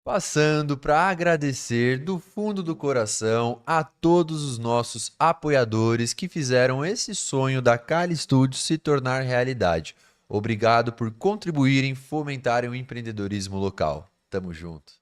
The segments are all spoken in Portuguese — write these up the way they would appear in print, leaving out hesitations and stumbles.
Passando para agradecer do fundo do coração a todos os nossos apoiadores que fizeram esse sonho da Kali Studios se tornar realidade. Obrigado por contribuírem e fomentarem o empreendedorismo local. Tamo junto.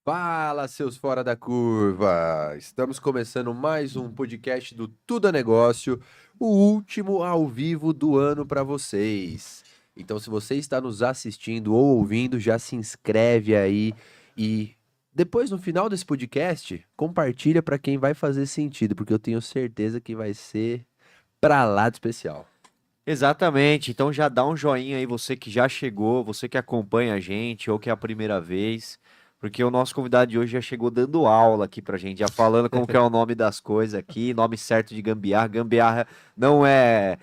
Fala, seus fora da curva! Estamos começando mais um podcast do Tudo é Negócio, o último ao vivo do ano para vocês. Então, se você está nos assistindo ou ouvindo, já se inscreve aí e depois, no final desse podcast, compartilha para quem vai fazer sentido, porque eu tenho certeza que vai ser pra lá de especial. Exatamente. Então já dá um joinha aí, você que já chegou, você que acompanha a gente ou que é a primeira vez, porque o nosso convidado de hoje já chegou dando aula aqui pra gente, já falando como que é o nome das coisas aqui, nome certo de gambiarra. Gambiarra não é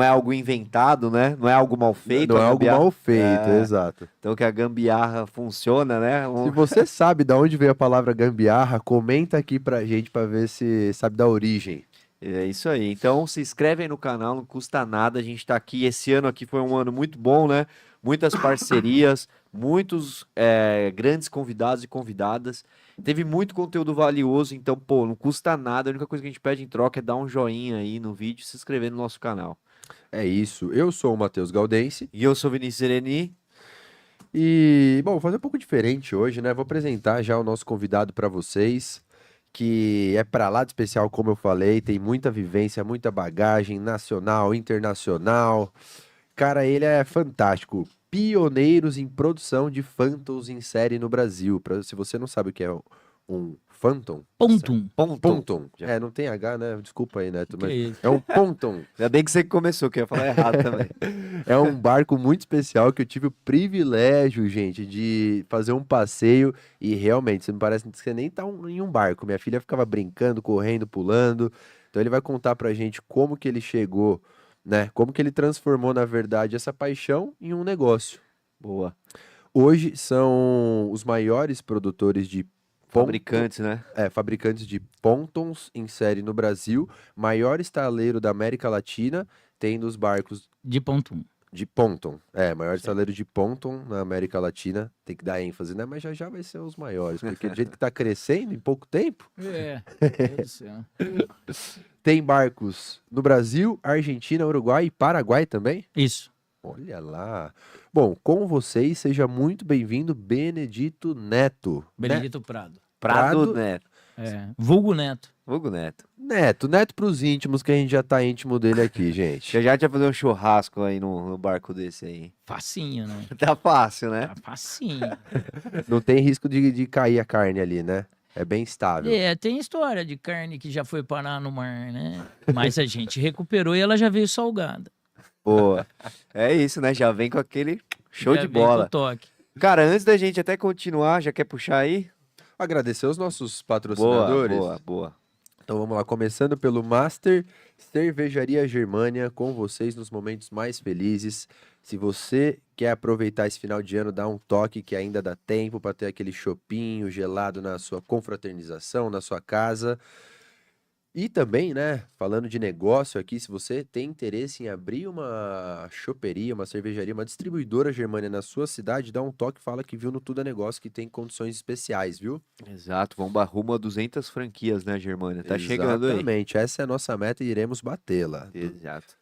algo inventado, né? Não é algo mal feito Não a é algo gambiarra. mal feito, É, exato. então que a gambiarra funciona, né? Se você sabe da onde veio a palavra gambiarra, comenta aqui pra gente pra ver se sabe da origem. É isso aí. Então se inscreve aí no canal, não custa nada. A gente tá aqui. Esse ano aqui foi um ano muito bom, né? Muitas parcerias, muitos grandes convidados e convidadas. Teve muito conteúdo valioso, então, pô, não custa nada. A única coisa que a gente pede em troca é dar um joinha aí no vídeo e se inscrever no nosso canal. É isso. Eu sou o Matheus Galdense E eu sou Vinícius Sereni. e, bom, vou fazer um pouco diferente hoje, né? Vou apresentar já o nosso convidado para vocês, que é para lá de especial, como eu falei, tem muita vivência, muita bagagem nacional, internacional. Cara, ele é fantástico. Pioneiros em produção de Phantoms em série no Brasil. Se você não sabe o que é um Phantom. Pontum. Ponton. Já. Não tem H, né? Desculpa aí, Neto, Que mas isso? é um Ponton. Ainda bem que você começou, que eu ia falar errado também. É um barco muito especial que eu tive o privilégio, gente, de fazer um passeio e realmente, você me parece que você nem tá em um barco. Minha filha ficava brincando, correndo, pulando. Então ele vai contar pra gente como que ele chegou, né? Como que ele transformou, na verdade, essa paixão em um negócio. Boa. Hoje são os maiores produtores de Fabricantes, né? fabricantes de pontons em série no Brasil, maior estaleiro da América Latina, tendo os barcos De pontum. de ponton. Maior estaleiro de ponton na América Latina. Tem que dar ênfase, né? Mas já já vai ser os maiores, porque do jeito que tá crescendo em pouco tempo, É, meu Deus do céu. tem barcos no Brasil, Argentina, Uruguai e Paraguai também. Isso. Olha lá. Bom, com vocês, seja muito bem-vindo, Benedito Neto. Benedito Prado. Prado Prado- Neto. Vulgo Neto. Vulgo Neto. Neto pros íntimos, que a gente já tá íntimo dele aqui, gente. Já já tinha fazer um churrasco aí no barco desse aí. Facinho, né? Tá fácil, né? Tá facinho. Não tem risco de cair a carne ali, né? É bem estável. Tem história de carne que já foi parar no mar, né? Mas a gente recuperou e ela já veio salgada. Boa. É isso, né? Já vem com aquele show Já de veio com bola. toque. Cara, antes da gente até continuar, já quer puxar aí? Agradecer os nossos Boa, patrocinadores. boa. Então vamos lá, começando pelo Master Cervejaria Germânia, com vocês nos momentos mais felizes. Se você quer aproveitar esse final de ano, dá um toque que ainda dá tempo para ter aquele chopinho gelado na sua confraternização, na sua casa. E também, né, falando de negócio aqui, se você tem interesse em abrir uma choperia, uma cervejaria, uma distribuidora Germânia na sua cidade, dá um toque, fala que viu no Tudo é Negócio que tem condições especiais, viu? Exato, vamos rumo a 200 franquias, né, Germânia? Tá chegando aí. Exatamente, essa é a nossa meta e iremos batê-la. Exato.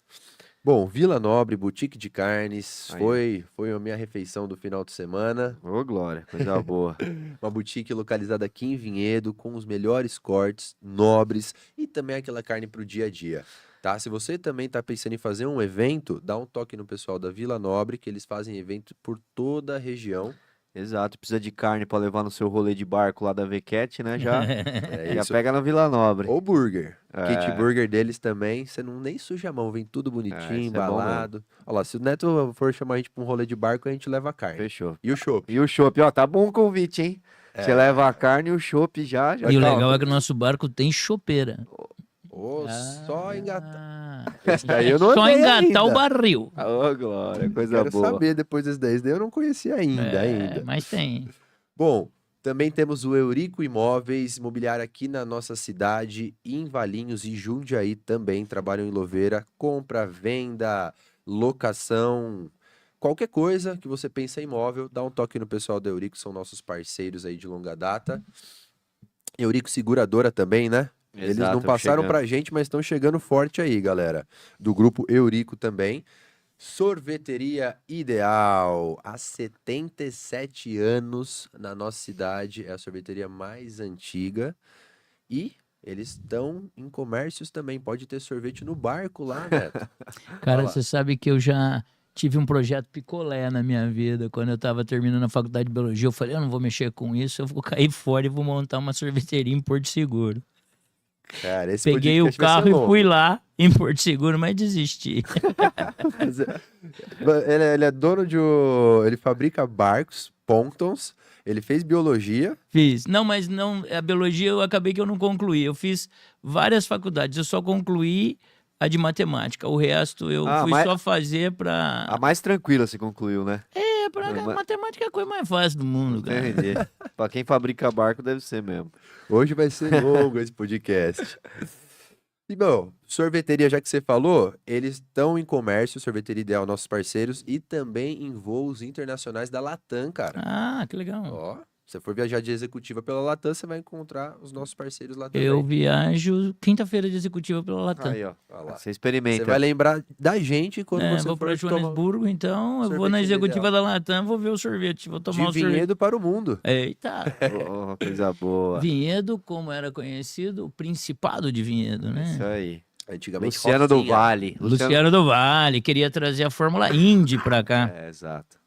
Bom, Vila Nobre, Boutique de Carnes, Aí. foi a minha refeição do final de semana. Ô, Glória, coisa boa. Uma boutique localizada aqui em Vinhedo, com os melhores cortes, nobres e também aquela carne para o dia a dia. Tá? Se você também está pensando em fazer um evento, dá um toque no pessoal da Vila Nobre, que eles fazem evento por toda a região. Exato, precisa de carne pra levar no seu rolê de barco lá da Vequete, né? Já, É já isso. pega na Vila Nobre. Ou burger. É. Kit burger deles também, você não nem suja a mão, vem tudo bonitinho, isso é bom embalado. Olha lá, se o Neto for chamar a gente para um rolê de barco, a gente leva a carne. Fechou. E o chopp? E o chopp, ó, tá bom o convite, hein? Você leva a carne e o chopp já. E o tá, legal ó. é que o nosso barco tem chopeira. Ô, só engatar. Ah, Esse daí eu não só andei engatar ainda. o barril. Ô, Glória, coisa Quero boa. saber depois desse 10, daí eu não conhecia ainda. Mas tem. Bom, também temos o Eurico Imóveis, imobiliário aqui na nossa cidade, em Valinhos e Jundiaí também, trabalham em Louveira, compra, venda, locação, qualquer coisa que você pensa em imóvel, dá um toque no pessoal do Eurico, são nossos parceiros aí de longa data. Eurico Seguradora também, né? Eles Exato, não passaram chegando. pra gente, mas estão chegando forte aí, galera. Do grupo Eurico também. Sorveteria Ideal, há 77 anos na nossa cidade, é a sorveteria mais antiga e eles estão em comércios também, pode ter sorvete no barco lá, Neto. Cara, Olha lá. você sabe que eu já tive um projeto picolé na minha vida. Quando eu tava terminando a faculdade de biologia, eu falei, eu não vou mexer com isso, eu vou cair fora e vou montar uma sorveteria em Porto Seguro. Cara, esse Peguei o podcast vai ser carro e longo. fui lá em Porto Seguro, mas desisti. Mas, ele é dono de ele fabrica barcos, pontons, ele fez biologia. Fiz. Não, mas não, a biologia eu acabei que eu não concluí. Eu fiz várias faculdades, eu só concluí a de matemática. O resto eu fui mas- só fazer pra... A mais tranquila você concluiu, né? Matemática é a coisa mais fácil do mundo, cara. Entendi. Pra quem fabrica barco deve ser mesmo. Hoje vai ser longo esse podcast. E, bom, sorveteria, já que você falou, eles estão em comércio, Sorveteria Ideal, nossos parceiros, e também em voos internacionais da Latam, cara. Ah, que legal. Ó, se você for viajar de executiva pela Latam, você vai encontrar os nossos parceiros lá também. Eu viajo quinta-feira de executiva pela Latam. Aí, ó. Olha lá. Você experimenta. Você vai lembrar da gente quando você Vou for para tomar Joanesburgo, então eu vou sorvete na ideal. executiva da Latam, vou ver o sorvete, vou tomar de o sorvete. Vinhedo para o mundo. Eita! Oh, coisa boa. Vinhedo, como era conhecido, o Principado de Vinhedo, né? Isso aí. Antigamente, Luciano do Rocinha. Vale. Luciano do Vale queria trazer a Fórmula Indy pra cá. É, exato.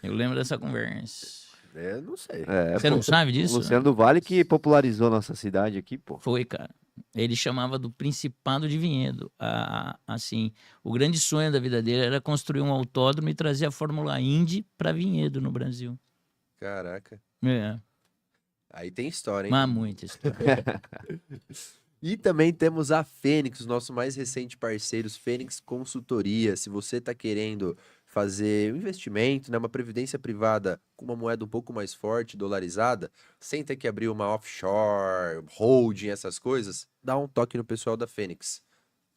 Eu lembro dessa conversa. Eu não sei. Você não sabe O disso? Luciano do Vale que popularizou nossa cidade aqui, pô. Foi, cara. Ele chamava do Principado de Vinhedo. Assim, o grande sonho da vida dele era construir um autódromo e trazer a Fórmula Indy para Vinhedo no Brasil. Caraca. É, Aí tem história, hein? mas muita história. E também temos a Fênix, os nossos mais recentes parceiros, Fênix Consultoria. Se você está querendo fazer um investimento, né, uma previdência privada com uma moeda um pouco mais forte, dolarizada, sem ter que abrir uma offshore, holding, essas coisas, dá um toque no pessoal da Fênix.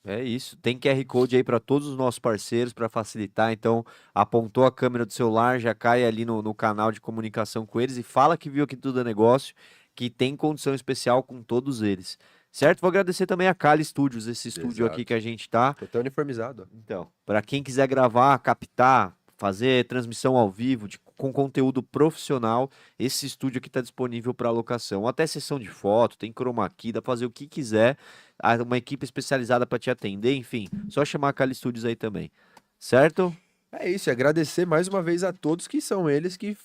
É isso. Tem QR Code aí para todos os nossos parceiros para facilitar. Então, apontou a câmera do celular, já cai ali no canal de comunicação com eles e fala que viu aqui Tudo é Negócio, que tem condição especial com todos eles. Certo? Vou agradecer também a Kali Studios, esse estúdio aqui Exato. que a gente tá. Tô até uniformizado. Ó. Então, para quem quiser gravar, captar, fazer transmissão ao vivo com conteúdo profissional, esse estúdio aqui está disponível para alocação. Até sessão de foto, tem chroma key, dá pra fazer o que quiser. Há uma equipe especializada para te atender, enfim, só chamar a Kali Studios aí também. Certo? É isso, e agradecer mais uma vez a todos que são eles que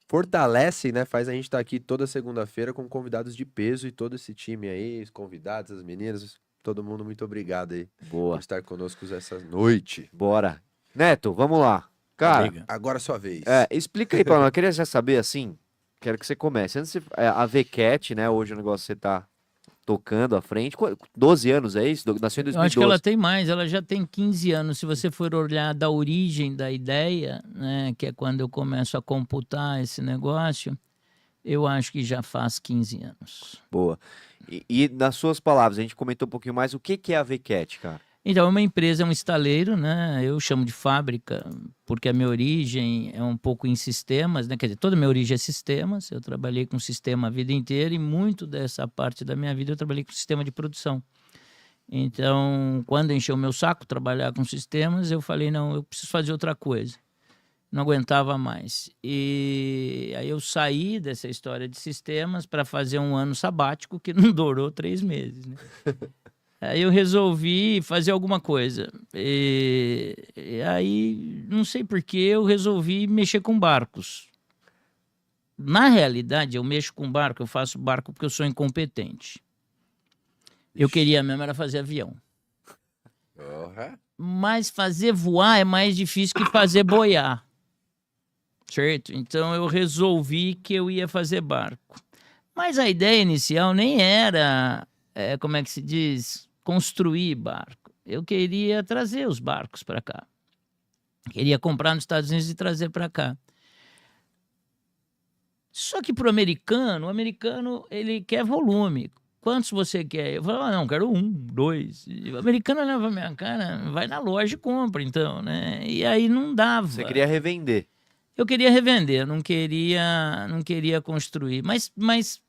fortalecem, né? Faz a gente estar aqui toda segunda-feira com convidados de peso e todo esse time aí, os convidados, as meninas, todo mundo, muito obrigado aí Boa. por estar conosco essa noite. Bora. Neto, vamos lá. Cara, Liga. Agora é sua vez. explica aí pra nós. Eu queria já saber, assim, quero que você comece. Antes, a VCAT, né? Hoje o negócio você tá tocando à frente. 12 anos, é isso? Nasceu em Eu 2012. acho que ela tem mais, ela já tem 15 anos. Se você for olhar da origem da ideia, né, que é quando eu começo a computar esse negócio, eu acho que já faz 15 anos. Boa. E nas suas palavras, a gente comentou um pouquinho mais o que é a VCAT, cara. Então, é uma empresa, é um estaleiro, né? Eu chamo de fábrica, porque a minha origem é um pouco em sistemas, né? Quer dizer, toda a minha origem é sistemas. Eu trabalhei com sistema a vida inteira e muito dessa parte da minha vida eu trabalhei com sistema de produção. Então, quando encheu o meu saco trabalhar com sistemas, eu falei, não, eu preciso fazer outra coisa. Não aguentava mais. E aí eu saí dessa história de sistemas para fazer um ano sabático que não durou 3 meses, né? Aí eu resolvi fazer alguma coisa. E aí, não sei por que, eu resolvi mexer com barcos. Na realidade, eu mexo com barco, eu faço barco porque eu sou incompetente. Eu queria mesmo era fazer avião. Porra. Mas fazer voar é mais difícil que fazer boiar. Certo? Então eu resolvi que eu ia fazer barco. Mas a ideia inicial nem era, como é que se diz, construir barco. Eu queria trazer os barcos para cá. Queria comprar nos Estados Unidos e trazer para cá. Só que para o americano ele quer volume. Quantos você quer? Eu falo, não, quero 1, 2. E o americano olhava pra minha cara, vai na loja e compra, então, né? E aí não dava. Você queria revender. Eu queria revender, eu não queria construir. Mas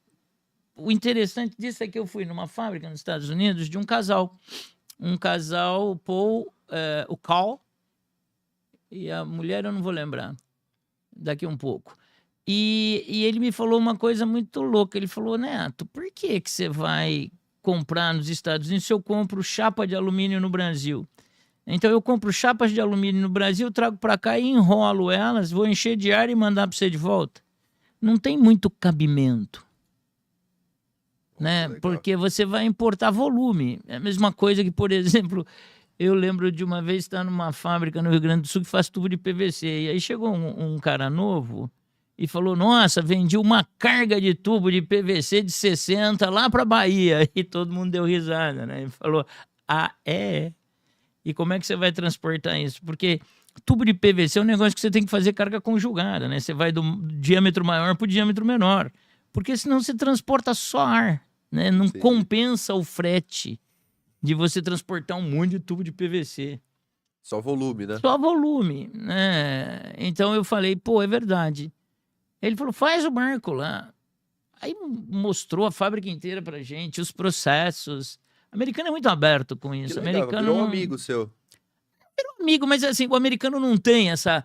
o interessante disso é que eu fui numa fábrica nos Estados Unidos de um casal. Um casal, o Carl, e a mulher eu não vou lembrar, daqui um pouco. E ele me falou uma coisa muito louca. Ele falou, Neto, por que você vai comprar nos Estados Unidos se eu compro chapa de alumínio no Brasil? Então eu compro chapas de alumínio no Brasil, trago para cá e enrolo elas, vou encher de ar e mandar para você de volta. Não tem muito cabimento, né? Legal. Porque você vai importar volume. É a mesma coisa que, por exemplo, eu lembro de uma vez estar numa fábrica no Rio Grande do Sul que faz tubo de PVC. E aí chegou um cara novo e falou, nossa, vendi uma carga de tubo de PVC de 60 lá para Bahia. E todo mundo deu risada, né? Ele falou, é? E como é que você vai transportar isso? Porque tubo de PVC é um negócio que você tem que fazer carga conjugada, né? Você vai do diâmetro maior para o diâmetro menor. Porque senão você transporta só ar, né? Não Sim. compensa o frete de você transportar um monte de tubo de PVC. Só volume, né? Só volume, né? Então eu falei, pô, é verdade. Ele falou, faz o barco lá. Aí mostrou a fábrica inteira pra gente, os processos. O americano é muito aberto com Que isso. O legal, americano virou um não- amigo seu. amigo, mas assim, o americano não tem essa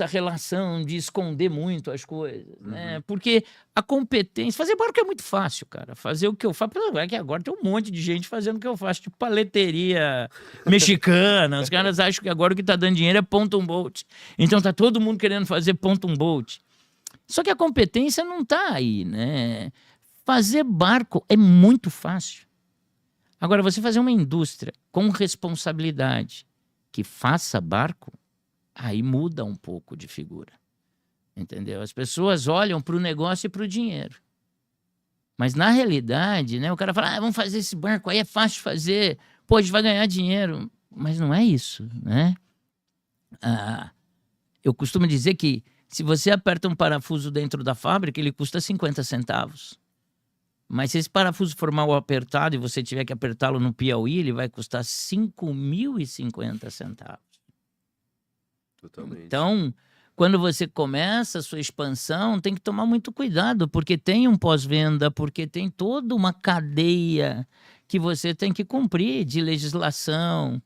relação de esconder muito as coisas, né? Porque a competência... Fazer barco é muito fácil, cara. Fazer o que eu faço... É que agora tem um monte de gente fazendo o que eu faço, tipo paleteria mexicana. Os caras acham que agora o que tá dando dinheiro é pontoon boat. Então tá todo mundo querendo fazer pontoon boat. Só que a competência não está aí, né? Fazer barco é muito fácil. Agora, você fazer uma indústria com responsabilidade que faça barco, aí muda um pouco de figura. Entendeu? As pessoas olham para o negócio e para o dinheiro. Mas, na realidade, né, o cara fala, vamos fazer esse barco, aí é fácil fazer, pô, a gente vai ganhar dinheiro. Mas não é isso, né? Eu costumo dizer que se você aperta um parafuso dentro da fábrica, ele custa 50 centavos. Mas se esse parafuso for mal apertado e você tiver que apertá-lo no Piauí, ele vai custar 5.050 centavos. Totalmente. Então, quando você começa a sua expansão, tem que tomar muito cuidado, porque tem um pós-venda, porque tem toda uma cadeia que você tem que cumprir de legislação,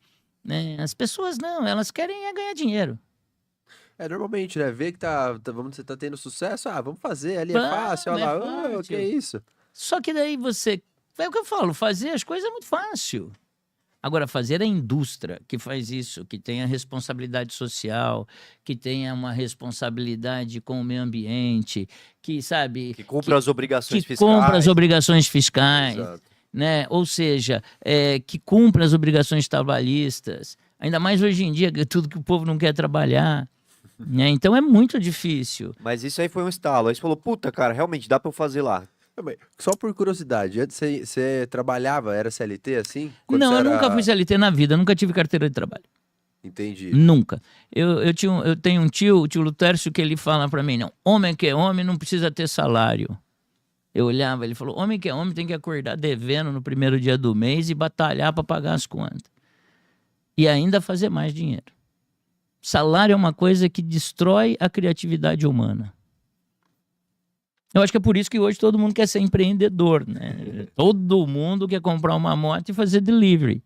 né? As pessoas não, elas querem é ganhar dinheiro. Normalmente, né? Vê que você tá tendo sucesso, vamos fazer, ali é fácil, olha é lá, fácil. que é isso? Só que daí você... É o que eu falo, fazer as coisas é muito fácil. Agora, fazer a indústria que faz isso, que tem a responsabilidade social, que tenha uma responsabilidade com o meio ambiente, que, sabe... Que cumpra as obrigações que fiscais. cumpra as obrigações fiscais, Exato. né? Ou seja, que cumpra as obrigações trabalhistas. Ainda mais hoje em dia, que é tudo que o povo não quer trabalhar. Né? Então é muito difícil. Mas isso aí foi um estalo. Aí você falou, puta, cara, realmente dá pra eu fazer lá. Só por curiosidade, antes você trabalhava, era CLT assim? Quando Não, você eu era- nunca fui CLT na vida, nunca tive carteira de trabalho. Entendi. Nunca. Eu tenho um tio, o tio Lutércio, que ele fala pra mim, não, homem que é homem não precisa ter salário. Eu olhava, ele falou, homem que é homem tem que acordar devendo no primeiro dia do mês e batalhar pra pagar as contas. E ainda fazer mais dinheiro. Salário é uma coisa que destrói a criatividade humana. Eu acho que é por isso que hoje todo mundo quer ser empreendedor, né? Todo mundo quer comprar uma moto e fazer delivery.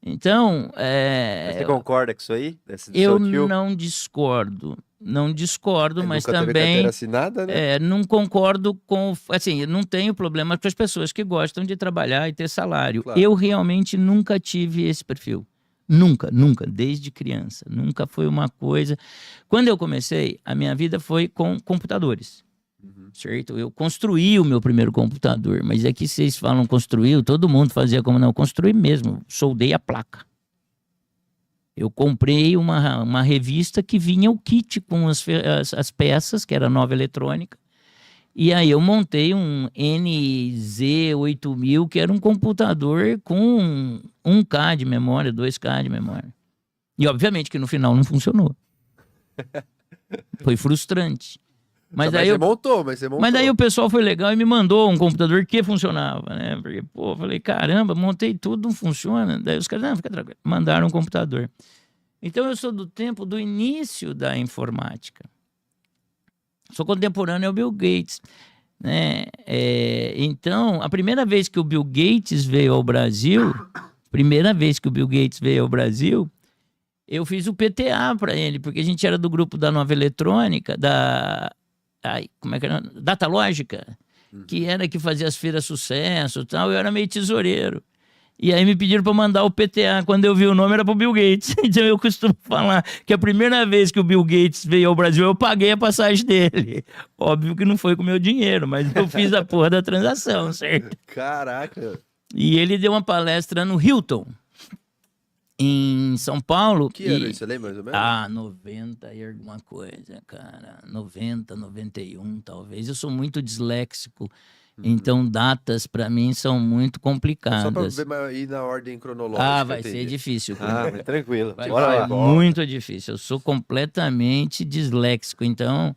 Então, Mas você concorda com isso aí? Desse do eu seu tio? não discordo. Não discordo, mas Nunca teve também carteira assinada, né? não concordo com... Assim, eu não tenho problema com as pessoas que gostam de trabalhar e ter salário. Claro. Eu realmente nunca tive esse perfil. Nunca, desde criança. Nunca foi uma coisa... Quando eu comecei, a minha vida foi com computadores. Certo? Eu construí o meu primeiro computador, mas é que vocês falam construiu, todo mundo fazia como não, eu construí mesmo, soldei a placa. Eu comprei uma revista que vinha o kit com as peças, que era Nova Eletrônica, e aí eu montei um NZ8000, que era um computador com 1K de memória, 2K de memória. E obviamente que no final não funcionou. Foi frustrante. Mas você montou. Mas daí o pessoal foi legal e me mandou um computador que funcionava, né? Porque, pô, eu falei, caramba, montei tudo, não funciona. Daí os caras, não, fica tranquilo. Mandaram um computador. Então eu sou do tempo do início da informática. Sou contemporâneo ao Bill Gates, né? Então, a primeira vez que o Bill Gates veio ao Brasil, eu fiz o PTA para ele, porque a gente era do grupo da Nova Eletrônica, como é que era? Datalógica, que era que fazia as feiras sucesso e tal, eu era meio tesoureiro. E aí me pediram para mandar o PTA, quando eu vi o nome era pro Bill Gates. Então eu costumo falar que a primeira vez que o Bill Gates veio ao Brasil, eu paguei a passagem dele. Óbvio que não foi com o meu dinheiro, mas eu fiz a porra da transação, certo? Caraca. E ele deu uma palestra no Hilton, em São Paulo. Que ano isso, você lembra mais ou menos? 90 e alguma coisa, cara. 90, 91, talvez. Eu sou muito disléxico, então datas para mim são muito Só pra complicadas. ver ir na ordem cronológica. Vai ser entendi. difícil. Mas tranquilo. Vai Bora ser lá. muito difícil. Eu sou completamente disléxico, então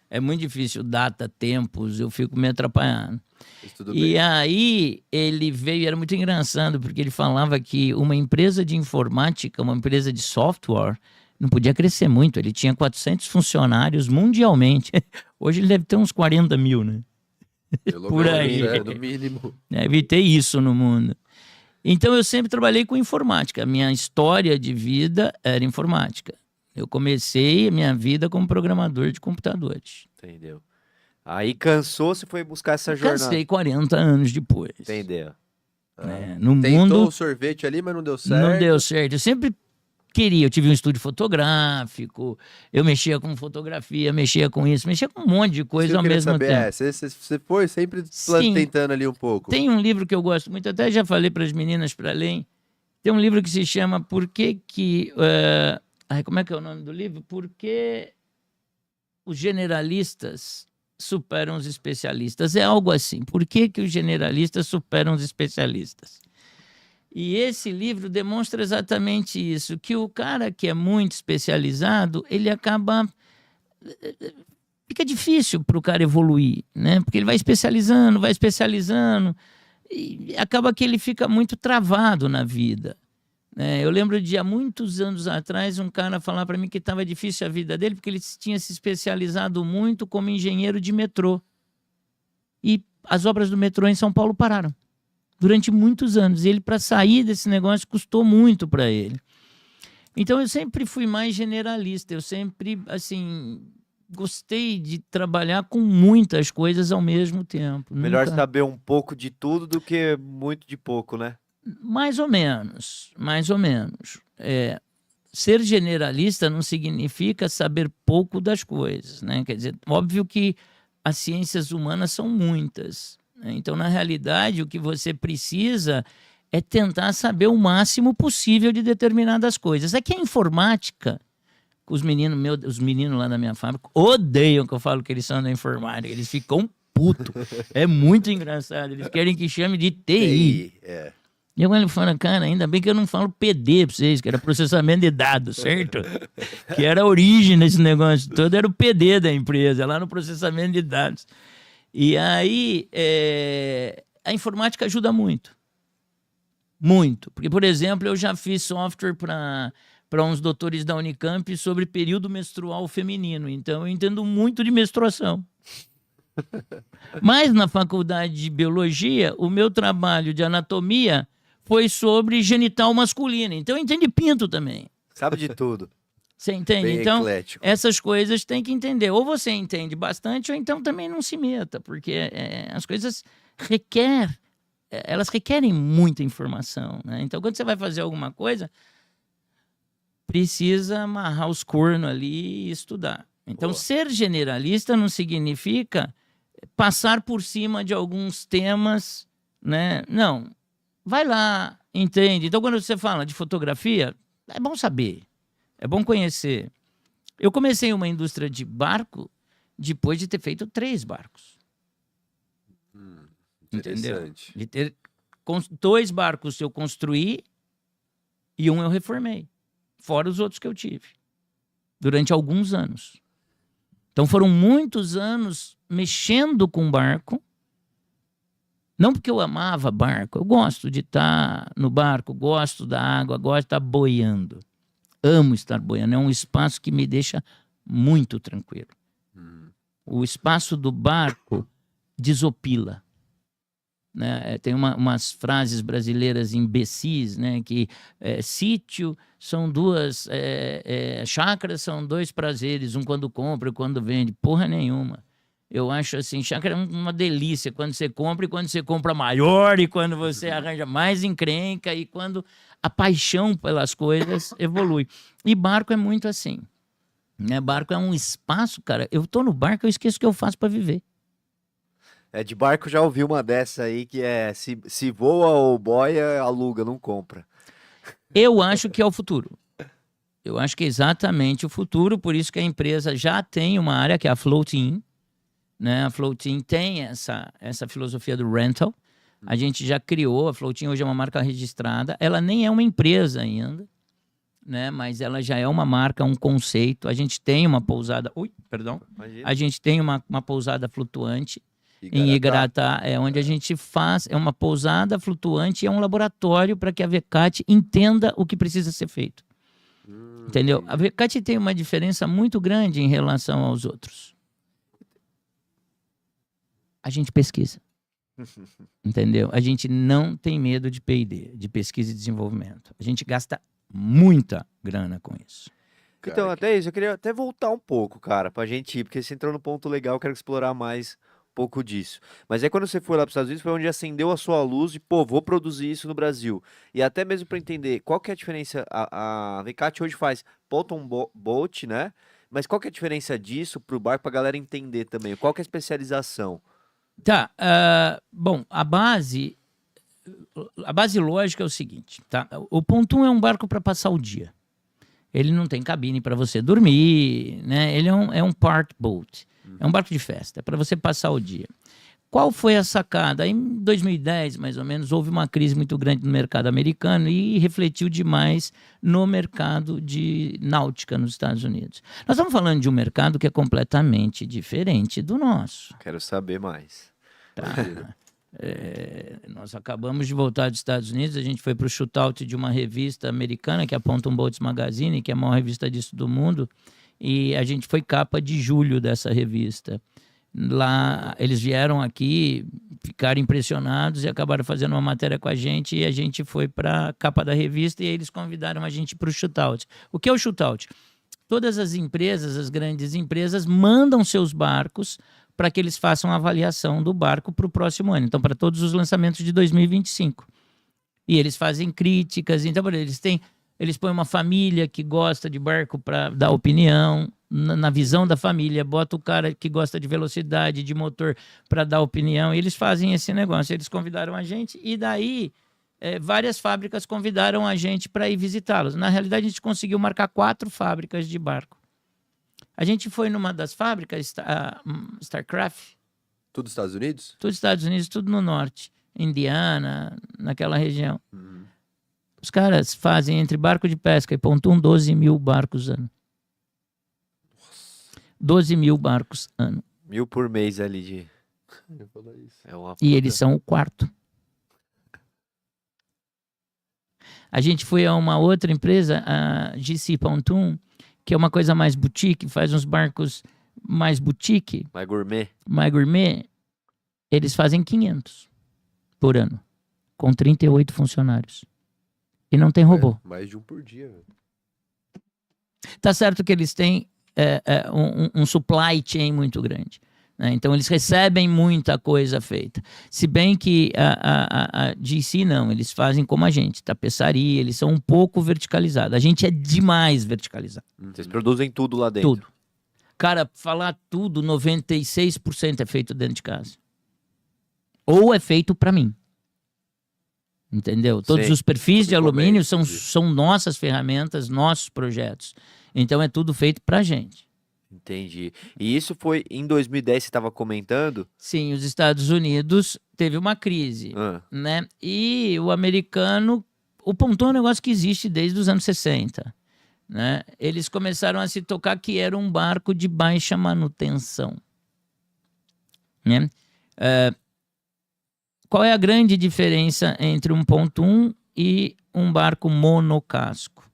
é muito difícil data, tempos, eu fico me atrapalhando. Mas tudo E bem. aí ele veio, era muito engraçado, porque ele falava que uma empresa de informática, uma empresa de software, não podia crescer muito. Ele tinha 400 funcionários mundialmente. Hoje ele deve ter uns 40 mil, né? Pelo por menos, aí. né? No mínimo. Deve ter isso no mundo. Então eu sempre trabalhei com informática. A minha história de vida era informática. Eu comecei a minha vida como programador de computadores. Entendeu? Aí cansou, você foi buscar essa jornada. Cansei 40 anos depois. Entendeu? No Tentou mundo o sorvete ali, mas não deu certo. não deu certo. Eu sempre queria. Eu tive um estúdio fotográfico, eu mexia com fotografia, mexia com isso, mexia com um monte de Isso que coisa eu ao queria mesmo saber, tempo. você foi sempre Sim. tentando ali um pouco. Tem um livro que eu gosto muito, até já falei para as meninas para ler. Tem um livro que se chama Por que que... como é que é o nome do livro? Por que os generalistas superam os especialistas? É algo assim. Por que que os generalistas superam os especialistas? E esse livro demonstra exatamente isso, que o cara que é muito especializado, ele acaba... Fica difícil para o cara evoluir, né? Porque ele vai especializando, e acaba que ele fica muito travado na vida. Eu lembro de há muitos anos atrás um cara falar para mim que estava difícil a vida dele porque ele tinha se especializado muito como engenheiro de metrô. E as obras do metrô em São Paulo pararam durante muitos anos. E ele, para sair desse negócio, custou muito para ele. Então eu sempre fui mais generalista. Eu sempre, assim, gostei de trabalhar com muitas coisas ao mesmo tempo. Melhor Nunca... saber um pouco de tudo do que muito de pouco, né? Mais ou menos, mais ou menos. Ser generalista não significa saber pouco das coisas, né? Quer dizer, óbvio que as ciências humanas são muitas, né? Então, na realidade, o que você precisa é tentar saber o máximo possível de determinadas coisas. É que a informática, os meninos lá da minha fábrica odeiam que eu falo que eles são da informática, eles ficam putos. É muito engraçado, eles querem que chame de TI. E eu falo, cara, ainda bem que eu não falo PD pra vocês, que era processamento de dados, certo? Que era a origem desse negócio todo, era o PD da empresa, lá no processamento de dados. E aí, a informática ajuda muito. Muito. Porque, por exemplo, eu já fiz software para uns doutores da Unicamp sobre período menstrual feminino. Então, eu entendo muito de menstruação. Mas, na faculdade de biologia, o meu trabalho de anatomia foi sobre genital masculino. Então, eu entendo de pinto também. Sabe de tudo. Você entende? Bem Então, eclético. essas coisas tem que entender. Ou você entende bastante, ou então também não se meta, porque as coisas elas requerem muita informação, né? Então, quando você vai fazer alguma coisa, precisa amarrar os cornos ali e estudar. Então, ser generalista não significa passar por cima de alguns temas, né? Não. Vai lá, entende. Então, quando você fala de fotografia, é bom saber, é bom conhecer. Eu comecei uma indústria de barco depois de ter feito 3 barcos. Entendeu? De ter 2 barcos eu construí e um eu reformei, fora os outros que eu tive, durante alguns anos. Então, foram muitos anos mexendo com barco. Não porque eu amava barco, eu gosto de estar no barco, gosto da água, gosto de estar boiando. Amo estar boiando, é um espaço que me deixa muito tranquilo. O espaço do barco desopila. Né? Tem umas frases brasileiras imbecis, né? Que sítio são 2, chácaras são 2 prazeres, um quando compra e quando vende. Porra nenhuma. Eu acho assim, chácara é uma delícia quando você compra e quando você compra maior e quando você arranja mais encrenca e quando a paixão pelas coisas evolui. E barco é muito assim, né? Barco é um espaço, cara. Eu tô no barco, eu esqueço o que eu faço para viver. De barco já ouvi uma dessa aí que se voa ou boia, aluga, não compra. Eu acho que é o futuro. Eu acho que é exatamente o futuro, por isso que a empresa já tem uma área que é a Floating, né? A Floating tem essa filosofia do rental. A gente já criou, a Floating hoje é uma marca registrada. Ela nem é uma empresa ainda, né? Mas ela já é uma marca, um conceito. A gente tem uma pousada... A gente tem uma pousada flutuante em Igaratá, onde a gente faz... É uma pousada flutuante e é um laboratório para que a VCAT entenda o que precisa ser feito. Entendeu? A VCAT tem uma diferença muito grande em relação aos outros. A gente pesquisa. Entendeu? A gente não tem medo de P&D, de pesquisa e desenvolvimento. A gente gasta muita grana com isso. Então, até isso, eu queria até voltar um pouco, cara, pra gente ir, porque você entrou no ponto legal, eu quero explorar mais um pouco disso. Mas aí quando você foi lá para os Estados Unidos, foi onde acendeu a sua luz e, pô, vou produzir isso no Brasil. E até mesmo para entender qual que é a diferença, a Vecate hoje faz ponton boat, né? Mas qual que é a diferença disso pro barco pra galera entender também? Qual que é a especialização? Tá, bom, a base lógica é o seguinte, tá? O pontoon é um barco para passar o dia. Ele não tem cabine para você dormir, né? Ele é um part boat, é um barco de festa, é para você passar o dia. Qual foi a sacada? Em 2010, mais ou menos, houve uma crise muito grande no mercado americano e refletiu demais no mercado de náutica nos Estados Unidos. Nós estamos falando de um mercado que é completamente diferente do nosso. Quero saber mais. Tá? Nós acabamos de voltar dos Estados Unidos, a gente foi para o shootout de uma revista americana, que é a Ponton Boats Magazine, que é a maior revista disso do mundo, e a gente foi capa de julho dessa revista. Lá eles vieram aqui, ficaram impressionados e acabaram fazendo uma matéria com a gente, e a gente foi para a capa da revista e eles convidaram a gente para o shootout. O que é o shootout? Todas as empresas, as grandes empresas, mandam seus barcos para que eles façam a avaliação do barco para o próximo ano. Então, para todos os lançamentos de 2025. E eles fazem críticas. Então, eles põem uma família que gosta de barco para dar opinião. Na visão da família, bota o cara que gosta de velocidade, de motor, para dar opinião. E eles fazem esse negócio. Eles convidaram a gente e daí várias fábricas convidaram a gente para ir visitá-los. Na realidade, a gente conseguiu marcar 4 fábricas de barco. A gente foi numa das fábricas, Starcraft. Tudo Estados Unidos? Tudo Estados Unidos, tudo no norte. Indiana, naquela região. Os caras fazem entre barco de pesca e pontoon 12 mil barcos ano. 12 mil barcos ano. 1.000 por mês ali de... E eles são o 4º. A gente foi a uma outra empresa, a GC Pontoon, que é uma coisa mais boutique, faz uns barcos mais boutique. Mais gourmet. Mais gourmet. Eles fazem 500 por ano, com 38 funcionários. E não tem robô. Mais de um por dia. Tá certo que eles têm um supply chain muito grande, né? Então eles recebem muita coisa feita. Se bem que a GC não, eles fazem como a gente, tapeçaria, eles são um pouco verticalizados. A gente é demais verticalizado. Vocês produzem tudo lá dentro? Tudo. Cara, falar tudo, 96% é feito dentro de casa. Ou é feito para mim. Entendeu? Todos os perfis de alumínio são nossas ferramentas, nossos projetos. Então é tudo feito pra gente. Entendi. E isso foi em 2010, você estava comentando? Sim, os Estados Unidos teve uma crise, né? E o americano, o pontoon é um negócio que existe desde os anos 60, né? Eles começaram a se tocar que era um barco de baixa manutenção, né? Qual é a grande diferença entre um pontoon e um barco monocasco?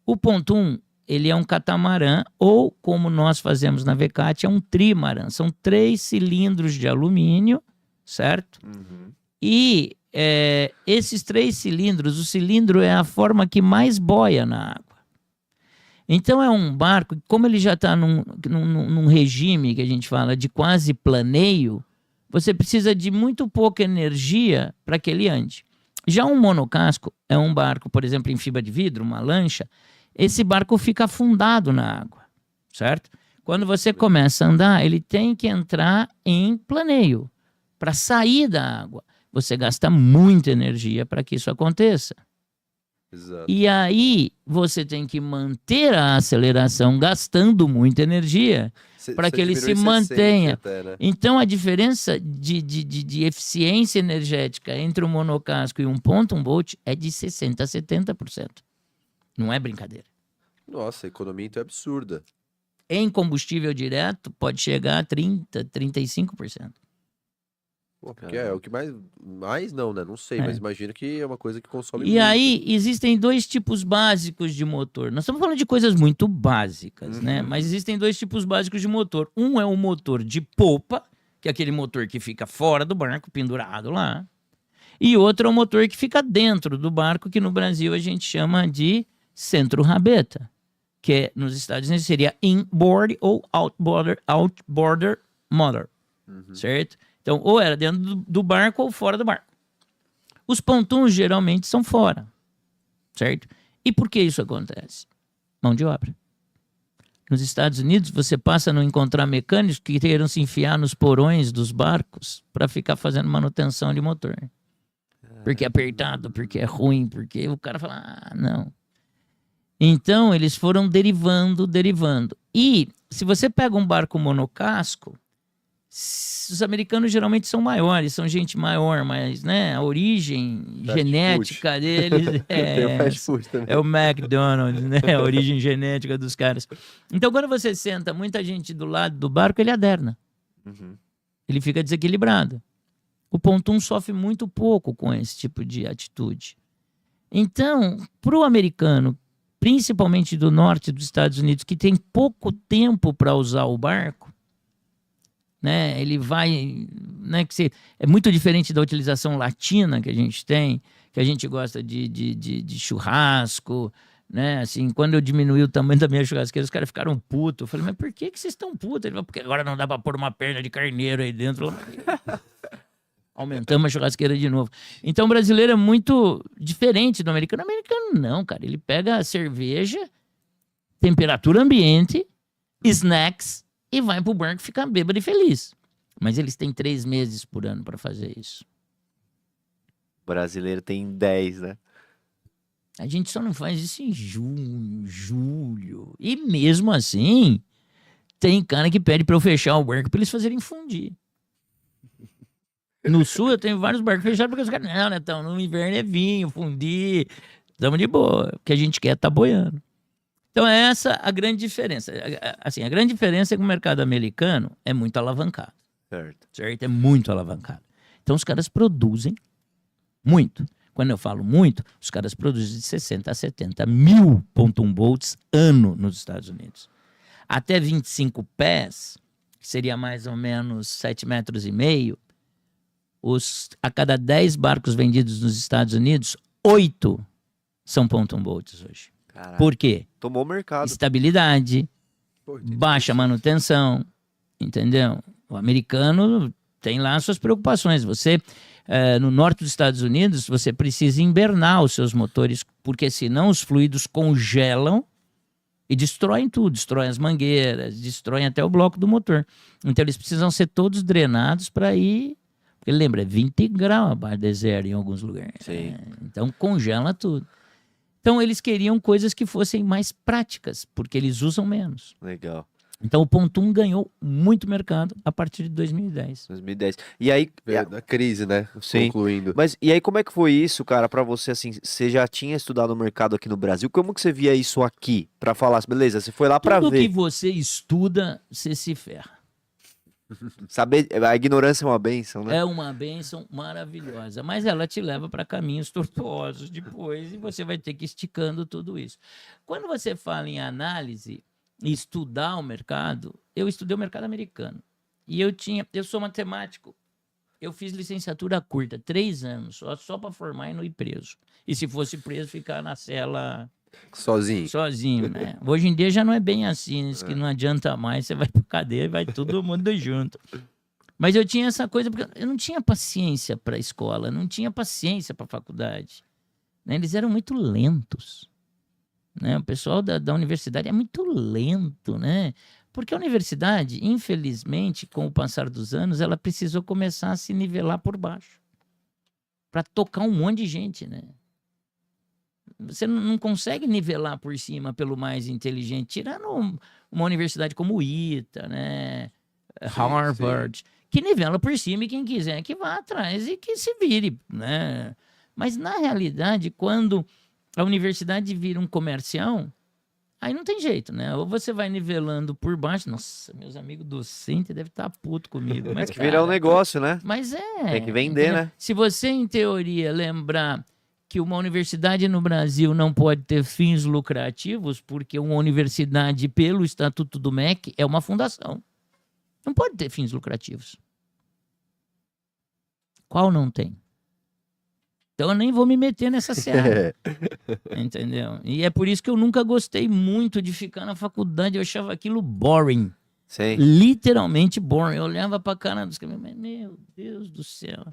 O pontoon, ele é um catamarã, ou como nós fazemos na Vecate, é um trimarã. São 3 cilindros de alumínio, certo? E esses 3 cilindros, o cilindro é a forma que mais boia na água. Então é um barco, como ele já está num regime que a gente fala de quase planeio, você precisa de muito pouca energia para que ele ande. Já um monocasco é um barco, por exemplo, em fibra de vidro, uma lancha. Esse barco fica afundado na água, certo? Quando você começa a andar, ele tem que entrar em planeio. Para sair da água, você gasta muita energia para que isso aconteça. Exato. E aí, você tem que manter a aceleração gastando muita energia para que ele se mantenha. Até, né? Então, a diferença de eficiência energética entre um monocasco e um pontoon boat é de 60% a 70%. Não é brincadeira. Nossa, a economia então é absurda. Em combustível direto, pode chegar a 30%, 35%. Pô, porque é o que mais não, né? Não sei, mas imagino que é uma coisa que consome E muito. aí, existem 2 tipos básicos de motor. Nós estamos falando de coisas muito básicas, né? Mas existem 2 tipos básicos de motor. Um é o motor de popa, que é aquele motor que fica fora do barco, pendurado lá. E outro é o motor que fica dentro do barco, que no Brasil a gente chama de centro-rabeta, que nos Estados Unidos seria inboard ou outboarder motor. certo? Então, ou era dentro do barco ou fora do barco. Os pontuns geralmente são fora, certo? E por que isso acontece? Mão de obra. Nos Estados Unidos, você passa a não encontrar mecânicos que queiram se enfiar nos porões dos barcos para ficar fazendo manutenção de motor. Porque é apertado, porque é ruim, porque o cara fala, não. Então, eles foram derivando. E, se você pega um barco monocasco, os americanos geralmente são maiores, são gente maior, mas né, a origem genética deles é o McDonald's, né? A origem genética dos caras. Então, quando você senta muita gente do lado do barco, ele aderna. Ele fica desequilibrado. O pontum sofre muito pouco com esse tipo de atitude. Então, para o americano, principalmente do norte dos Estados Unidos, que tem pouco tempo para usar o barco, né? Ele vai, né? É muito diferente da utilização latina que a gente tem, que a gente gosta de churrasco, né? Assim, quando eu diminuí o tamanho da minha churrasqueira, os caras ficaram putos. Eu falei, mas por que vocês estão putos? Ele falou, porque agora não dá para pôr uma perna de carneiro aí dentro. Aumentamos a churrasqueira de novo. Então, o brasileiro é muito diferente do americano. O americano não, cara. Ele pega a cerveja, temperatura ambiente, snacks e vai pro barco ficar bêbado e feliz. Mas eles têm 3 meses por ano para fazer isso. O brasileiro tem 10, né? A gente só não faz isso em junho, julho. E mesmo assim, tem cara que pede para eu fechar o barco para eles fazerem fundir. No sul eu tenho vários barcos fechados porque os caras, não, Netão, no inverno é vinho, fundir, estamos de boa. O que a gente quer tá boiando. Então é essa a grande diferença. Assim, a grande diferença é que o mercado americano é muito alavancado. Certo? É muito alavancado. Então os caras produzem muito. Quando eu falo muito, os caras produzem de 60 a 70 mil pontoon boats ano nos Estados Unidos. Até 25 pés, que seria mais ou menos 7,5 metros, a cada 10 barcos vendidos nos Estados Unidos, 8 são pontoon boats hoje. Caraca. Por quê? Tomou o mercado. Estabilidade, baixa manutenção, entendeu? O americano tem lá as suas preocupações. Você, no norte dos Estados Unidos, você precisa invernar os seus motores, porque senão os fluidos congelam e destroem tudo, destroem as mangueiras, destroem até o bloco do motor. Então eles precisam ser todos drenados para ir... Porque lembra, é 20 graus abaixo de zero em alguns lugares. Sim. Então congela tudo. Então eles queriam coisas que fossem mais práticas, porque eles usam menos. Legal. Então o pontoon ganhou muito mercado a partir de 2010. 2010. E aí... A crise, né? Sim. Concluindo. Mas e aí como é que foi isso, cara, pra você, assim, você já tinha estudado o mercado aqui no Brasil, como que você via isso aqui? Pra falar, assim, beleza, você foi lá pra Tudo ver. que você estuda, você se ferra. Saber, a ignorância é uma bênção, né? É uma bênção maravilhosa, mas ela te leva para caminhos tortuosos depois e você vai ter que ir esticando tudo isso. Quando você fala em análise e estudar o mercado, eu estudei o mercado americano. E eu sou matemático. Eu fiz licenciatura curta, 3 anos, só para formar e não ir preso. E se fosse preso, ficar na cela sozinho, né? Hoje em dia já não é bem assim, isso que não adianta mais, você vai pra cadeia e vai todo mundo junto. Mas eu tinha essa coisa, porque eu não tinha paciência para escola, não tinha paciência para faculdade. Né? Eles eram muito lentos. Né? O pessoal da universidade é muito lento, né? Porque a universidade, infelizmente, com o passar dos anos, ela precisou começar a se nivelar por baixo. Para tocar um monte de gente, né? Você não consegue nivelar por cima pelo mais inteligente, tirando uma universidade como o ITA, né? Harvard, que nivela por cima e quem quiser que vá atrás e que se vire, né? Mas, na realidade, quando a universidade vira um comercial, aí não tem jeito, né? Ou você vai nivelando por baixo, nossa, meus amigos docentes devem estar putos comigo. Mas, Tem que virar um negócio, né? Mas Tem que vender, né? Se você, em teoria, lembrar que uma universidade no Brasil não pode ter fins lucrativos, porque uma universidade, pelo Estatuto do MEC, é uma fundação. Não pode ter fins lucrativos. Qual não tem? Então eu nem vou me meter nessa seara. Entendeu? E é por isso que eu nunca gostei muito de ficar na faculdade. Eu achava aquilo boring. Sim. Literalmente boring. Eu olhava pra cara dos caras, mas meu Deus do céu.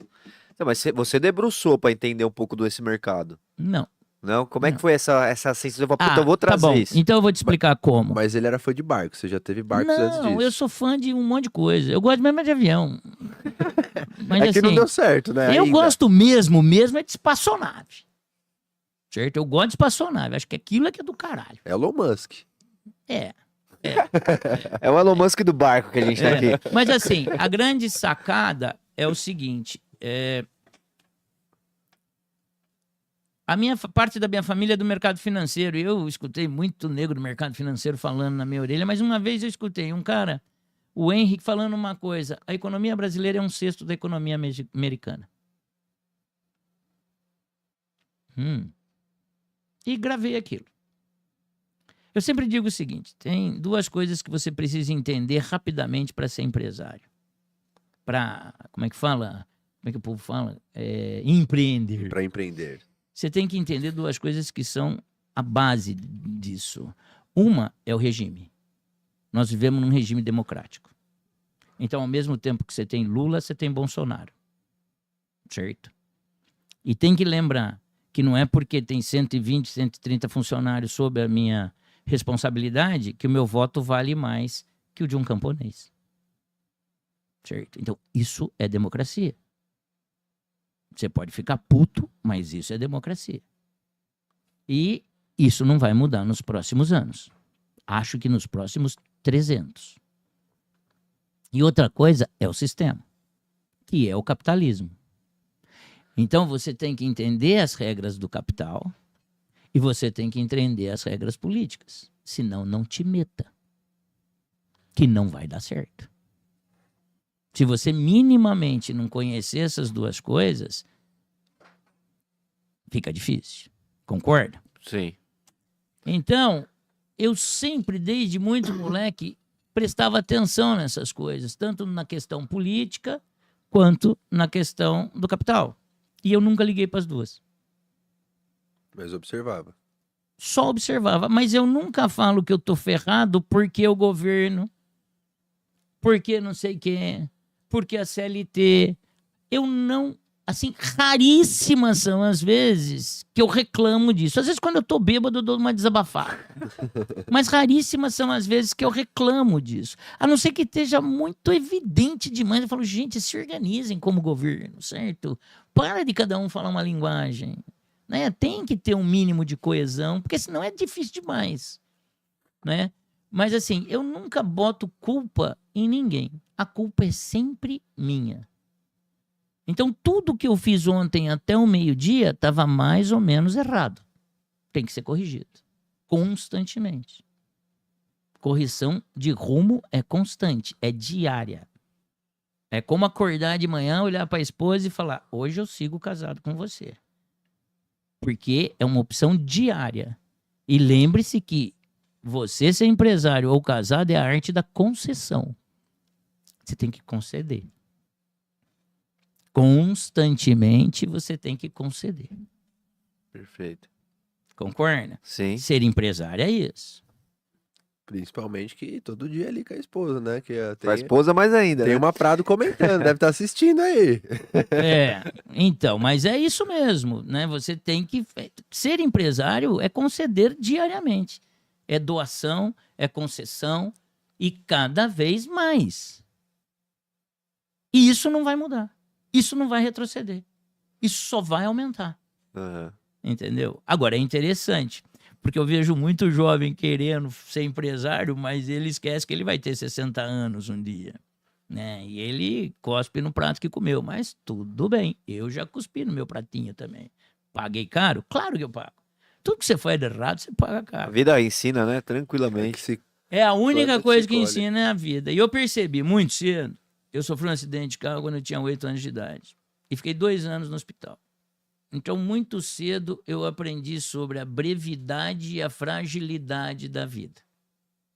Então, mas você debruçou pra entender um pouco desse mercado. Não. Não? Como é que Não. foi essa sensação? Eu falei, puta, eu vou Tá trazer bom. isso. Então eu vou te explicar como. Mas ele era fã de barco, você já teve barcos antes Não, disso. eu sou fã de um monte de coisa. Eu gosto mesmo de avião. Mas É que não assim, deu certo, né? eu ainda. gosto mesmo é de espaçonave. Certo? Eu gosto de espaçonave. Acho que aquilo é que é do caralho. É Elon Musk. É. É o Elon Musk do barco que a gente tá aqui. Mas assim, a grande sacada é o seguinte: parte da minha família é do mercado financeiro. Eu escutei muito negro do mercado financeiro falando na minha orelha, mas uma vez eu escutei um cara, o Henrique, falando uma coisa: a economia brasileira é 1/6 da economia americana. E gravei aquilo. Eu sempre digo o seguinte: tem duas coisas que você precisa entender rapidamente para ser empresário. Como é que fala? Como é que o povo fala? Empreender. Para empreender. Você tem que entender duas coisas que são a base disso. Uma é o regime. Nós vivemos num regime democrático. Então, ao mesmo tempo que você tem Lula, você tem Bolsonaro. Certo? E tem que lembrar que não é porque tem 120, 130 funcionários sob a minha responsabilidade que o meu voto vale mais que o de um camponês. Certo? Então, isso é democracia. Você pode ficar puto, mas isso é democracia. E isso não vai mudar nos próximos anos. Acho que nos próximos 300. E outra coisa é o sistema, que é o capitalismo. Então você tem que entender as regras do capital e você tem que entender as regras políticas. Senão não te meta, que não vai dar certo. Se você minimamente não conhecer essas duas coisas, fica difícil. Concorda? Sim. Então, eu sempre, desde muito moleque, prestava atenção nessas coisas, tanto na questão política quanto na questão do capital. E eu nunca liguei para as duas. Mas observava. Só observava. Mas eu nunca falo que eu tô ferrado porque o governo, porque não sei quem, porque a CLT. Eu não... Assim, raríssimas são as vezes que eu reclamo disso. Às vezes, quando eu tô bêbado, eu dou uma desabafada. Mas raríssimas são as vezes que eu reclamo disso. A não ser que esteja muito evidente demais. Eu falo, gente, se organizem como governo, certo? Para de cada um falar uma linguagem. Né? Tem que ter um mínimo de coesão, porque senão é difícil demais. Né? Mas assim, eu nunca boto culpa em ninguém. A culpa é sempre minha. Então, tudo que eu fiz ontem até o meio-dia estava mais ou menos errado. Tem que ser corrigido. Constantemente. Correção de rumo é constante, é diária. É como acordar de manhã, olhar para a esposa e falar: hoje eu sigo casado com você. Porque é uma opção diária. E lembre-se que você ser empresário ou casado é a arte da concessão. Você tem que conceder. Constantemente você tem que conceder. Perfeito. Concorda? Sim. Ser empresário é isso. Principalmente que todo dia ali com a esposa, né? Que Com a esposa mais ainda. tem né? uma Prado comentando, deve estar assistindo aí. Então, mas é isso mesmo, né? Você tem que... Ser empresário é conceder diariamente. É doação, é concessão e cada vez mais. E isso não vai mudar. Isso não vai retroceder. Isso só vai aumentar. Uhum. Entendeu? Agora, é interessante, porque eu vejo muito jovem querendo ser empresário, mas ele esquece que ele vai ter 60 anos um dia. Né? E ele cospe no prato que comeu. Mas tudo bem, eu já cuspi no meu pratinho também. Paguei caro? Claro que eu pago. Tudo que você faz de errado, você paga A caro. vida ensina, né? É Tranquilamente. que se É a única planta, coisa se que colhe. ensina é a vida. E eu percebi muito cedo. Eu sofri um acidente de carro quando eu tinha 8 anos de idade. E fiquei 2 anos no hospital. Então, muito cedo, eu aprendi sobre a brevidade e a fragilidade da vida.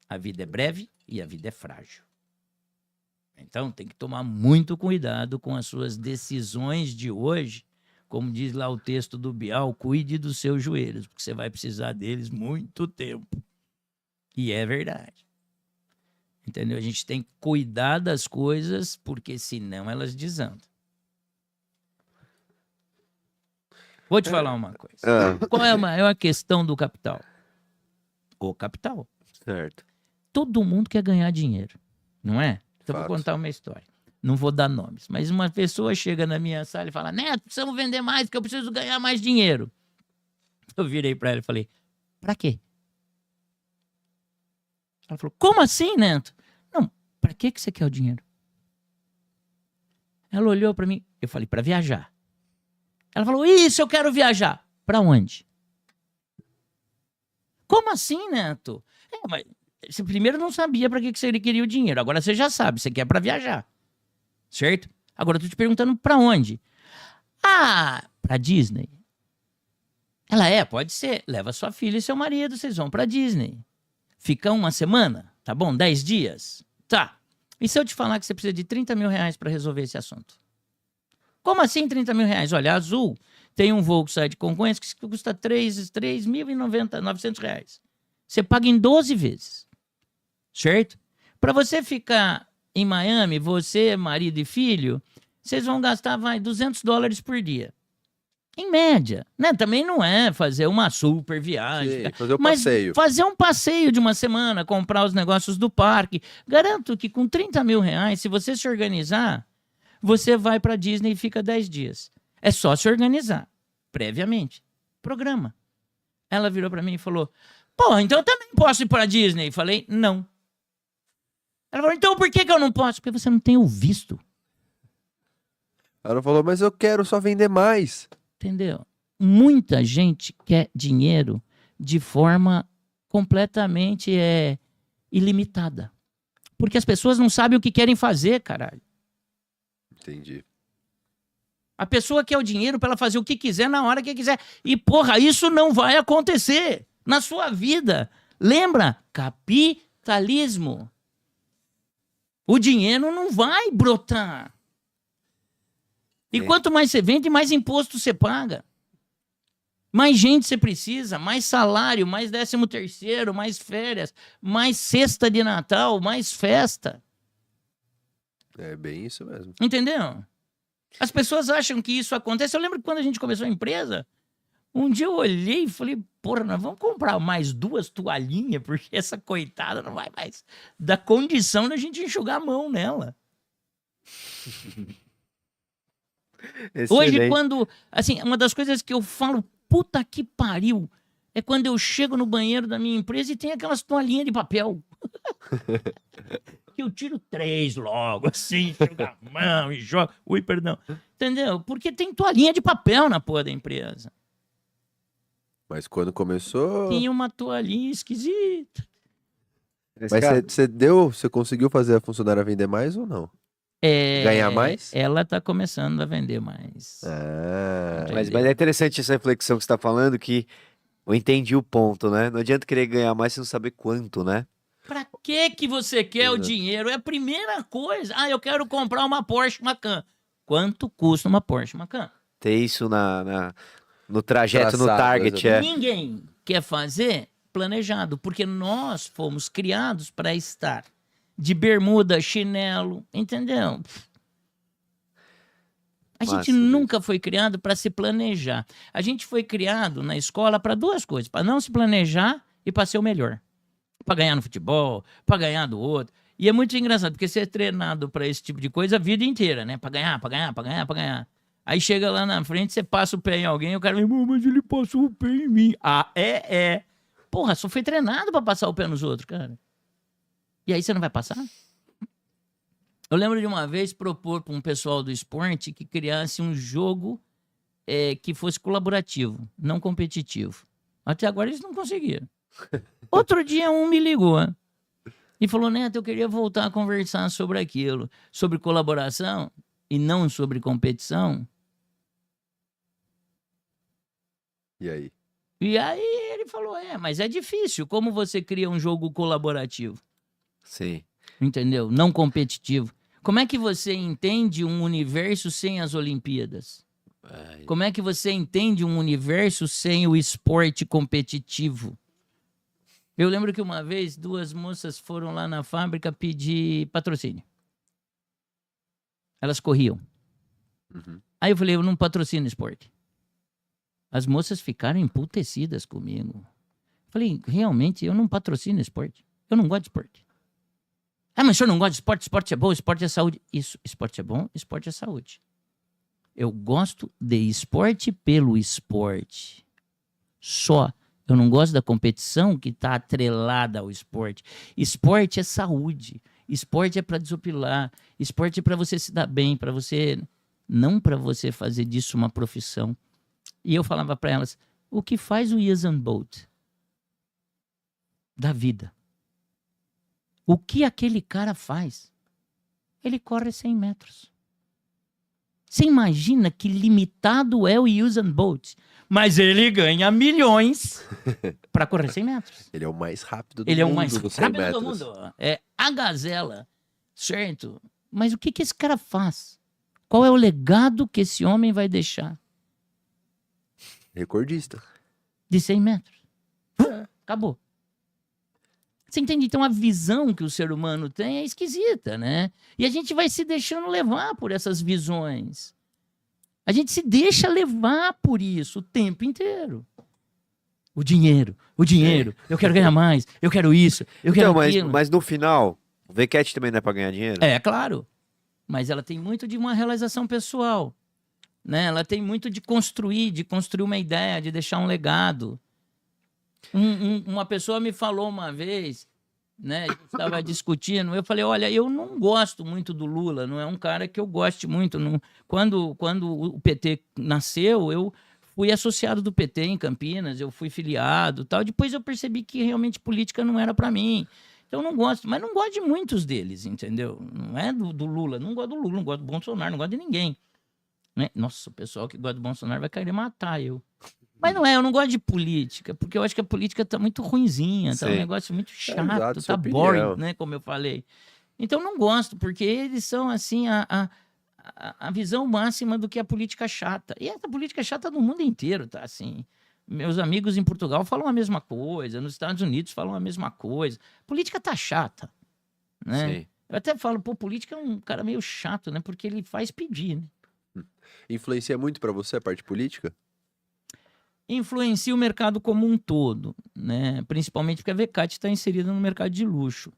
A vida é breve e a vida é frágil. Então, tem que tomar muito cuidado com as suas decisões de hoje. Como diz lá o texto do Bial, cuide dos seus joelhos, porque você vai precisar deles muito tempo. E é verdade. Entendeu? A gente tem que cuidar das coisas, porque senão elas desandam. Vou te falar uma coisa. Qual é a maior questão do capital? O capital. Certo. Todo mundo quer ganhar dinheiro, não é? Então eu Fato. vou contar uma história. Não vou dar nomes, mas uma pessoa chega na minha sala e fala: Neto, precisamos vender mais porque eu preciso ganhar mais dinheiro. Eu virei para ela e falei: para quê? Ela falou: como assim, Neto? Não, para que você quer o dinheiro? Ela olhou para mim, eu falei: para viajar. Ela falou: isso, eu quero viajar. Para onde? Como assim, Neto? Mas você primeiro não sabia para que você queria o dinheiro. Agora você já sabe, você quer para viajar. Certo? Agora eu tô te perguntando para onde? Ah, para Disney. Ela pode ser. Leva sua filha e seu marido, vocês vão para Disney. Fica uma semana, tá bom? 10 dias? Tá. E se eu te falar que você precisa de 30 mil reais para resolver esse assunto? Como assim 30 mil reais? Olha, a Azul tem um voo que sai de Congonhas que custa 3.900 reais. Você paga em 12 vezes. Certo? Para você ficar em Miami, você, marido e filho, vocês vão gastar, $200 por dia. Em média. Né? Também não é fazer uma super viagem. Sim, fazer o mas passeio. fazer um passeio de uma semana, comprar os negócios do parque. Garanto que com 30 mil reais, se você se organizar, você vai para Disney e fica 10 dias. É só se organizar, previamente. Programa. Ela virou para mim e falou: pô, então eu também posso ir para Disney? Falei: não. Ela falou: então por que eu não posso? Porque você não tem o visto. Ela falou, mas eu quero só vender mais. Entendeu? Muita gente quer dinheiro de forma completamente ilimitada. Porque as pessoas não sabem o que querem fazer, caralho. Entendi. A pessoa quer o dinheiro para ela fazer o que quiser na hora que quiser. E, porra, isso não vai acontecer na sua vida. Lembra? Capitalismo. O dinheiro não vai brotar. E quanto mais você vende, mais imposto você paga. Mais gente você precisa, mais salário, mais 13º, mais férias, mais cesta de Natal, mais festa. É bem isso mesmo. Entendeu? As pessoas acham que isso acontece. Eu lembro que quando a gente começou a empresa, um dia eu olhei e falei: porra, nós vamos comprar mais 2 toalhinhas, porque essa coitada não vai mais dar condição da gente enxugar a mão nela. Hoje, quando... Assim, uma das coisas que eu falo, puta que pariu, é quando eu chego no banheiro da minha empresa e tem aquelas toalhinhas de papel. Que eu tiro 3 logo, assim, jogo a mão e jogo... Ui, perdão. Entendeu? Porque tem toalhinha de papel na porra da empresa. Mas quando começou... Tinha uma toalhinha esquisita. Mas você conseguiu fazer a funcionária vender mais ou não? Ganhar mais? Ela tá começando a vender mais. Ah, Mas é interessante essa reflexão que você está falando, que eu entendi o ponto, né? Não adianta querer ganhar mais se não saber quanto, né? Pra que você quer o dinheiro? É a primeira coisa. Ah, eu quero comprar uma Porsche Macan. Quanto custa uma Porsche Macan? Ter isso no trajeto, no Traçado, target, é. Ninguém quer fazer planejado, porque nós fomos criados para estar de bermuda, chinelo, entendeu? A gente Massa, nunca foi criado para se planejar. A gente foi criado na escola para 2 coisas: para não se planejar e para ser o melhor. Para ganhar no futebol, para ganhar do outro. E é muito engraçado, porque você é treinado para esse tipo de coisa a vida inteira, né? Para ganhar, para ganhar, para ganhar, para ganhar. Aí chega lá na frente, você passa o pé em alguém, o cara fala: mas ele passou o pé em mim. Ah, é. Porra, só foi treinado para passar o pé nos outros, cara. E aí você não vai passar? Eu lembro de uma vez propor para um pessoal do esporte que criasse um jogo que fosse colaborativo, não competitivo. Até agora eles não conseguiram. Outro dia um me ligou e falou: Neto, eu queria voltar a conversar sobre aquilo, sobre colaboração e não sobre competição. e aí? E aí ele falou: mas é difícil. Como você cria um jogo colaborativo? Sim. Entendeu? Não competitivo. Como é que você entende um universo sem as Olimpíadas? Como é que você entende um universo sem o esporte competitivo? Eu lembro que uma vez 2 moças foram lá na fábrica pedir patrocínio. Elas corriam. Uhum. Aí eu falei, eu não patrocino esporte. As moças ficaram emputecidas comigo. Falei, realmente, eu não patrocino esporte. Eu não gosto de esporte. Ah, mas o senhor não gosta de esporte? Esporte é bom, esporte é saúde. Isso, esporte é bom, esporte é saúde. Eu gosto de esporte pelo esporte. Só. Eu não gosto da competição que está atrelada ao esporte. Esporte é saúde. Esporte é para desopilar. Esporte é para você se dar bem, para você... Não para você fazer disso uma profissão. E eu falava para elas, o que faz o Usain Bolt da vida? O que aquele cara faz? Ele corre 100 metros. Você imagina que limitado é o Usain Bolt, mas ele ganha milhões para correr 100 metros. Ele é o mais rápido do Ele é o mundo mais dos 100 rápido do metros. mundo. É a gazela, certo? Mas o que esse cara faz? Qual é o legado que esse homem vai deixar? Recordista. De 100 metros. Acabou. Você entende? Então a visão que o ser humano tem é esquisita, né? E a gente vai se deixando levar por essas visões. A gente se deixa levar por isso o tempo inteiro. O dinheiro. Eu quero ganhar mais, eu quero isso, eu quero Então, aquilo. mas no final, o VCAT também não é pra ganhar dinheiro? É, claro. Mas ela tem muito de uma realização pessoal. Né? Ela tem muito de construir uma ideia, de deixar um legado. Uma pessoa me falou uma vez, né? A gente estava discutindo, eu falei, olha, eu não gosto muito do Lula, não é um cara que eu goste muito. Não... Quando o PT nasceu, eu fui associado do PT em Campinas, eu fui filiado, tal. Depois eu percebi que realmente política não era para mim. Então eu não gosto, mas não gosto de muitos deles, entendeu? Não é do Lula, não gosto do Lula, não gosto do Bolsonaro, não gosto de ninguém. Né? Nossa, o pessoal que gosta do Bolsonaro vai querer matar eu. Mas não é, eu não gosto de política, porque eu acho que a política tá muito ruinzinha, tá um Sim. negócio muito chato, exato, sua tá opinião. boring, né, como eu falei. Então não gosto, porque eles são, assim, a visão máxima do que a política chata. E essa política chata no mundo inteiro, tá, assim. Meus amigos em Portugal falam a mesma coisa, nos Estados Unidos falam a mesma coisa. Política tá chata, né? Sim. Eu até falo, pô, política é um cara meio chato, né, porque ele faz pedir, né? Influencia muito pra você a parte política? Influencia o mercado como um todo, né? Principalmente porque a VCAT está inserida no mercado de luxo.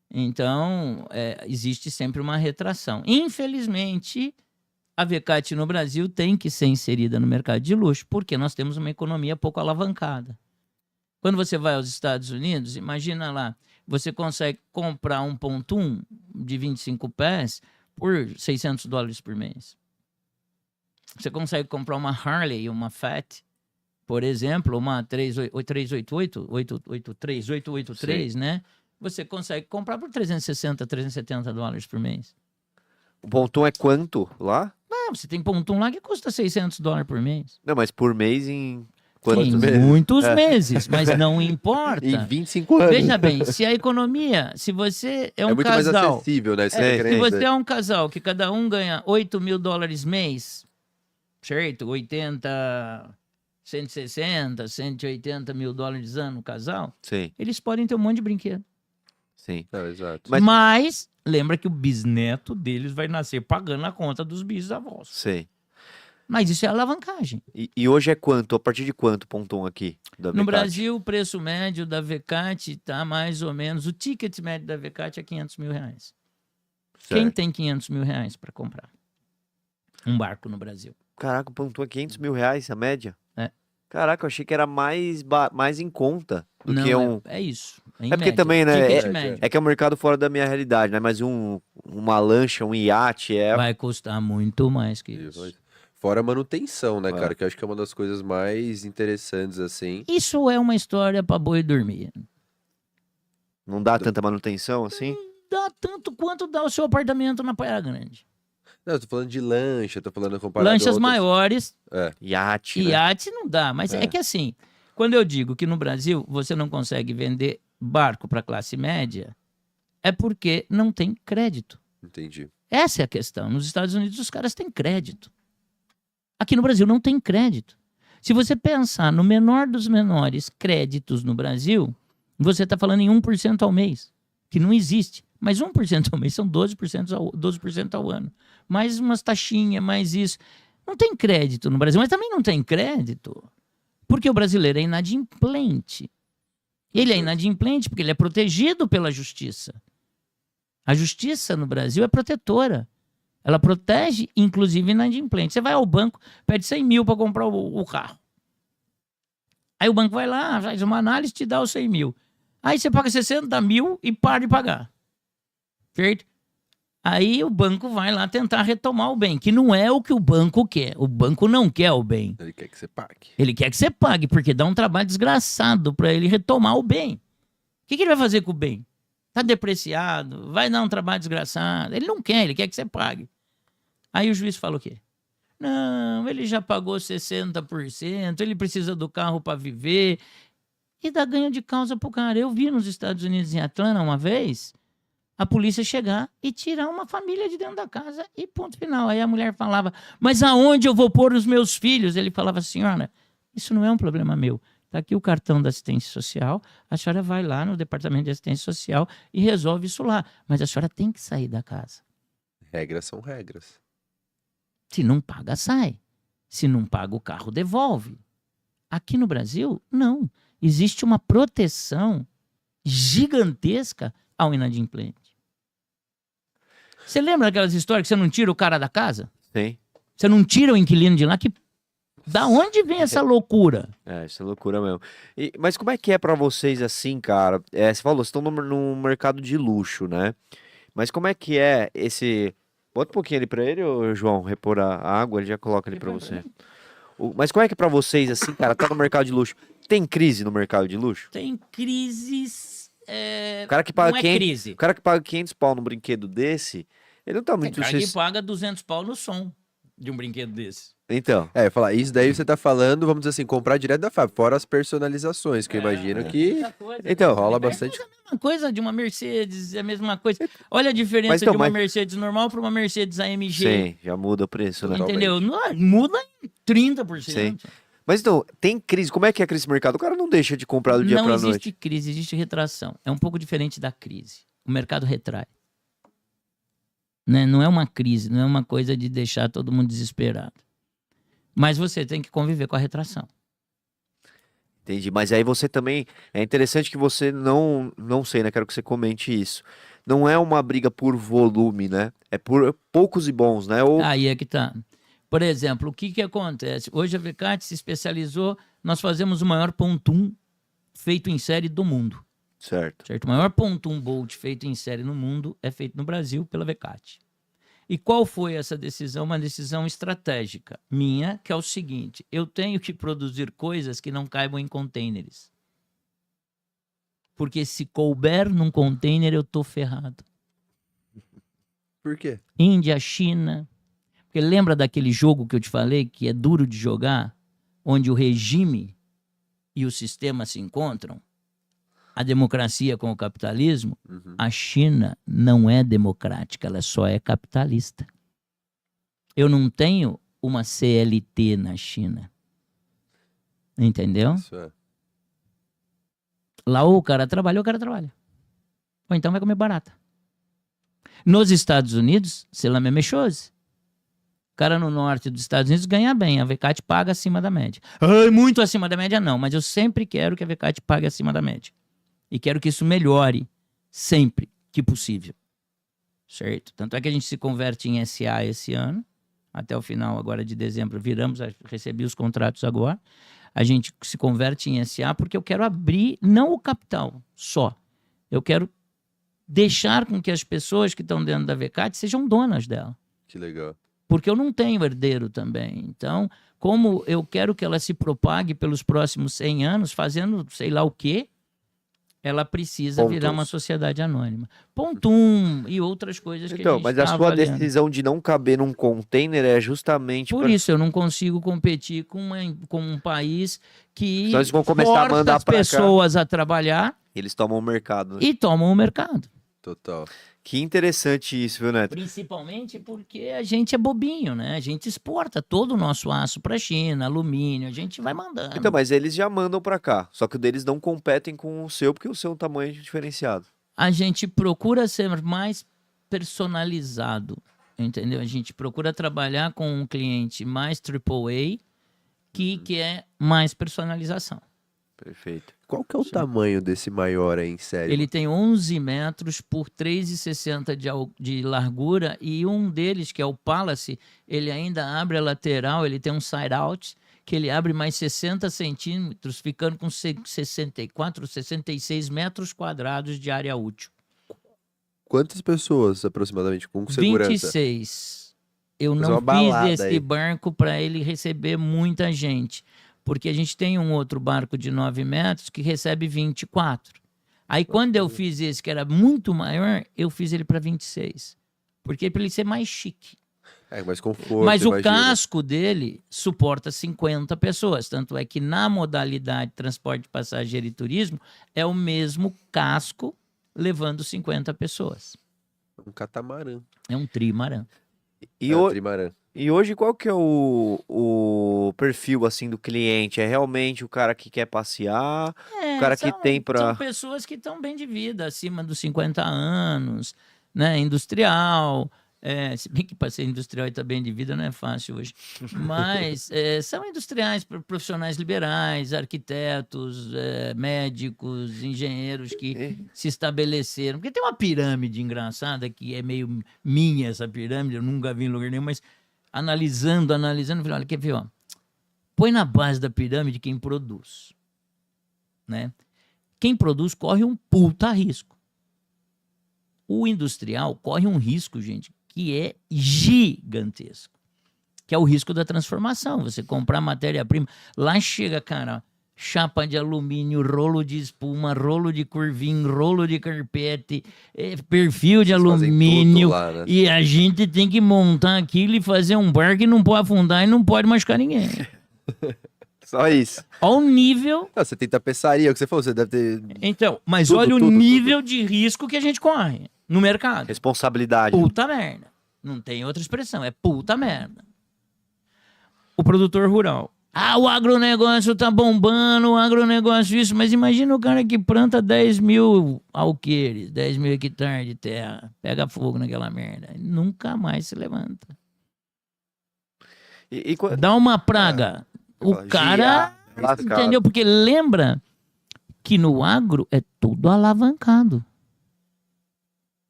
Então, existe sempre uma retração. Infelizmente, a VCAT no Brasil tem que ser inserida no mercado de luxo, porque nós temos uma economia pouco alavancada. Quando você vai aos Estados Unidos, imagina lá, você consegue comprar um Pontoon de 25 pés por $600 por mês. Você consegue comprar uma Harley, uma Fat, por exemplo, uma 388, 883, né? Você consegue comprar por $360, $370 por mês. O Pontoon é quanto lá? Ah, você tem Pontoon lá que custa $600 por mês. Não, mas por mês em quantos Em meses? muitos meses, mas não importa. Em 25 anos. Veja bem, se a economia, se você é um muito mais casal, acessível, né? Você É, tá se querendo se você dizer. é um casal que cada um ganha $8.000 mês, certo? 160, 180 mil dólares ano casal, Sim, eles podem ter um monte de brinquedo. sim. Não, exato. Mas lembra que o bisneto deles vai nascer pagando a conta dos bisavós. Sim. Mas isso é alavancagem. E hoje é quanto? A partir de quanto Pontoon aqui? Da No VCAT? Brasil, o preço médio da VCAT está mais ou menos... O ticket médio da VCAT é R$500 mil. Quem Certo. tem R$500 mil para comprar um barco no Brasil? Caraca, o Pontoon é R$500 mil a média? É. Caraca, eu achei que era mais em conta do Não, que um... é isso. Em É porque média. também, né, Ticket é- médio. É que é um mercado fora da minha realidade, né? Mas uma lancha, um iate Vai custar muito mais que Isso. isso. Fora a manutenção, né, É. cara? Que eu acho que é uma das coisas mais interessantes, assim. Isso é uma história para boi dormir. Não dá tanta manutenção assim? Dá tanto quanto dá o seu apartamento na Praia Grande. Não, eu tô falando de lancha, tô falando comparado a Lanchas outras. maiores, Iate, né? iate não dá. Mas é que assim, quando eu digo que no Brasil você não consegue vender barco para classe média, é porque não tem crédito. Entendi. Essa é a questão. Nos Estados Unidos os caras têm crédito. Aqui no Brasil não tem crédito. Se você pensar no menor dos menores créditos no Brasil, Você está falando em 1% ao mês, que não existe. Mas 1% ao mês são 12% ao ano. Mais umas taxinhas, mais isso. Não tem crédito no Brasil, mas também não tem crédito porque o brasileiro é inadimplente. Ele é inadimplente porque ele é protegido pela justiça. A justiça no Brasil é protetora. Ela protege, inclusive, inadimplente. Você vai ao banco, pede 100 mil para comprar o carro. Aí o banco vai lá, faz uma análise e te dá os 100 mil. Aí você paga 60 mil e para de pagar. Certo? Aí o banco vai lá tentar retomar o bem, que não é o que o banco quer. O banco não quer o bem. Ele quer que você pague. Ele quer que você pague, porque dá um trabalho desgraçado para ele retomar o bem. O que ele vai fazer com o bem? Tá depreciado, vai dar um trabalho desgraçado. Ele não quer, ele quer que você pague. Aí o juiz fala o quê? Não, ele já pagou 60%, ele precisa do carro para viver. E dá ganho de causa pro cara. Eu vi nos Estados Unidos, em Atlanta, uma vez, a polícia chegar e tirar uma família de dentro da casa e ponto final. Aí a mulher falava, mas aonde eu vou pôr os meus filhos? Ele falava, senhora, isso não é um problema meu. Está aqui o cartão da assistência social, a senhora vai lá no departamento de assistência social e resolve isso lá. Mas a senhora tem que sair da casa. Regras são regras. Se não paga, sai. Se não paga, o carro devolve. Aqui no Brasil, não. Existe uma proteção gigantesca ao inadimplente. Você lembra daquelas histórias que você não tira o cara da casa? Sim. Você não tira o inquilino de lá? Da onde vem essa loucura? Isso é loucura mesmo. Mas como é que é pra vocês assim, cara? Você falou, vocês estão no mercado de luxo, né? Mas como é que é esse... Bota um pouquinho ali pra ele, ô, João, repor a água, ele já coloca ali pra você. Mas como é que é pra vocês assim, cara? Tá no mercado de luxo. Tem crise no mercado de luxo? Tem crises... O cara que paga não é 500, crise. o cara que paga 500 pau num brinquedo desse, ele não tá Tem muito... cara que paga 200 pau no som de um brinquedo desse. Então, Falar, isso daí você tá falando, vamos dizer assim, comprar direto da fábrica, fora as personalizações, que eu imagino que Muita coisa, Então, rola É bastante. a mesma coisa de uma Mercedes, é a mesma coisa. Olha a diferença então, de uma mas- Mercedes normal para uma Mercedes AMG. sim, já muda o preço, né? Entendeu? Não, muda em 30%. Sim. Mas então, tem crise. Como é que é a crise no mercado? O cara não deixa de comprar do dia Não pra existe noite. crise, existe retração. É um pouco diferente da crise. O mercado retrai. Né? Não é uma crise, não é uma coisa de deixar todo mundo desesperado. Mas você tem que conviver com a retração. Entendi. Mas aí você também... É interessante que você não sei, né? Quero que você comente isso. Não é uma briga por volume, né? É por poucos e bons, né? Ou... Aí é que tá. Por exemplo, o que acontece? Hoje a Vecate se especializou, nós fazemos o maior pontum feito em série do mundo. Certo. Certo? O maior pontum bolt feito em série no mundo é feito no Brasil pela Vecate. E qual foi essa decisão? Uma decisão estratégica minha, que é o seguinte: eu tenho que produzir coisas que não caibam em containers. Porque se couber num container, eu tô ferrado. Por quê? Índia, China. Porque lembra daquele jogo que eu te falei, que é duro de jogar, onde o regime e o sistema se encontram? A democracia com o capitalismo? Uhum. A China não é democrática, ela só é capitalista. Eu não tenho uma CLT na China. Entendeu? Isso é. Lá ou o cara trabalha ou o cara trabalha. Ou então vai comer barata. Nos Estados Unidos, c'est la même chose. O cara no norte dos Estados Unidos ganha bem, a Vecate paga acima da média. Ai, muito acima da média não, mas eu sempre quero que a Vecate pague acima da média. E quero que isso melhore sempre que possível. Certo? Tanto é que a gente se converte em SA esse ano, até o final agora de dezembro, recebi os contratos agora. A gente se converte em SA porque eu quero abrir, não o capital só. Eu quero deixar com que as pessoas que estão dentro da Vecate sejam donas dela. Que legal. Porque eu não tenho herdeiro também. Então, como eu quero que ela se propague pelos próximos 100 anos, fazendo sei lá o quê, ela precisa virar uma sociedade anônima. Pontum e outras coisas que a Então, gente mas a tá sua avaliando. decisão de não caber num container é justamente Por isso, eu não consigo competir com um país que Então eles vão começar a força mandar as pra cá. pessoas a trabalhar Eles tomam o mercado, né? e tomam o mercado. Total. Que interessante isso, viu, Neto? Principalmente porque a gente é bobinho, né? A gente exporta todo o nosso aço para a China, alumínio, a gente vai mandando. Então, mas eles já mandam pra cá. Só que o deles não competem com o seu, porque o seu é um tamanho diferenciado. A gente procura ser mais personalizado, entendeu? A gente procura trabalhar com um cliente mais AAA que quer mais personalização. Perfeito. Qual que é o tamanho desse maior aí em série? Ele tem 11 metros por 3,60 de largura e um deles, que é o Palace, ele ainda abre a lateral, ele tem um side-out, que ele abre mais 60 centímetros, ficando com 64, 66 metros quadrados de área útil. Quantas pessoas, aproximadamente, com segurança? 26. Eu Fazer não uma balada fiz esse aí. barco para ele receber muita gente, porque a gente tem um outro barco de 9 metros que recebe 24. Aí quando eu fiz esse, que era muito maior, eu fiz ele para 26. Porque para ele ser mais chique. É, mais conforto, Mas o imagina. casco dele suporta 50 pessoas. Tanto é que na modalidade transporte passageiro e turismo, é o mesmo casco levando 50 pessoas. Um catamarã. É um trimarã. E, É, o- trimarã. e hoje, qual que é o perfil, assim, do cliente? É realmente o cara que quer passear? O cara que tem pra- São pessoas que estão bem de vida, acima dos 50 anos, né? Industrial. Se bem que para ser industrial e estar bem de vida não é fácil hoje. Mas são industriais, profissionais liberais, arquitetos, médicos, engenheiros que se estabeleceram. Porque tem uma pirâmide engraçada, que é meio minha essa pirâmide, eu nunca vi em lugar nenhum, mas analisando, eu falei, olha, quer ver, ó? Põe na base da pirâmide quem produz, né? Quem produz corre um puta risco. O industrial corre um risco, gente, que é gigantesco, que é o risco da transformação. Você comprar matéria-prima, lá chega, cara, chapa de alumínio, rolo de espuma, rolo de curvinho, rolo de carpete, perfil de Vocês fazem alumínio, tudo lá, né? e a gente tem que montar aquilo e fazer um barco que não pode afundar e não pode machucar ninguém. Só isso. Ao nível. Ah, você tem tapeçaria, o que você falou, você deve ter... Então, mas Tudo, olha o tudo, nível de risco que a gente corre no mercado. Responsabilidade. Puta merda. Não tem outra expressão, é puta merda. O produtor rural. Ah, o agronegócio tá bombando, o agronegócio isso, mas imagina o cara que planta 10 mil alqueires, 10 mil hectares de terra, pega fogo naquela merda, nunca mais se levanta. Dá uma praga. O cara, lascado. entendeu? Porque lembra que no agro é tudo alavancado.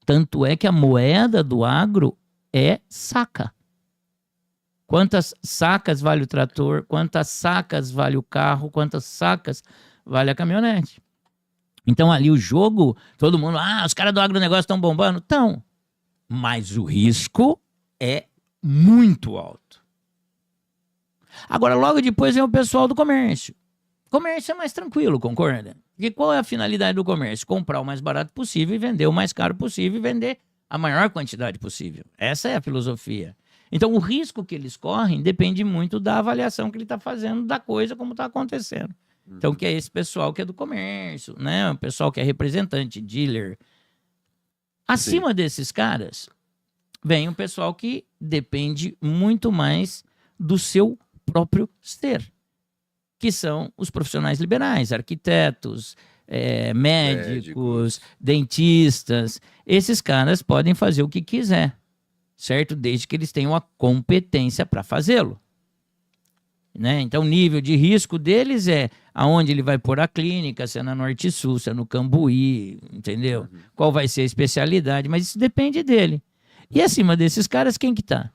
Tanto é que a moeda do agro é saca. Quantas sacas vale o trator? Quantas sacas vale o carro? Quantas sacas vale a caminhonete? Então ali o jogo, todo mundo, os caras do agronegócio estão bombando. Estão. Mas o risco é muito alto. Agora, logo depois vem o pessoal do comércio. Comércio é mais tranquilo, concorda? Porque qual é a finalidade do comércio? Comprar o mais barato possível e vender o mais caro possível e vender a maior quantidade possível. Essa é a filosofia. Então, o risco que eles correm depende muito da avaliação que ele está fazendo da coisa, como está acontecendo. Então, que é esse pessoal que é do comércio, né? O pessoal que é representante, dealer. Acima desses caras, vem o pessoal que depende muito mais do seu próprio ser, que são os profissionais liberais, arquitetos, médicos, dentistas. Esses caras podem fazer o que quiser, certo? Desde que eles tenham a competência para fazê-lo. Né? Então, o nível de risco deles é aonde ele vai pôr a clínica, se é na Norte Sul, se é no Cambuí, entendeu? Qual vai ser a especialidade, mas isso depende dele. E acima desses caras, quem que tá?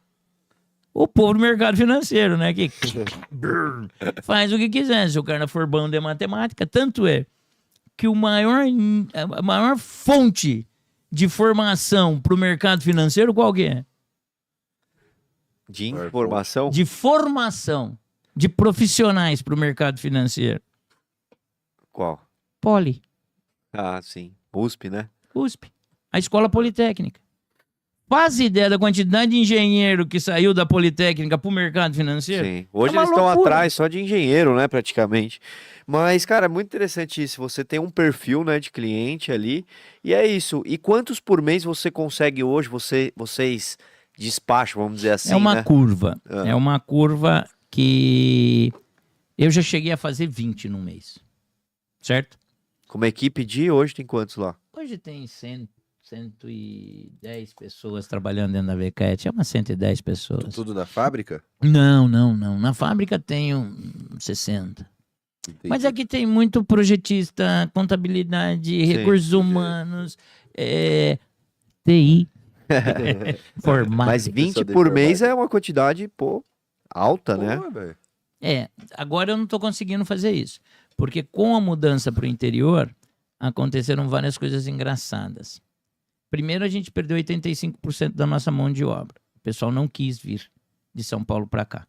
O povo do mercado financeiro, né? Que faz o que quiser, se o cara for bom de matemática. Tanto é que a maior fonte de formação para o mercado financeiro, qual que é? De informação? De formação de profissionais para o mercado financeiro. Qual? Poli, Ah, sim. USP, né? USP, a Escola Politécnica. Faz ideia da quantidade de engenheiro que saiu da Politécnica para o mercado financeiro? Sim. Hoje É uma eles estão loucura. atrás só de engenheiro, né, praticamente. Mas, cara, é muito interessante isso. Você tem um perfil, né, de cliente ali, e é isso. E quantos por mês você consegue hoje, vocês despacham, vamos dizer assim, É uma né? curva. Ah. É uma curva que eu já cheguei a fazer 20 no mês. Certo? Como equipe de hoje tem quantos lá? Hoje tem 110 pessoas trabalhando dentro da VCAT. É umas 110 pessoas. Tudo na fábrica? Não. Na fábrica tem 60. Entendi. Mas aqui tem muito projetista, contabilidade, recursos humanos, TI, informática. Mas 20 pessoa por mês deformada. é uma quantidade, pô, alta, né? Pô, velho. Agora eu não estou conseguindo fazer isso. Porque com a mudança para o interior, aconteceram várias coisas engraçadas. Primeiro, a gente perdeu 85% da nossa mão de obra. O pessoal não quis vir de São Paulo para cá.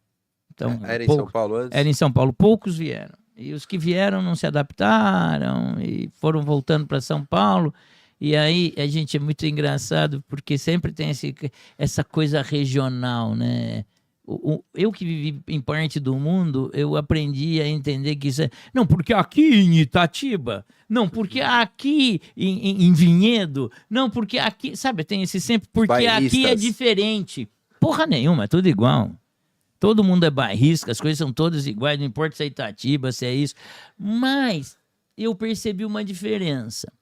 Então, Era em São Paulo antes? Era em São Paulo, poucos vieram. E os que vieram não se adaptaram e foram voltando para São Paulo. E aí, a gente é muito engraçado, porque sempre tem essa coisa regional, né? Eu que vivi em parte do mundo, eu aprendi a entender que isso é... Não, porque aqui em Itatiba, não, porque aqui em Vinhedo, não, porque aqui... Sabe, tem esse sempre... Porque aqui é Bairristas. diferente. Porra nenhuma, é tudo igual. Todo mundo é bairrista, as coisas são todas iguais, não importa se é Itatiba, se é isso. Mas eu percebi uma diferença.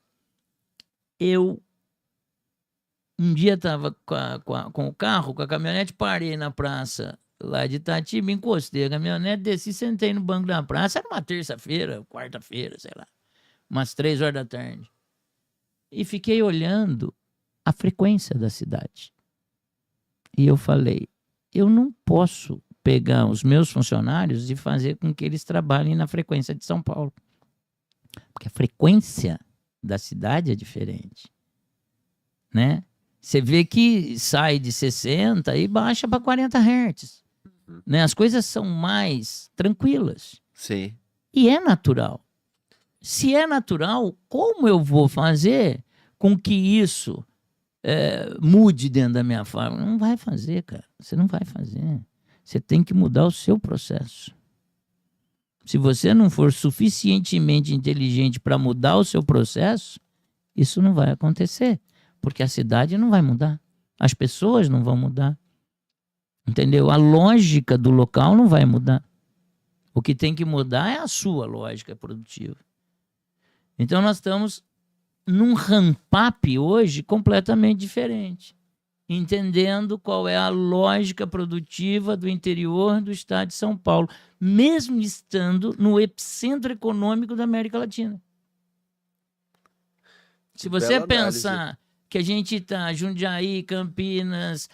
Um dia estava com o carro, com a caminhonete, parei na praça lá de Itatiba, encostei a caminhonete, desci, sentei no banco da praça, era uma terça-feira, quarta-feira, sei lá, umas 3 horas da tarde. E fiquei olhando a frequência da cidade. E eu falei, eu não posso pegar os meus funcionários e fazer com que eles trabalhem na frequência de São Paulo. Porque a frequência da cidade é diferente, né? Você vê que sai de 60 e baixa para 40 Hz. Né? As coisas são mais tranquilas. Sim. E é natural. Se é natural, como eu vou fazer com que isso mude dentro da minha fábrica? Não vai fazer, cara. Você não vai fazer. Você tem que mudar o seu processo. Se você não for suficientemente inteligente para mudar o seu processo, isso não vai acontecer. Porque a cidade não vai mudar. As pessoas não vão mudar. Entendeu? A lógica do local não vai mudar. O que tem que mudar é a sua lógica produtiva. Então nós estamos num ramp-up hoje completamente diferente. Entendendo qual é a lógica produtiva do interior do estado de São Paulo. Mesmo estando no epicentro econômico da América Latina. Se você Bela pensar... análise. Que a gente está Jundiaí, Campinas,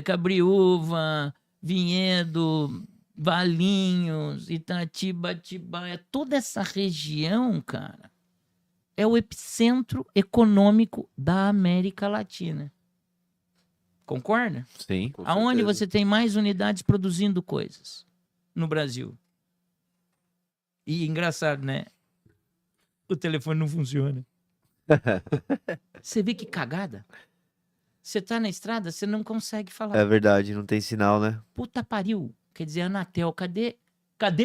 Cabriúva, Vinhedo, Valinhos, Itatiba, Atibaia, toda essa região, cara, é o epicentro econômico da América Latina. Concorda? Sim. Com Aonde certeza. você tem mais unidades produzindo coisas? No Brasil. E engraçado, né? O telefone não funciona. Você vê que cagada? Você tá na estrada, você não consegue falar. É verdade, não tem sinal, né? Puta pariu. Quer dizer, Anatel, cadê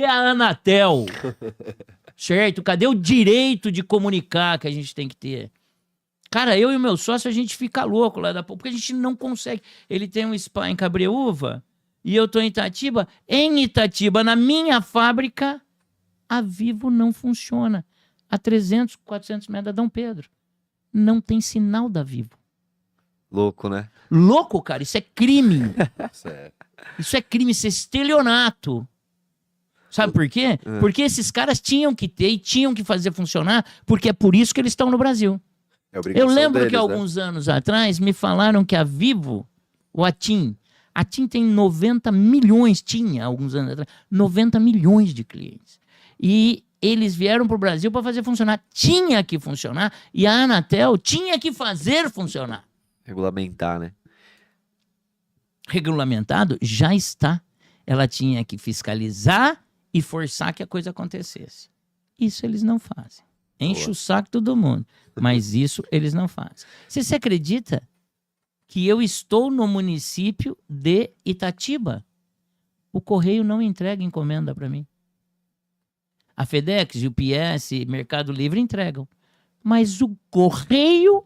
a Anatel? Certo? Cadê o direito de comunicar que a gente tem que ter? Cara, eu e o meu sócio, a gente fica louco lá da pouco, porque a gente não consegue. Ele tem um spa em Cabreúva e eu tô em Itatiba. Em Itatiba, na minha fábrica, a Vivo não funciona. A 300, 400 metros da Dom Pedro. Não tem sinal da Vivo. Louco, né? Louco, cara, isso é crime. Certo. Isso é crime, isso é estelionato. Sabe por quê? Porque esses caras tinham que ter e tinham que fazer funcionar, porque é por isso que eles estão no Brasil. É obrigação Eu lembro deles, que né? alguns anos atrás me falaram que a Vivo, a TIM tem 90 milhões, tinha alguns anos atrás, 90 milhões de clientes. E eles vieram para o Brasil para fazer funcionar. Tinha que funcionar e a Anatel tinha que fazer funcionar. Regulamentar, né? Regulamentado já está. Ela tinha que fiscalizar e forçar que a coisa acontecesse. Isso eles não fazem. Enche o saco de todo mundo. Mas isso eles não fazem. Você acredita que eu estou no município de Itatiba. O correio não entrega encomenda para mim. A FedEx, UPS, Mercado Livre entregam. Mas o correio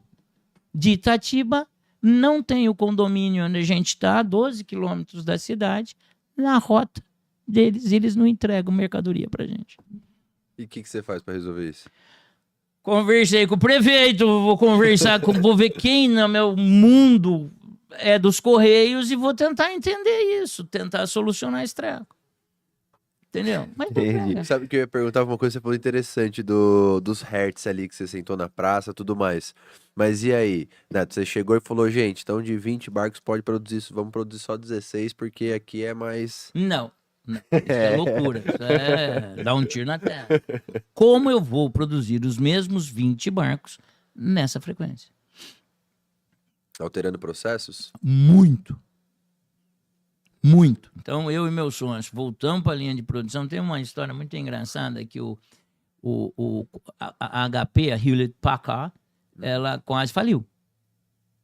de Itatiba não tem o condomínio onde a gente está, a 12 quilômetros da cidade, na rota deles, eles não entregam mercadoria para gente. E o que você faz para resolver isso? Conversei com o prefeito, vou ver quem no meu mundo é dos Correios e vou tentar entender isso, tentar solucionar esse treco. Entendeu? Mas não entrega. Sabe que eu ia perguntar uma coisa que você falou interessante dos hertz ali, que você sentou na praça, tudo mais. Mas e aí, Neto, você chegou e falou, gente, então de 20 barcos pode produzir isso, vamos produzir só 16, porque aqui é mais... Não, isso é loucura, isso é dar um tiro na terra. Como eu vou produzir os mesmos 20 barcos nessa frequência? Alterando processos? Muito. Muito. Então, eu e meus sócios voltamos para a linha de produção. Tem uma história muito engraçada que a HP, a Hewlett Packard, ela quase faliu.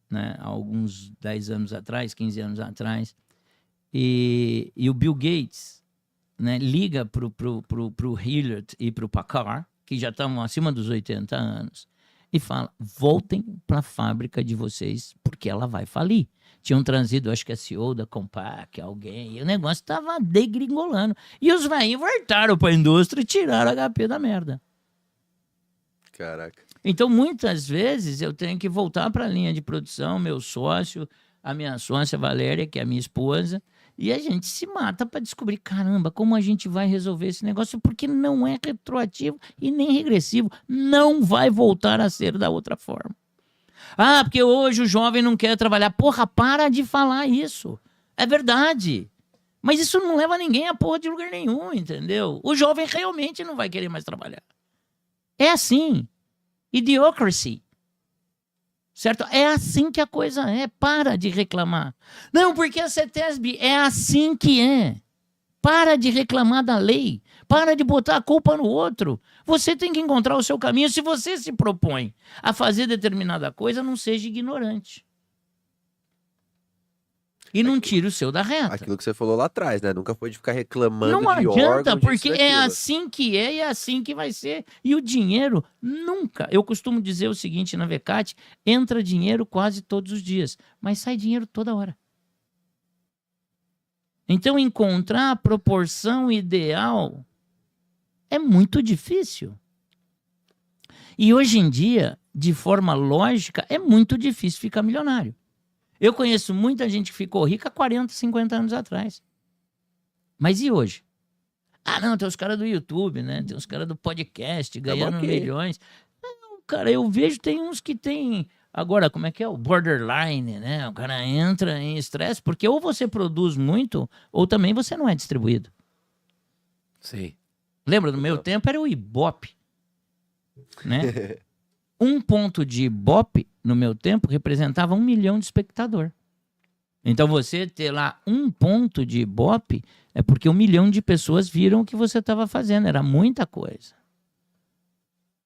Né? Há alguns 10 anos atrás, 15 anos atrás. E o Bill Gates, né, liga para o Hewlett e para o Packard, que já estavam acima dos 80 anos, e fala, voltem para a fábrica de vocês, porque ela vai falir. Tinham trazido, acho que a CEO da Compaq, alguém, e o negócio estava degringolando. E os velhinhos voltaram para a indústria e tiraram a HP da merda. Caraca. Então, muitas vezes, eu tenho que voltar para a linha de produção, meu sócio, a minha sócia Valéria, que é a minha esposa, e a gente se mata para descobrir, caramba, como a gente vai resolver esse negócio, porque não é retroativo e nem regressivo. Não vai voltar a ser da outra forma. Ah, porque hoje o jovem não quer trabalhar. Porra, para de falar isso. É verdade. Mas isso não leva ninguém a porra de lugar nenhum, entendeu? O jovem realmente não vai querer mais trabalhar. É assim. Idiocracy. Certo? É assim que a coisa é. Para de reclamar. Não, porque a CETESB é assim que é. Para de reclamar da lei. Para de botar a culpa no outro. Você tem que encontrar o seu caminho. Se você se propõe a fazer determinada coisa, não seja ignorante. E não tire o seu da reta. Aquilo que você falou lá atrás, né? Nunca foi de ficar reclamando Não de adianta, órgão, porque disso, é daquilo. assim que é e é assim que vai ser. E o dinheiro nunca. Eu costumo dizer o seguinte na Vecate: entra dinheiro quase todos os dias, mas sai dinheiro toda hora. Então, encontrar a proporção ideal é muito difícil. E hoje em dia, de forma lógica, é muito difícil ficar milionário. Eu conheço muita gente que ficou rica há 40, 50 anos atrás. Mas e hoje? Ah, não, tem os caras do YouTube, né? Tem os caras do podcast ganhando milhões. Não, cara, eu vejo, tem uns que tem... Agora, como é que é? O borderline, né? O cara entra em estresse, porque ou você produz muito, ou também você não é distribuído. Sim. Lembra, no meu tempo era o Ibope, né? Um ponto de Ibope, no meu tempo, representava 1 milhão de espectador. Então, você ter lá um ponto de Ibope é porque 1 milhão de pessoas viram o que você estava fazendo. Era muita coisa.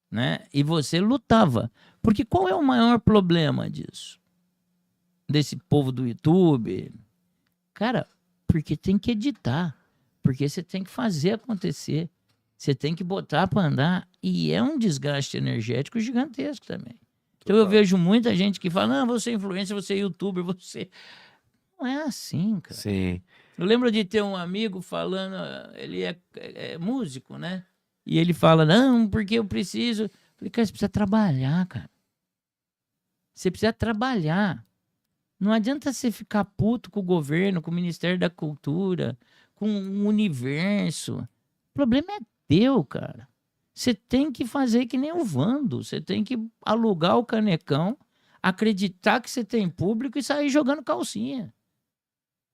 Né? E você lutava. Porque qual é o maior problema disso? Desse povo do YouTube? Cara, porque tem que editar. Porque você tem que fazer acontecer. Você tem que botar para andar. E é um desgaste energético gigantesco também. Então eu vejo muita gente que fala, não, você é influencer, você é youtuber, você... Não é assim, cara. Sim. Eu lembro de ter um amigo falando, ele é músico, né? E ele fala, não, porque eu preciso... Eu falei, cara, você precisa trabalhar, cara. Você precisa trabalhar. Não adianta você ficar puto com o governo, com o Ministério da Cultura, com o universo. O problema é teu, cara. Você tem que fazer que nem o Vando. Você tem que alugar o canecão, acreditar que você tem público e sair jogando calcinha.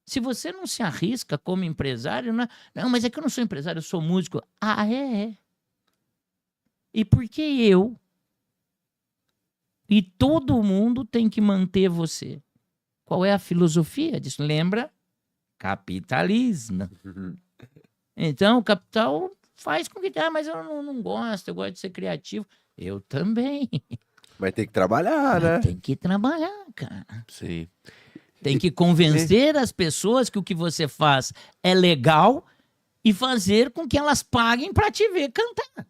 Se você não se arrisca como empresário, não, mas é que eu não sou empresário, eu sou músico. Ah, é. E por que eu? E todo mundo tem que manter você. Qual é a filosofia disso? Lembra? Capitalismo. Então, o capital faz com que... Ah, mas eu não gosto, eu gosto de ser criativo. Eu também. Mas tem que trabalhar, né? Tem que trabalhar, cara. Sim. Tem que convencer as pessoas que o que você faz é legal e fazer com que elas paguem para te ver cantar.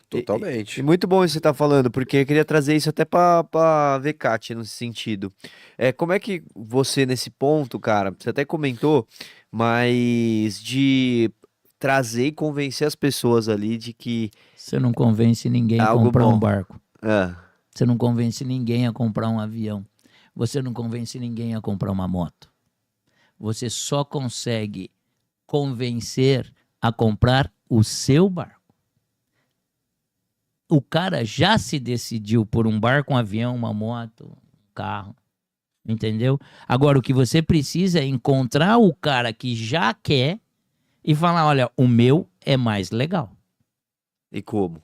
Totalmente. E muito bom isso que você tá falando, porque eu queria trazer isso até pra VCAT nesse sentido. Como é que você, nesse ponto, cara, você até comentou, mas de trazer e convencer as pessoas ali de que Você não convence ninguém a Algo comprar bom. um barco. ah, Você não convence ninguém a comprar um avião. Você não convence ninguém a comprar uma moto. Você só consegue convencer a comprar o seu barco. O cara já se decidiu por um barco, um avião, uma moto, um carro. Entendeu? Agora, o que você precisa é encontrar o cara que já quer e falar, olha, o meu é mais legal. e como?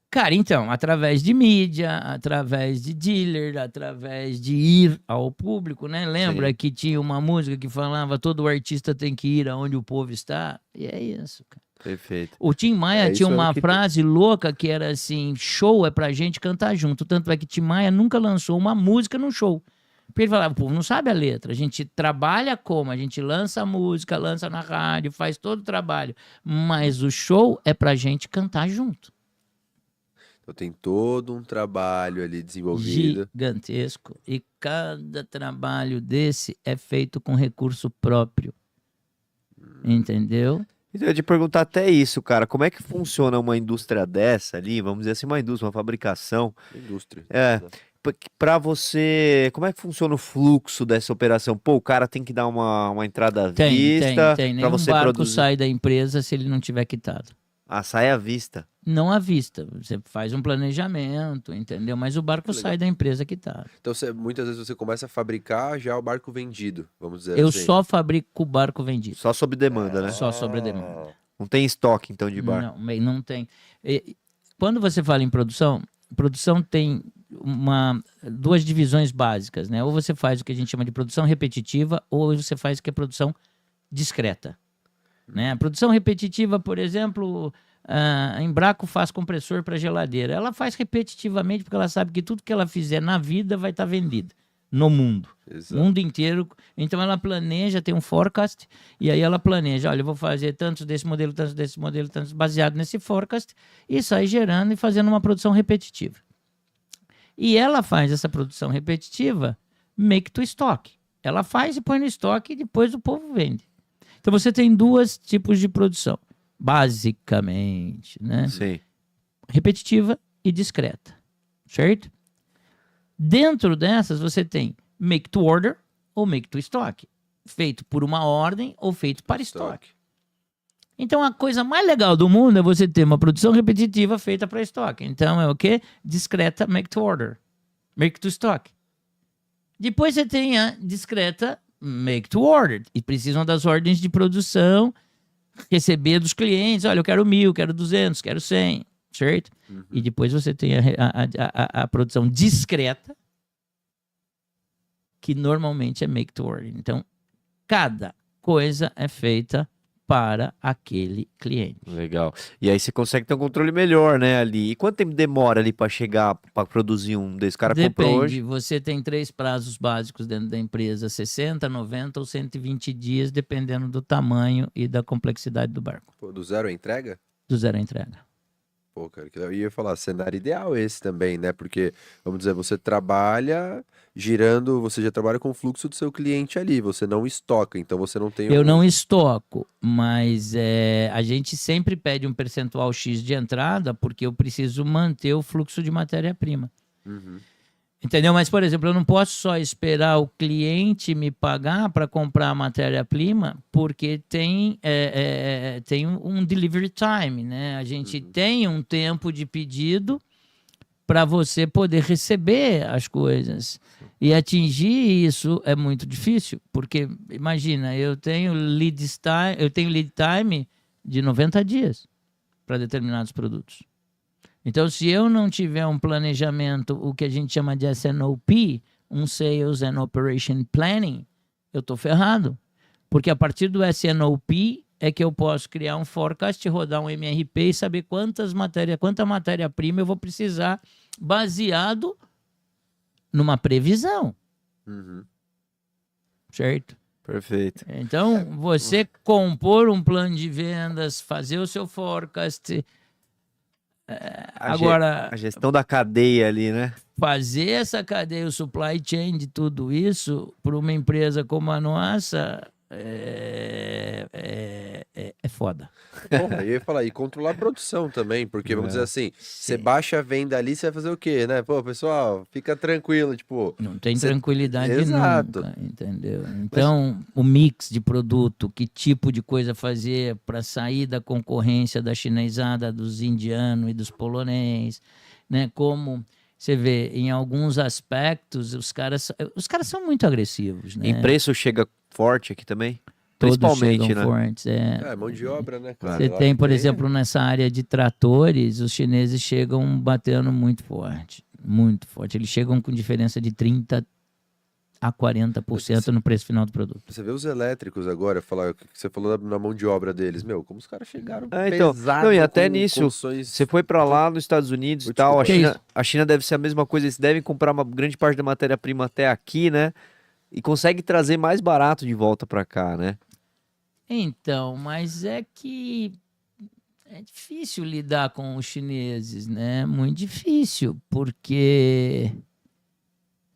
Cara, então, através de mídia, através de dealer, através de ir ao público, né? Lembra Sim. que tinha uma música que falava todo artista tem que ir aonde o povo está? E é isso, cara. Perfeito. O Tim Maia É, tinha isso é o uma que- frase louca que era assim, show é pra gente cantar junto. Tanto é que Tim Maia nunca lançou uma música num show. Porque ele falava, o povo não sabe a letra. A gente trabalha como? A gente lança a música, lança na rádio, faz todo o trabalho. Mas o show é pra gente cantar junto. Então tem todo um trabalho ali desenvolvido. Gigantesco. E cada trabalho desse é feito com recurso próprio. Entendeu? Então, eu ia te perguntar até isso, cara. Como é que funciona uma indústria dessa ali? Vamos dizer assim, uma indústria, uma fabricação. Indústria. Pra você, como é que funciona o fluxo dessa operação? Pô, o cara tem que dar uma entrada à vista Tem. pra Nenhum você barco produzir. sai da empresa se ele não tiver quitado. Ah, sai à vista. Não à vista. Você faz um planejamento, entendeu? Mas o barco Legal. sai da empresa quitado. Então muitas vezes você começa a fabricar já o barco vendido, vamos dizer Eu assim. só fabrico o barco vendido. Só sob demanda, né? Só sobre demanda. Não tem estoque, então, de barco. Não tem. Quando você fala em produção, produção tem duas divisões básicas, né? Ou você faz o que a gente chama de produção repetitiva, ou você faz o que é produção discreta. Né? A produção repetitiva, por exemplo, a Embraco faz compressor para geladeira. Ela faz repetitivamente porque ela sabe que tudo que ela fizer na vida vai estar vendido no mundo. Exato. Mundo inteiro. Então ela planeja, tem um forecast, e aí ela planeja, olha, eu vou fazer tantos desse modelo, tantos baseado nesse forecast, e sai gerando e fazendo uma produção repetitiva. E ela faz essa produção repetitiva make to stock. Ela faz e põe no estoque e depois o povo vende. Então você tem dois tipos de produção, basicamente, né? Sim. Repetitiva e discreta, certo? Dentro dessas você tem make to order ou make to stock, feito por uma ordem ou feito para estoque. Então a coisa mais legal do mundo é você ter uma produção repetitiva feita para estoque. Então é o quê? Discreta make to order, make to stock. Depois você tem a discreta make to order, e precisam das ordens de produção, receber dos clientes, olha, eu quero 1.000, quero 200, quero 100, certo? E depois você tem a produção discreta, que normalmente é make to order. Então, cada coisa é feita para aquele cliente. Legal. E aí você consegue ter um controle melhor, né, ali. E quanto tempo demora ali pra chegar, pra produzir um desse? O cara comprou Depende, hoje. você tem 3 prazos básicos dentro da empresa, 60, 90 ou 120 dias, dependendo do tamanho e da complexidade do barco. Pô, do zero à entrega? Do zero à entrega. Pô, cara, que eu ia falar, cenário ideal esse também, né? Porque, vamos dizer, você trabalha girando, você já trabalha com o fluxo do seu cliente ali, você não estoca, então você não tem Eu um- não estoco, mas a gente sempre pede um percentual X de entrada, porque eu preciso manter o fluxo de matéria-prima. Uhum. Entendeu? Mas, por exemplo, eu não posso só esperar o cliente me pagar para comprar a matéria-prima, porque tem um delivery time, né? A gente tem um tempo de pedido para você poder receber as coisas. E atingir isso é muito difícil, porque, imagina, eu tenho lead time de 90 dias para determinados produtos. Então, se eu não tiver um planejamento, o que a gente chama de SNOP, um Sales and Operation Planning, eu estou ferrado. Porque a partir do SNOP, é que eu posso criar um forecast, rodar um MRP e saber quanta matéria-prima eu vou precisar baseado numa previsão, Uhum. certo? Perfeito. Então, você compor um plano de vendas, fazer o seu forecast, agora A gestão da cadeia ali, né? fazer essa cadeia, o supply chain de tudo isso, para uma empresa como a nossa, é foda. Bom, eu ia falar, e controlar a produção também, porque vamos dizer assim, você baixa a venda ali, você vai fazer o quê, né? Pô, pessoal, fica tranquilo, tipo, Não tem Cê- tranquilidade Exato. nunca, entendeu? Então, o mix de produto, que tipo de coisa fazer para sair da concorrência da chinesada, dos indianos e dos polonês, né? Como você vê, em alguns aspectos, os caras são muito agressivos, né? Em preço chega forte aqui também? Todos Principalmente, chegam né? fortes, Mão de obra, né, cara? Você Eu tem, acho por que exemplo, nessa área de tratores, os chineses chegam batendo muito forte, muito forte. Eles chegam com diferença de 30% a 40% no preço final do produto. Você vê os elétricos agora, falar o que você falou na mão de obra deles, meu, como os caras chegaram Então, pesado não, e até com nisso, condições... você foi pra lá nos Estados Unidos e Vou te tal, explicar. a China deve ser a mesma coisa, eles devem comprar uma grande parte da matéria-prima até aqui, né? E consegue trazer mais barato de volta pra cá, né? Então, mas é que é difícil lidar com os chineses, né? Muito difícil, porque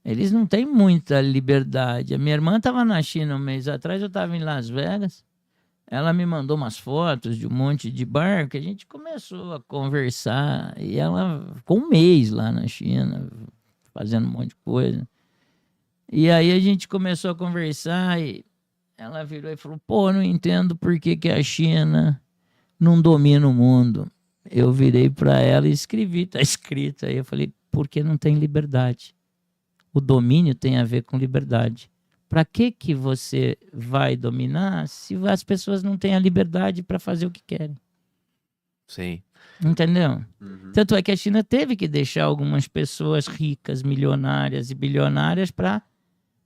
eles não têm muita liberdade. A minha irmã estava na China um mês atrás, eu estava em Las Vegas. Ela me mandou umas fotos de um monte de barco, a gente começou a conversar e ela ficou um mês lá na China, fazendo um monte de coisa. E aí a gente começou a conversar e ela virou e falou: pô, não entendo por que que a China não domina o mundo. Eu virei para ela e escrevi, tá escrito aí. Eu falei: porque não tem liberdade. O domínio tem a ver com liberdade. Para que você vai dominar se as pessoas não têm a liberdade para fazer o que querem? Sim. Entendeu? Uhum. Tanto é que a China teve que deixar algumas pessoas ricas, milionárias e bilionárias para...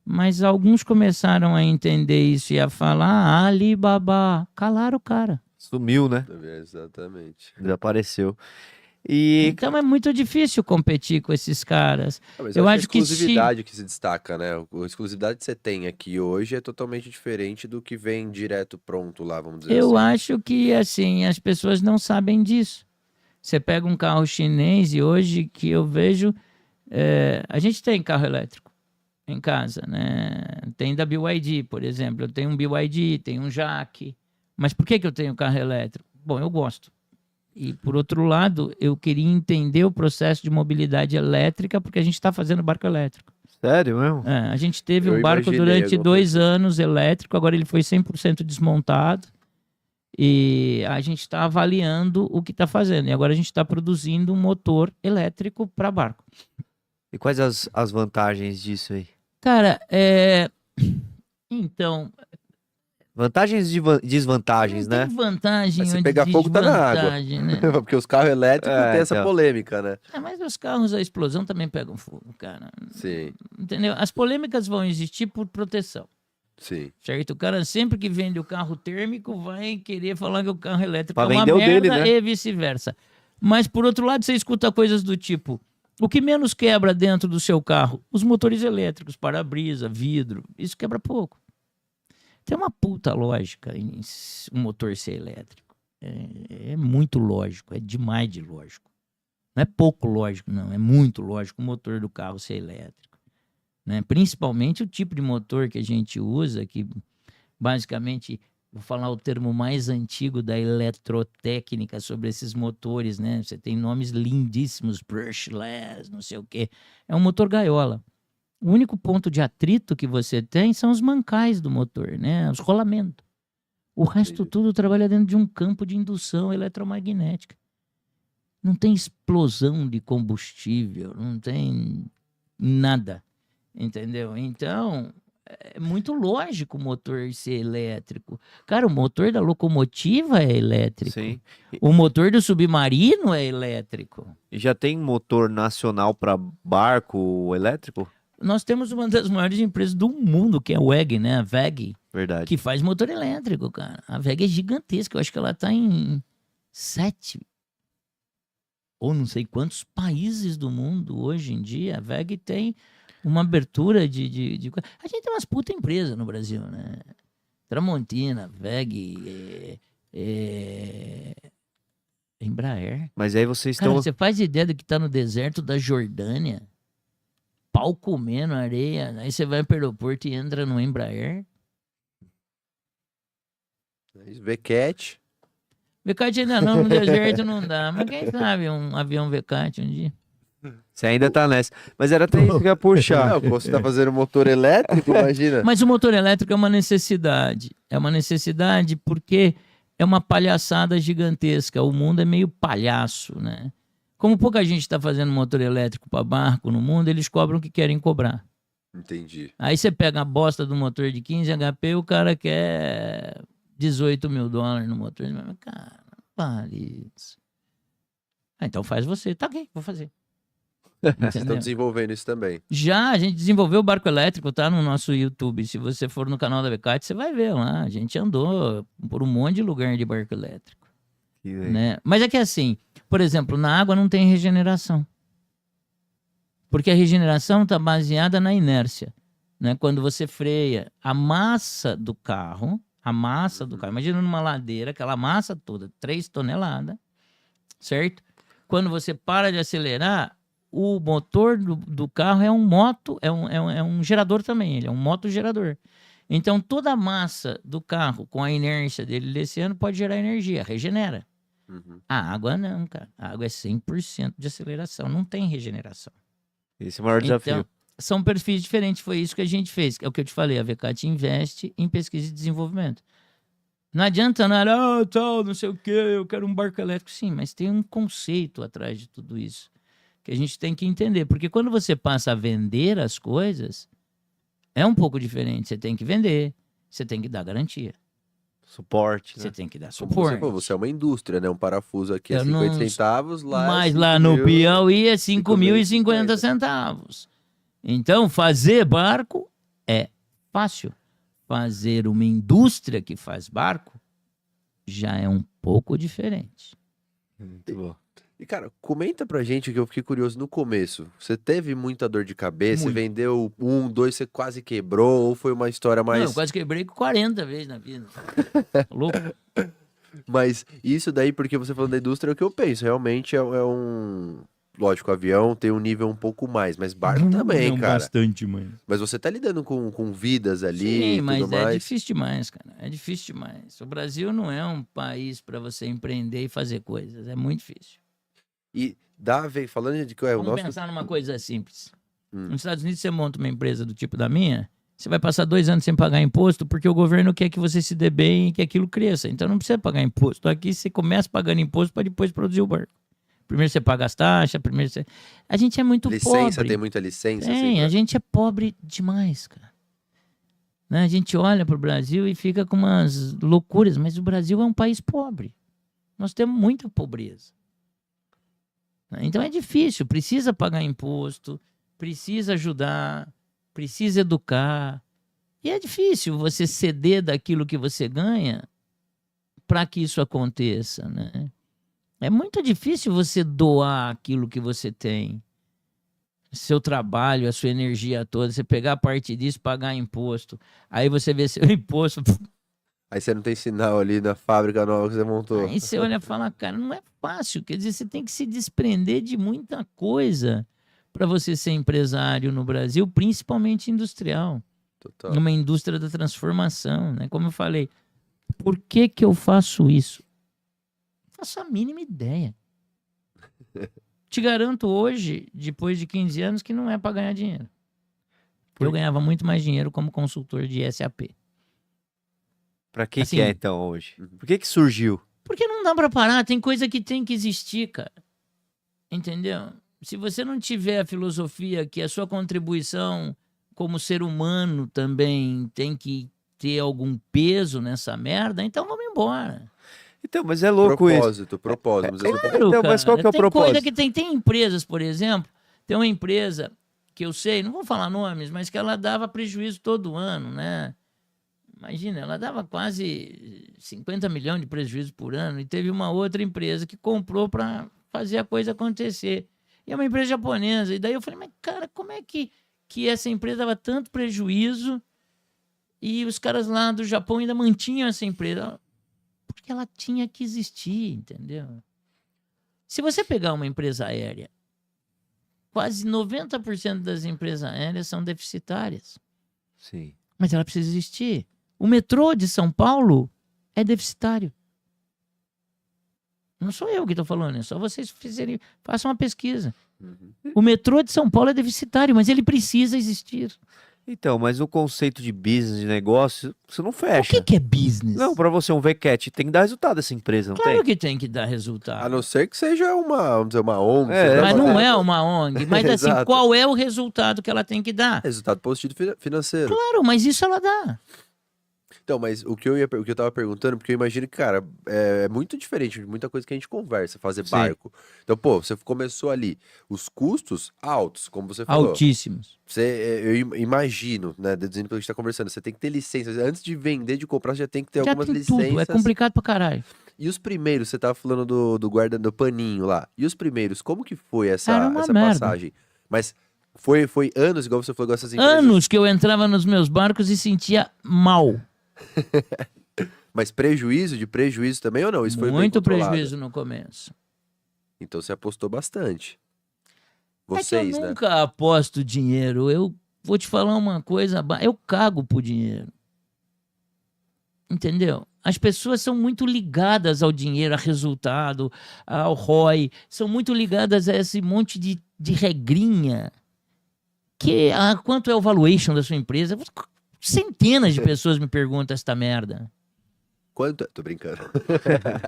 Mas alguns começaram a entender isso e a falar: Alibaba, calaram o cara. Sumiu, né? Exatamente. Desapareceu. E Então é muito difícil competir com esses caras. Mas Eu acho acho que a que se- exclusividade que se destaca, né? A exclusividade que você tem aqui hoje é totalmente diferente do que vem direto pronto lá, vamos dizer Eu assim. acho que assim as pessoas não sabem disso. Você pega um carro chinês e hoje que eu vejo, a gente tem carro elétrico em casa, né? Tem da BYD, por exemplo. Eu tenho um BYD, tenho um Jaque. Mas por que que eu tenho carro elétrico? Bom, eu gosto. E por outro lado, eu queria entender o processo de mobilidade elétrica, porque a gente está fazendo barco elétrico. sério mesmo? A gente teve Eu um barco imaginei durante alguma 2 coisa. anos elétrico, agora ele foi 100% desmontado. E a gente está avaliando o que está fazendo. E agora a gente está produzindo um motor elétrico para barco. E quais as vantagens disso aí? Cara, então, Vantagens e desvantagens, não né? tem vantagem Mas se ou pegar fogo, tá na água. desvantagem, né? Porque os carros elétricos É, têm essa então. polêmica, né? Mas os carros a explosão também pegam fogo, cara. Sim, Entendeu? As polêmicas vão existir por proteção, sim. certo? O cara sempre que vende o carro térmico vai querer falar que o carro elétrico Pra é uma vender o merda dele, né? e vice-versa. Mas, por outro lado, você escuta coisas do tipo: o que menos quebra dentro do seu carro? Os motores elétricos, para-brisa, vidro. Isso quebra pouco. Tem uma puta lógica em um motor ser elétrico. É muito lógico, é demais de lógico. Não é pouco lógico, não. É muito lógico o motor do carro ser elétrico, né? Principalmente o tipo de motor que a gente usa, que basicamente, vou falar o termo mais antigo da eletrotécnica sobre esses motores, né? Você tem nomes lindíssimos, brushless, não sei o quê. É um motor gaiola. O único ponto de atrito que você tem são os mancais do motor, né? Os rolamentos. O resto Entendi. tudo trabalha dentro de um campo de indução eletromagnética. Não tem explosão de combustível, não tem nada, entendeu? Então, é muito lógico o motor ser elétrico. Cara, o motor da locomotiva é elétrico. Sim. O motor do submarino é elétrico. E já tem motor nacional para barco elétrico? Nós temos uma das maiores empresas do mundo, que é a WEG, né? A WEG, Verdade. que faz motor elétrico, cara. A WEG é gigantesca. Eu acho que ela tá em 7 ou não sei quantos países do mundo hoje em dia. A WEG tem uma abertura de... A gente tem umas puta empresas no Brasil, né? Tramontina, WEG, Embraer. Mas aí vocês Cara, estão... você faz ideia do que tá no deserto da Jordânia? Pau comendo areia. Aí você vai pro aeroporto e entra no Embraer. VCAT. VCAT ainda não, no deserto não dá. Mas quem sabe um avião VCAT um dia. Você ainda tá nessa. Mas era até isso que eu ia puxar. Não, você tá fazendo motor elétrico, imagina. Mas o motor elétrico é uma necessidade. É uma necessidade porque é uma palhaçada gigantesca. O mundo é meio palhaço, né? Como pouca gente está fazendo motor elétrico para barco no mundo, eles cobram o que querem cobrar. Entendi. Aí você pega a bosta do motor de 15 HP, o cara quer $18 mil no motor. Mas, cara, vale isso. Ah, então faz você. Tá ok, vou fazer. Vocês estão Entendeu? desenvolvendo isso também. Já, a gente desenvolveu o barco elétrico, tá no nosso YouTube. Se você for no canal da VCAT, você vai ver lá. A gente andou por um monte de lugar de barco elétrico. Né? Mas é que assim, por exemplo, na água não tem regeneração. Porque a regeneração está baseada na inércia. Né? Quando você freia a massa do carro, imagina numa ladeira, aquela massa toda, 3 toneladas, certo? Quando você para de acelerar, o motor do carro é um gerador também, ele é um motogerador. Então toda a massa do carro, com a inércia dele descendo, pode gerar energia, regenera. A água não, cara. A água é 100% de aceleração, não tem regeneração. Esse é o maior desafio. Então, são perfis diferentes, foi isso que a gente fez. É o que eu te falei, a VCAT investe em pesquisa e desenvolvimento. Não adianta nada, tal, não sei o quê, eu quero um barco elétrico. Sim, mas tem um conceito atrás de tudo isso que a gente tem que entender. Porque quando você passa a vender as coisas, é um pouco diferente. Você tem que vender, você tem que dar garantia. Suporte, né? Você tem que dar Como suporte. você falou, você é uma indústria, né? Um parafuso aqui é Eu 50 não- centavos, lá Mas é lá no 5.000. Piauí é 5.050 5.050 centavos. Então, fazer barco é fácil. Fazer uma indústria que faz barco já é um pouco diferente. Muito bom. E, cara, comenta pra gente que eu fiquei curioso no começo. Você teve muita dor de cabeça? Muito. Você vendeu 1, 2, você quase quebrou? Ou foi uma história Não, mais... eu quase quebrei 40 vezes na vida. Louco. Mas isso daí, porque você falando da indústria, é o que eu penso. Realmente é um... Lógico, avião tem um nível um pouco mais, mas barco também, cara. Bastante, mãe. Mas você tá lidando com vidas ali e Sim, tudo mas é mais. difícil demais, cara. É difícil demais. O Brasil não é um país para você empreender e fazer coisas. É muito difícil. E falando de que o Vamos nosso... pensar numa coisa simples. Hum. Nos Estados Unidos, você monta uma empresa do tipo da minha, você vai passar 2 anos sem pagar imposto porque o governo quer que você se dê bem e que aquilo cresça. Então não precisa pagar imposto. Aqui você começa pagando imposto para depois produzir o barco. Primeiro você paga as taxas, primeiro você... A gente é muito Licença, pobre. tem muita licença? Tem, assim, a gente é pobre demais, cara. Né? A gente olha pro Brasil e fica com umas loucuras, mas o Brasil é um país pobre. Nós temos muita pobreza. Então é difícil, precisa pagar imposto, precisa ajudar, precisa educar. E é difícil você ceder daquilo que você ganha para que isso aconteça, né? É muito difícil você doar aquilo que você tem. Seu trabalho, a sua energia toda, você pegar parte disso, pagar imposto. Aí você vê seu imposto. Aí você não tem sinal ali na fábrica nova que você montou. Aí você olha e fala, cara, não é fácil. Quer dizer, você tem que se desprender de muita coisa para você ser empresário no Brasil, principalmente industrial. Total. Numa indústria da transformação, né? Como eu falei, por que que eu faço isso? Não faço a mínima ideia. Te garanto hoje, depois de 15 anos, que não é para ganhar dinheiro. Eu ganhava muito mais dinheiro como consultor de SAP. Pra que Assim, que é então hoje? Por que que surgiu? Porque não dá pra parar, tem coisa que tem que existir, cara. Entendeu? Se você não tiver a filosofia que a sua contribuição como ser humano também tem que ter algum peso nessa merda, então vamos embora. Então, mas é louco isso. Propósito. Mas Claro, Então, mas qual que é o tem coisa propósito? que tem empresas, por exemplo, tem uma empresa que eu sei, não vou falar nomes, mas que ela dava prejuízo todo ano, né? Imagina, ela dava quase 50 milhões de prejuízo por ano e teve uma outra empresa que comprou para fazer a coisa acontecer. E é uma empresa japonesa. E daí eu falei, mas cara, como é que essa empresa dava tanto prejuízo e os caras lá do Japão ainda mantinham essa empresa? Porque ela tinha que existir, entendeu? Se você pegar uma empresa aérea, quase 90% das empresas aéreas são deficitárias. Sim. Mas ela precisa existir. O metrô de São Paulo é deficitário. Não sou eu que estou falando, é só vocês façam uma pesquisa. O metrô de São Paulo é deficitário, mas ele precisa existir. Então, mas o conceito de business, de negócio, você não O fecha. que é business? Não, pra você um VCAT tem que dar resultado essa empresa, não Claro tem? que tem que dar resultado. A não ser que seja vamos dizer, uma ONG. É, você tá Mas não fazendo é uma ONG. Mas assim, Exato. qual é o resultado que ela tem que dar? resultado positivo financeiro. Claro, mas isso ela dá. Então, mas o que eu tava perguntando, porque eu imagino que, cara, é muito diferente de muita coisa que a gente conversa, fazer Sim. barco. Então, pô, você começou ali, os custos altos, como você falou. Altíssimos. Eu imagino, né, deduzindo pelo que a gente tá conversando, você tem que ter licenças. Antes de vender, de comprar, você já tem que ter Já algumas tem licenças. tudo. É complicado pra caralho. E os primeiros, você tava falando do guarda do paninho lá. E os primeiros, como que foi Era essa uma merda. passagem? Mas foi anos, igual você falou, igual essas empresas. Anos que eu entrava nos meus barcos e sentia mal. Mas prejuízo também ou não? Isso foi bem Muito controlado. prejuízo no começo. Então você apostou bastante. É que Vocês, eu né? nunca aposto dinheiro. Eu vou te falar uma coisa. Eu cago por dinheiro. Entendeu? As pessoas são muito ligadas ao dinheiro, a resultado, ao ROI. São muito ligadas a esse monte de regrinha. Quanto é o valuation da sua empresa? Centenas de pessoas me perguntam esta merda. Quanto? Tô brincando.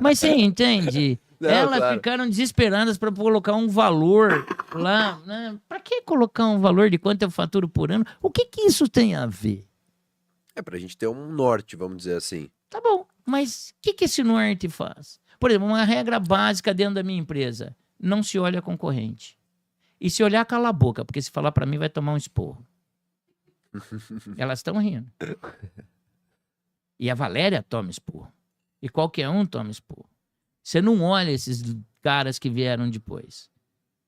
Mas você entende? Não, Elas claro. ficaram desesperadas para colocar um valor lá. Né? Para que colocar um valor de quanto eu faturo por ano? O que isso tem a ver? É pra gente ter um norte, vamos dizer assim. Tá bom, mas o que esse norte faz? Por exemplo, uma regra básica dentro da minha empresa: não se olha concorrente. E se olhar, cala a boca, porque se falar para mim vai tomar um esporro. Elas estão rindo. E a Valéria toma esporro. E qualquer um toma esporro. Você não olha esses caras que vieram depois.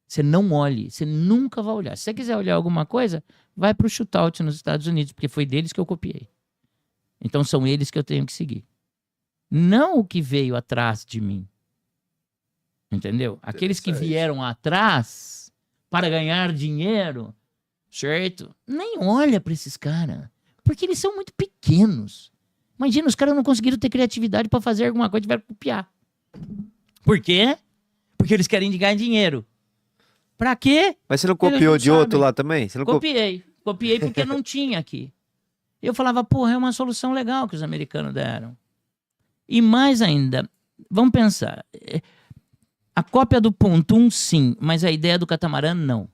Você não olhe, você nunca vai olhar. Se você quiser olhar alguma coisa, vai pro Shootout nos Estados Unidos, porque foi deles que eu copiei. Então são eles que eu tenho que seguir. Não o que veio atrás de mim. Entendeu? Aqueles que Interessante. vieram atrás para ganhar dinheiro, certo? Nem olha para esses caras, porque eles são muito pequenos. Imagina, os caras não conseguiram ter criatividade para fazer alguma coisa, tiveram que copiar. Por quê? Porque eles querem ganhar dinheiro. Pra quê? Mas você não Eles copiou não de outro sabem. lá também? Você não Copiei porque não tinha aqui. Eu falava, porra, é uma solução legal que os americanos deram. E mais ainda, vamos pensar. A cópia do Pontum, sim, mas a ideia do catamarã, não.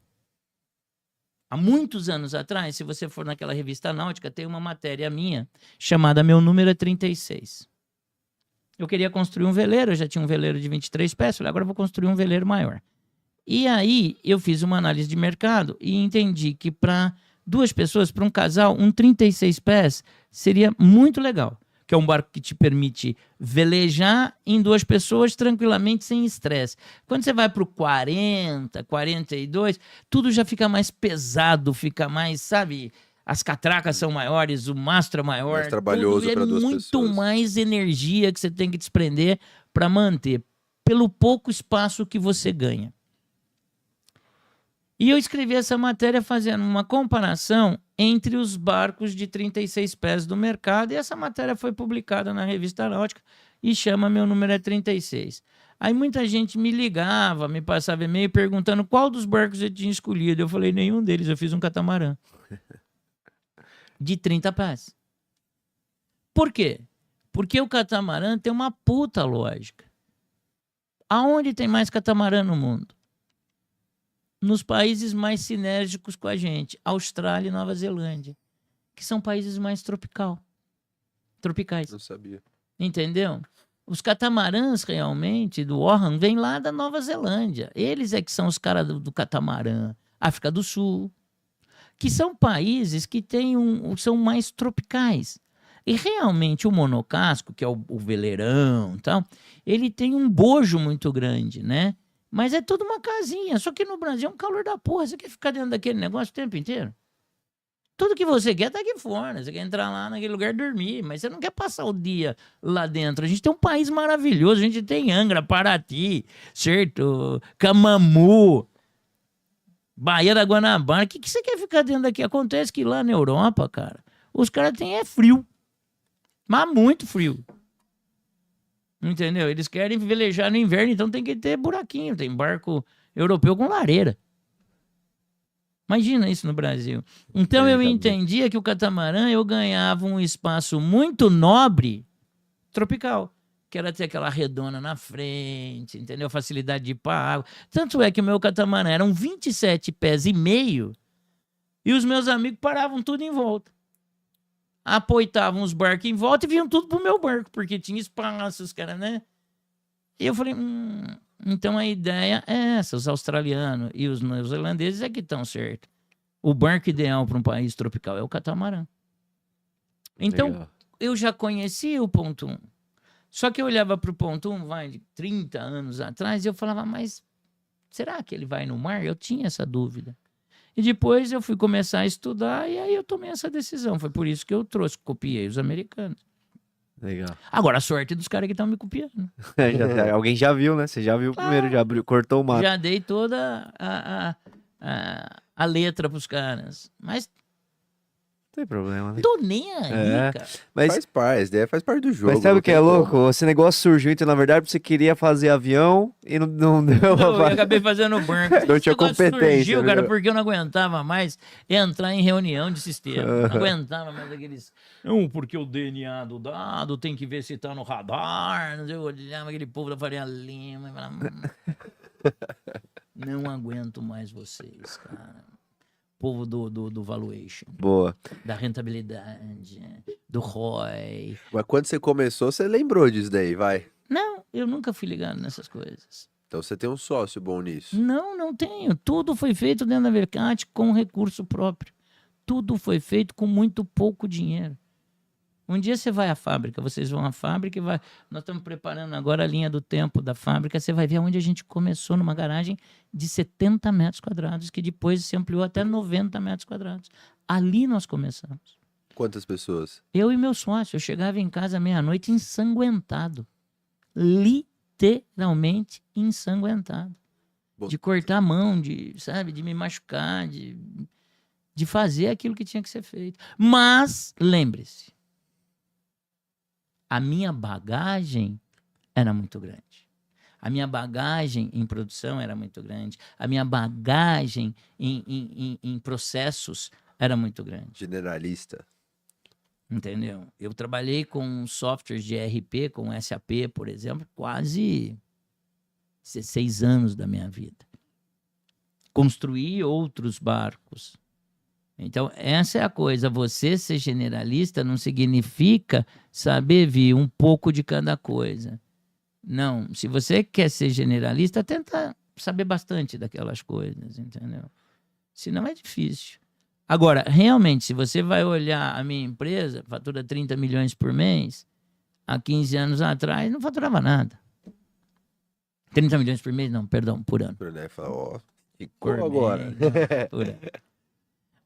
Há muitos anos atrás, se você for naquela revista náutica, tem uma matéria minha chamada Meu Número é 36. Eu queria construir um veleiro, eu já tinha um veleiro de 23 pés, falei, agora eu vou construir um veleiro maior. E aí eu fiz uma análise de mercado e entendi que para duas pessoas, para um casal, um 36 pés seria muito legal. Que é um barco que te permite velejar em duas pessoas tranquilamente, sem estresse. Quando você vai para o 40, 42, tudo já fica mais pesado, fica mais, sabe... As catracas são maiores, o mastro é maior. Mais trabalhoso tudo para duas muito pessoas. mais energia que você tem que desprender para manter, pelo pouco espaço que você ganha. E eu escrevi essa matéria fazendo uma comparação entre os barcos de 36 pés do mercado, e essa matéria foi publicada na revista Náutica e chama Meu Número é 36. Aí muita gente me ligava, me passava e-mail perguntando qual dos barcos eu tinha escolhido. Eu falei, nenhum deles, eu fiz um catamarã. De 30 pés. Por quê? Porque o catamarã tem uma puta lógica. Aonde tem mais catamarã no mundo? Nos países mais sinérgicos com a gente, Austrália e Nova Zelândia, que são países mais tropicais. Não sabia. Entendeu? Os catamarãs realmente do Orhan vêm lá da Nova Zelândia. Eles é que são os caras do catamarã. África do Sul, que são países que são mais tropicais. E realmente o monocasco, que é o veleirão e tal, ele tem um bojo muito grande, né? Mas é tudo uma casinha. Só que no Brasil é um calor da porra. Você quer ficar dentro daquele negócio o tempo inteiro? Tudo que você quer tá aqui fora. Você quer entrar lá naquele lugar e dormir, mas você não quer passar o dia lá dentro. A gente tem um país maravilhoso. A gente tem Angra, Paraty, certo? Camamu, Baía da Guanabara. O que você quer ficar dentro daqui? Acontece que lá na Europa, cara, os caras têm frio. Mas muito frio. Entendeu? Eles querem velejar no inverno, então tem que ter buraquinho. Tem barco europeu com lareira. Imagina isso no Brasil. Então eu entendia que o catamarã eu ganhava um espaço muito nobre tropical. Que era ter aquela redona na frente, entendeu? Facilidade de ir para água. Tanto é que o meu catamarã eram 27 pés e meio e os meus amigos paravam tudo em volta. Apoitavam os barcos em volta e vinham tudo pro meu barco, porque tinha espaço, os caras, né? E eu falei, então a ideia é essa, os australianos e os neozelandeses é que estão certo. O barco ideal para um país tropical é o catamarã. Então, Legal. eu já conhecia o ponto 1. Só que eu olhava para o ponto 1, de 30 anos atrás, e eu falava, mas será que ele vai no mar? Eu tinha essa dúvida. E depois eu fui começar a estudar e aí eu tomei essa decisão. Foi por isso que eu copiei os americanos. Legal. Agora, a sorte dos caras que estão me copiando. Alguém já viu, né? Você já viu primeiro, já abriu, cortou o mato. Já dei toda a letra pros caras. Mas Não tem problema, né? tô nem aí, É. cara. Mas, Faz parte, a ideia faz parte do jogo. mas sabe não o que tem é como. louco? Esse negócio surgiu, então, na verdade, você queria fazer avião e não deu Eu pra acabei fazendo banco. Não tinha Esse negócio competência, surgiu, cara, né? porque eu não aguentava mais entrar em reunião de sistema. Não aguentava mais aqueles... Não, porque o DNA do dado tem que ver se tá no radar. Não sei, eu olhava aquele povo da Faria Lima e falava... Não aguento mais vocês, cara. Povo do valuation, Boa. da rentabilidade, do ROI. Mas quando você começou, você lembrou disso daí, vai. Não, eu nunca fui ligado nessas coisas. Então você tem um sócio bom nisso. Não tenho. Tudo foi feito dentro da Vercat com recurso próprio. Tudo foi feito com muito pouco dinheiro. Um dia você vai à fábrica, vocês vão à fábrica e vai... Nós estamos preparando agora a linha do tempo da fábrica. Você vai ver onde a gente começou, numa garagem de 70 metros quadrados, que depois se ampliou até 90 metros quadrados. Ali nós começamos. Quantas pessoas? Eu e meu sócio, eu chegava em casa meia-noite ensanguentado. Literalmente ensanguentado. Bom. De cortar a mão, sabe, de me machucar, de fazer aquilo que tinha que ser feito. Mas, lembre-se, a minha bagagem era muito grande. A minha bagagem em produção era muito grande. A minha bagagem em processos era muito grande. Generalista. Entendeu? Eu trabalhei com softwares de ERP, com SAP, por exemplo, quase 16 anos da minha vida. Construí outros barcos. Então, essa é a coisa. Você ser generalista não significa saber vir um pouco de cada coisa. Não. Se você quer ser generalista, tenta saber bastante daquelas coisas, entendeu? Senão é difícil. Agora, realmente, se você vai olhar a minha empresa, fatura 30 milhões por mês, há 15 anos atrás não faturava nada. 30 milhões por mês? Não, perdão, por ano. Né? Fala, ó, Por ficou agora. mês, não, por ano.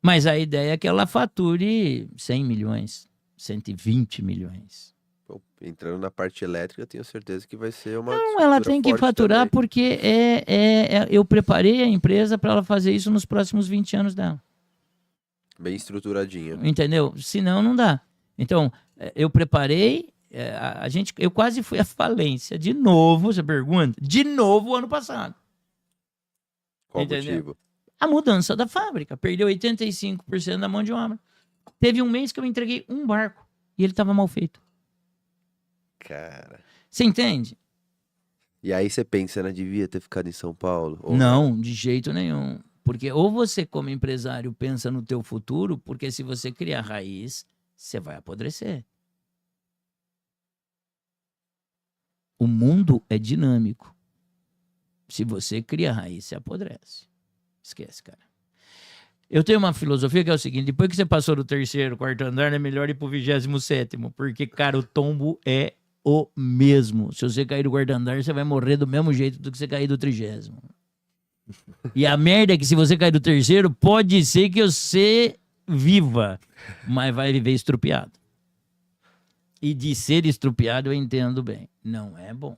Mas a ideia é que ela fature 100 milhões, 120 milhões. Bom, entrando na parte elétrica, eu tenho certeza que vai ser uma. Não, ela tem que forte faturar também. porque eu preparei a empresa para ela fazer isso nos próximos 20 anos dela. Bem estruturadinha. Entendeu? Senão não dá. Então, eu preparei, eu quase fui à falência de novo, você pergunta? De novo ano passado. Qual o Entendeu? motivo? A mudança da fábrica. Perdeu 85% da mão de obra. Teve um mês que eu entreguei um barco e ele estava mal feito. Cara. Você entende? E aí você pensa, né? Devia ter ficado em São Paulo? Ou Não, de jeito nenhum. Porque ou você, como empresário, pensa no teu futuro, porque se você criar raiz, você vai apodrecer. O mundo é dinâmico. Se você cria raiz, você apodrece. Esquece, cara. Eu tenho uma filosofia que é o seguinte: depois que você passou do terceiro, quarto andar, é melhor ir pro 27º, porque, cara, o tombo é o mesmo. Se você cair do quarto andar, você vai morrer do mesmo jeito do que você cair do 30º. E a merda é que se você cair do terceiro, pode ser que você viva, mas vai viver estrupiado. E de ser estrupiado eu entendo bem. Não é bom.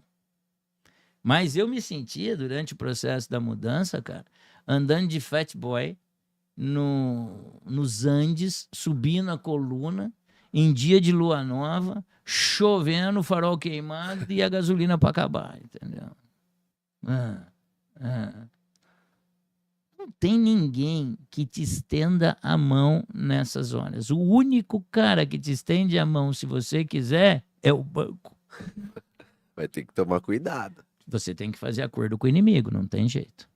Mas eu me sentia, durante o processo da mudança, cara, andando de Fat Boy nos Andes, subindo a coluna, em dia de lua nova, chovendo, farol queimado e a gasolina para acabar, entendeu? Não tem ninguém que te estenda a mão nessas horas. O único cara que te estende a mão, se você quiser, é o banco. Vai ter que tomar cuidado. Você tem que fazer acordo com o inimigo, não tem jeito.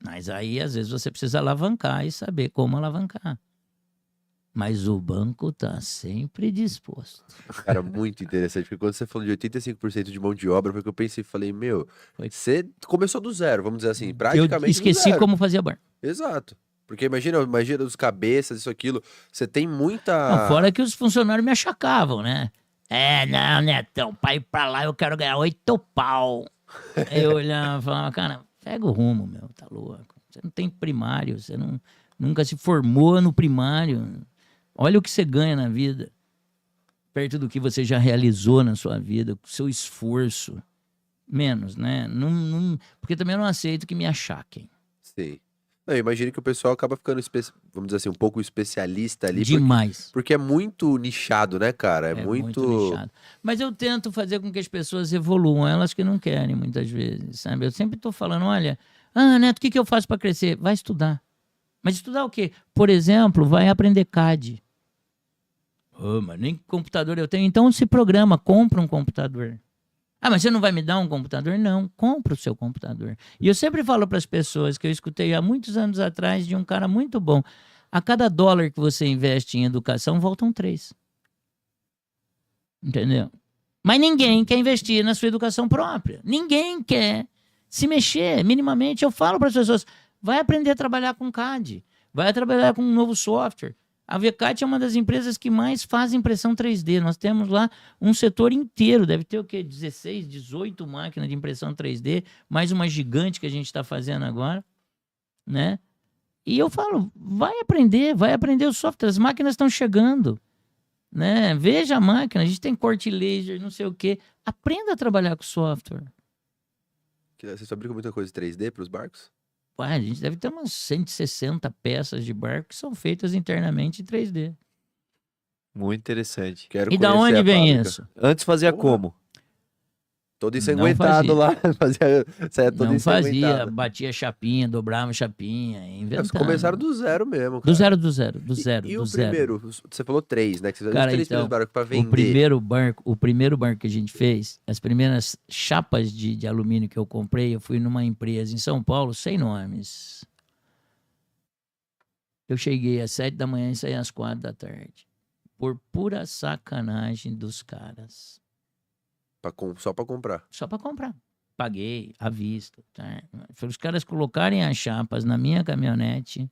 Mas aí, às vezes, você precisa alavancar e saber como alavancar. Mas o banco tá sempre disposto. Cara, muito interessante, porque quando você falou de 85% de mão de obra, foi que eu pensei, falei, meu, Foi. você começou do zero, vamos dizer assim, Eu praticamente do esqueci zero. como fazia banco. Exato. Porque imagina os cabeças, isso, aquilo, você tem muita... Não, fora que os funcionários me achacavam, né? Não, Netão, pra ir pra lá eu quero ganhar 8 pau. Aí eu olhava e falava, cara, pega o rumo, meu, tá louco. Você não tem primário, você nunca se formou no primário. Olha o que você ganha na vida, perto do que você já realizou na sua vida, com seu esforço. Menos, né? Porque também eu não aceito que me achaquem. Sim. Não, eu imagino que o pessoal acaba ficando, vamos dizer assim, um pouco especialista ali. Demais. Porque é muito nichado, né, cara? É muito muito... nichado. Mas eu tento fazer com que as pessoas evoluam, elas que não querem muitas vezes, sabe? Eu sempre estou falando, olha, Neto, o que eu faço para crescer? Vai estudar. Mas estudar o quê? Por exemplo, vai aprender CAD. Mas nem computador eu tenho. Então se programa, compra um computador. Mas você não vai me dar um computador? Não, compra o seu computador. E eu sempre falo para as pessoas que eu escutei há muitos anos atrás de um cara muito bom. A cada dólar que você investe em educação, voltam 3. Entendeu? Mas ninguém quer investir na sua educação própria. Ninguém quer se mexer minimamente. Eu falo para as pessoas, vai aprender a trabalhar com CAD. Vai trabalhar com um novo software. A VCAT é uma das empresas que mais faz impressão 3D. Nós temos lá um setor inteiro, deve ter o quê? 16, 18 máquinas de impressão 3D, mais uma gigante que a gente está fazendo agora, né? E eu falo, vai aprender o software, as máquinas estão chegando, né? Veja a máquina, a gente tem corte laser, não sei o quê. Aprenda a trabalhar com software. Você fabrica muita coisa 3D para os barcos? A gente deve ter umas 160 peças de barco que são feitas internamente em 3D. Muito interessante. Quero E da conhecer onde a vem fábrica. isso? Antes fazia Porra. como? Todo ensanguentado lá. Saia todo Não fazia, ensanguentado. batia chapinha, dobrava chapinha, inventava. Vocês começaram do zero mesmo, cara. Do zero, do zero, do zero, E do o zero. primeiro? Você falou 3, né? Que você Cara, os 3 primeiros então, barcos para vender. o primeiro barco que a gente fez, as primeiras chapas de alumínio que eu comprei, eu fui numa empresa em São Paulo, sem nomes. Eu cheguei às 7 da manhã e saí às 4 da tarde. Por pura sacanagem dos caras. Só para comprar. Só para comprar. Paguei à vista. Tá? Foi os caras colocarem as chapas na minha caminhonete.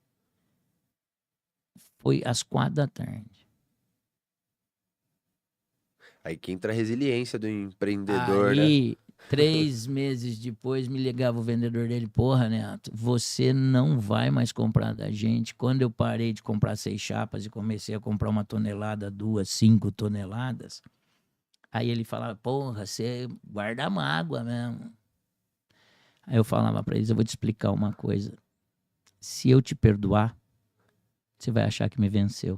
Foi às 4 da tarde. Aí que entra a resiliência do empreendedor, né? Aí, 3 meses depois, me ligava o vendedor dele. Porra, Neto, você não vai mais comprar da gente. Quando eu parei de comprar 6 chapas e comecei a comprar 1 tonelada, 2, 5 toneladas... Aí ele falava, porra, você guarda mágoa mesmo. Aí eu falava para eles, eu vou te explicar uma coisa. Se eu te perdoar, você vai achar que me venceu.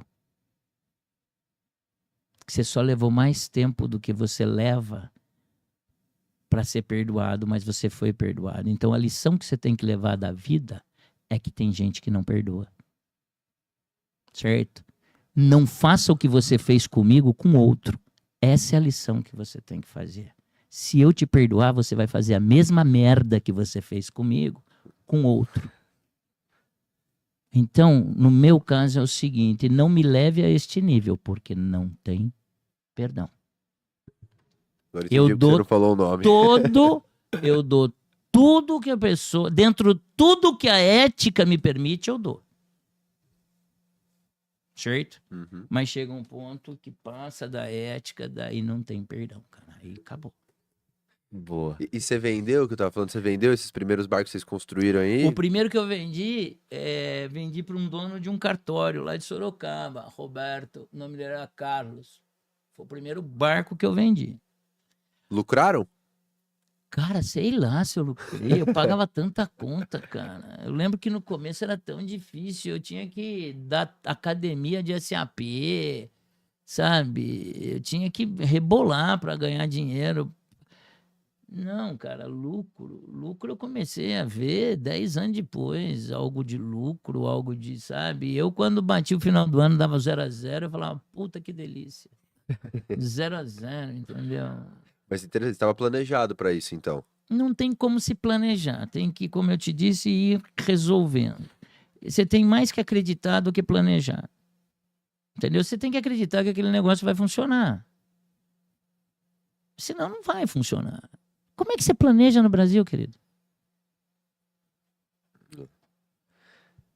Que você só levou mais tempo do que você leva para ser perdoado, mas você foi perdoado. Então a lição que você tem que levar da vida é que tem gente que não perdoa. Certo? Não faça o que você fez comigo com outro. Essa é a lição que você tem que fazer. Se eu te perdoar, você vai fazer a mesma merda que você fez comigo, com outro. Então, no meu caso é o seguinte, não me leve a este nível, porque não tem perdão. Agora Eu entendi que dou você não falou o nome. Eu dou tudo que a pessoa, dentro de tudo que a ética me permite, eu dou. certo? Uhum. Mas chega um ponto que passa da ética, daí não tem perdão, cara. Aí acabou. Boa. E você vendeu, que eu tava falando, você vendeu esses primeiros barcos que vocês construíram aí? O primeiro que eu vendi, vendi para um dono de um cartório lá de Sorocaba, Roberto, o nome dele era Carlos. Foi o primeiro barco que eu vendi. Lucraram? Cara, sei lá se eu lucrei, eu pagava tanta conta, cara. Eu lembro que no começo era tão difícil, eu tinha que dar academia de SAP, sabe? Eu tinha que rebolar para ganhar dinheiro. Não, cara, lucro eu comecei a ver 10 anos depois, algo de lucro, algo de, sabe? Eu quando bati o final do ano, dava 0 a 0, eu falava, puta que delícia. 0 a 0, entendeu? Mas interessante, estava planejado para isso, então. Não tem como se planejar, tem que, como eu te disse, ir resolvendo. Você tem mais que acreditar do que planejar. Entendeu? Você tem que acreditar que aquele negócio vai funcionar. Senão não vai funcionar. Como é que você planeja no Brasil, querido?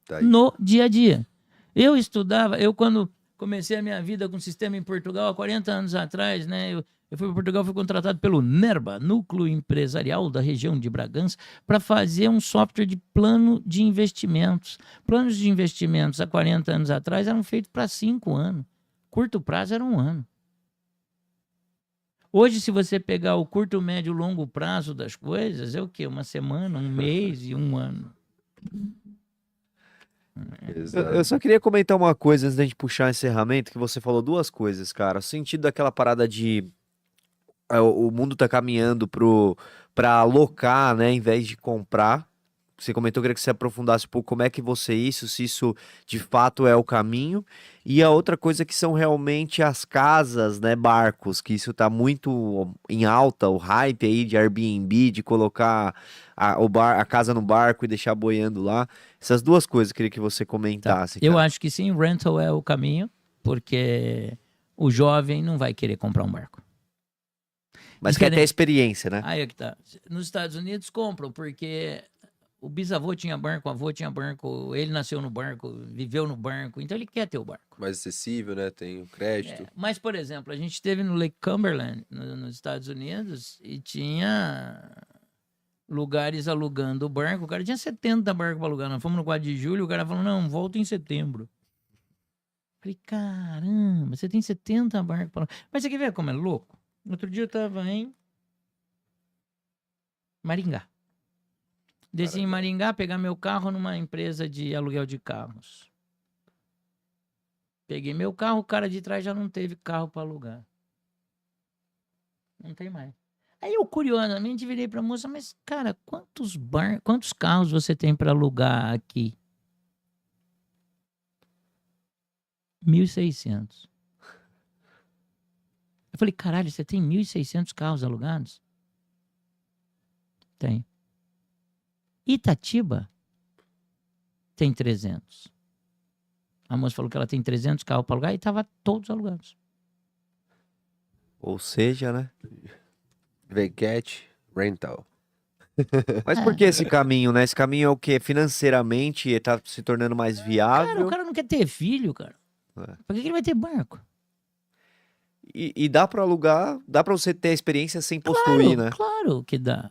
Tá aí. No dia a dia. Eu estudava, eu quando comecei a minha vida com sistema em Portugal, há 40 anos atrás, né? Eu fui para Portugal, fui contratado pelo NERBA, Núcleo Empresarial da região de Bragança, para fazer um software de plano de investimentos. Planos de investimentos há 40 anos atrás eram feitos para 5 anos. Curto prazo era 1 ano. Hoje, se você pegar o curto, médio, longo prazo das coisas, é o quê? 1 semana, 1 mês e 1 ano. Eu só queria comentar uma coisa antes da gente puxar o encerramento, que você falou 2 coisas, cara. O sentido daquela parada de o mundo tá caminhando pra alocar, né, em vez de comprar. Você comentou, eu queria que você aprofundasse um pouco como é que se isso de fato é o caminho. E a outra coisa que são realmente as casas, né, barcos, que isso tá muito em alta, o hype aí de Airbnb, de colocar a casa no barco e deixar boiando lá. Essas 2 coisas eu queria que você comentasse. Eu cara. acho que sim, rental é o caminho, porque o jovem não vai querer comprar um barco. Mas Eles quer querem- ter experiência, né? Aí é que tá. Nos Estados Unidos compram, porque o bisavô tinha barco, o avô tinha barco, ele nasceu no barco, viveu no barco, então ele quer ter o barco. Mais acessível, né? Tem o crédito. Mas, por exemplo, a gente esteve no Lake Cumberland, nos Estados Unidos, e tinha lugares alugando o barco. O cara tinha 70 barcos para alugar. Nós fomos no 4 de julho, o cara falou, não, volta em setembro. Falei, caramba, você tem 70 barcos para alugar. Mas você quer ver como é louco? Outro dia eu estava em Maringá. Desci em Maringá, pegar meu carro numa empresa de aluguel de carros. Peguei meu carro, o cara de trás já não teve carro para alugar. Não tem mais. Aí eu, curiosamente, virei para a moça, mas, cara, quantos carros você tem para alugar aqui? 1.600. Eu falei, caralho, você tem 1.600 carros alugados? Tem. Itatiba tem 300. A moça falou que ela tem 300 carros para alugar e estavam todos alugados. Ou seja, né? Vcat Rental. Mas por que esse caminho, né? Esse caminho é o quê? Financeiramente tá se tornando mais Cara, viável. o cara não quer ter filho, cara. É. Por que ele vai ter barco? E dá pra alugar, dá pra você ter a experiência sem possuir, né? Claro que dá.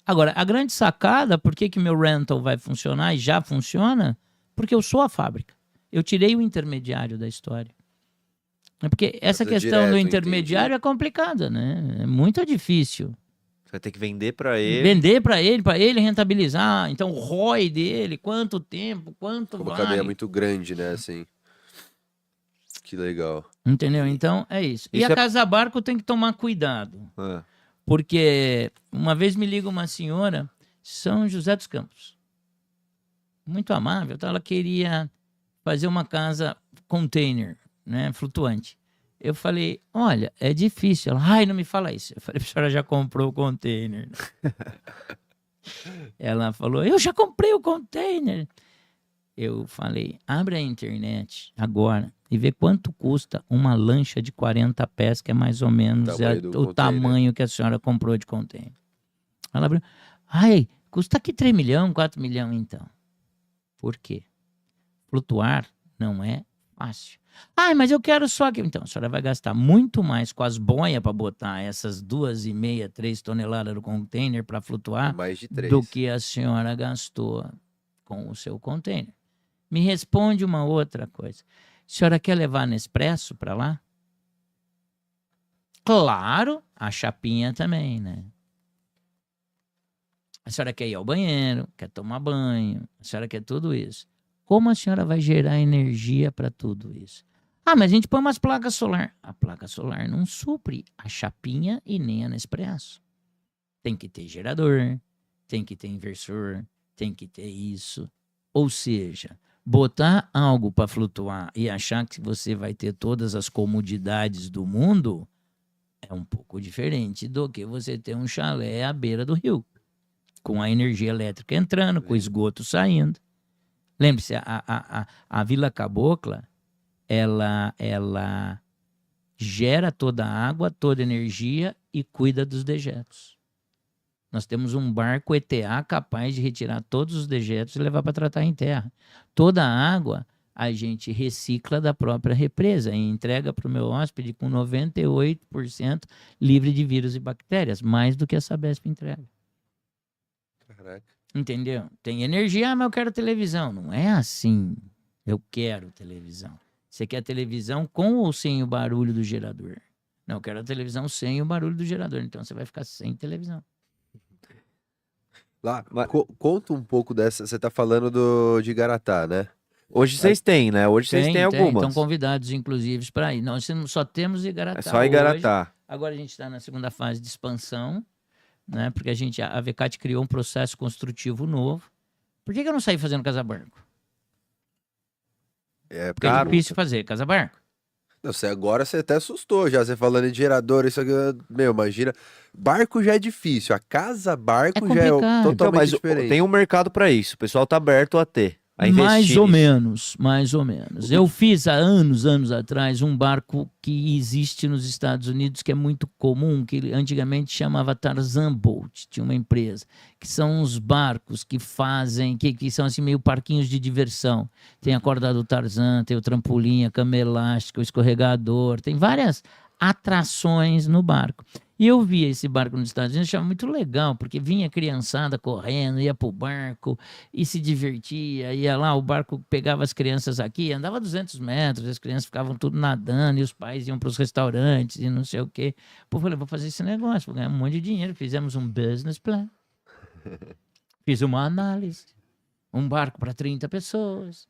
Agora, a grande sacada, por que que meu rental vai funcionar e já funciona? Porque eu sou a fábrica. Eu tirei o intermediário da história. É porque essa Fazer questão do direto, intermediário é complicada, né? É muito difícil. Você vai ter que vender pra ele. Vender para ele rentabilizar. Então, o ROI dele, quanto tempo, quanto Uma vale. cadeia muito grande, né? Assim. Que legal. Entendeu? Então, é isso. E Isso a é- casa barco tem que tomar cuidado. Ah, Porque uma vez me liga uma senhora, São José dos Campos, muito amável, então ela queria fazer uma casa container, né, flutuante. Eu falei, olha, é difícil. Ela, ai, não me fala isso. Eu falei, a senhora já comprou o container. Ela falou, eu já comprei o container. Eu falei, abre a internet agora e vê quanto custa uma lancha de 40 pés, que é mais ou menos Tamanho do o container. tamanho que a senhora comprou de container. Ela abriu, ai, custa aqui 3 milhões, 4 milhões então. Por quê? Flutuar não é Fácil. Ah, mas eu quero só que... Então, a senhora vai gastar muito mais com as boias para botar essas 2,5, 3 toneladas no container para flutuar Mais de 3. do que a senhora gastou com o seu container. Me responde uma outra coisa. A senhora quer levar Nespresso para lá? Claro, a chapinha também, né? A senhora quer ir ao banheiro, quer tomar banho, a senhora quer tudo isso. Como a senhora vai gerar energia para tudo isso? Ah, mas a gente põe umas placas solar. A placa solar não supre a chapinha e nem a Nespresso. Tem que ter gerador, tem que ter inversor, tem que ter isso. Ou seja, botar algo para flutuar e achar que você vai ter todas as comodidades do mundo é um pouco diferente do que você ter um chalé à beira do rio, com a energia elétrica entrando, com o esgoto saindo. Lembre-se, a Vila Cabocla, ela gera toda a água, toda a energia e cuida dos dejetos. Nós temos um barco ETA capaz de retirar todos os dejetos e levar para tratar em terra. Toda a água a gente recicla da própria represa e entrega para o meu hóspede com 98% livre de vírus e bactérias, mais do que a Sabesp entrega. Caraca. Entendeu? Tem energia, mas eu quero televisão. Não é assim. Eu quero televisão. Você quer televisão com ou sem o barulho do gerador? Não, eu quero a televisão sem o barulho do gerador. Então você vai ficar sem televisão. Lá, conta um pouco dessa. Você tá falando de Igaratá, né? Hoje vocês têm, né? Hoje vocês têm algumas. Estão convidados, inclusive, para ir. Nós só temos Igaratá. É só Igaratá. Hoje. Agora a gente está na segunda fase de expansão, né? Porque a VCAT criou um processo construtivo novo. Por que eu não saí fazendo casa-barco? Porque é difícil fazer casa-barco. Não, agora você até assustou já, você falando de gerador, isso aqui, meu, imagina, barco já é difícil, a casa-barco já é complicado. totalmente Mas diferente. tem um mercado para isso, o pessoal tá aberto a ter, a investir Mais ou nisso. menos, mais ou menos. Eu fiz há anos atrás um barco que existe nos Estados Unidos que é muito comum, que antigamente chamava Tarzan Boat, tinha uma empresa, que são uns barcos que fazem, que são assim meio parquinhos de diversão. Tem a corda do Tarzan, tem o trampolim, a cama elástica, o escorregador, tem várias atrações no barco. E eu via esse barco nos Estados Unidos, achava muito legal, porque vinha criançada correndo, ia pro barco e se divertia, ia lá, o barco pegava as crianças aqui, andava 200 metros, as crianças ficavam tudo nadando e os pais iam para os restaurantes e não sei o quê. Pô, eu falei, vou fazer esse negócio, vou ganhar um monte de dinheiro. Fizemos um business plan, fiz uma análise, um barco para 30 pessoas,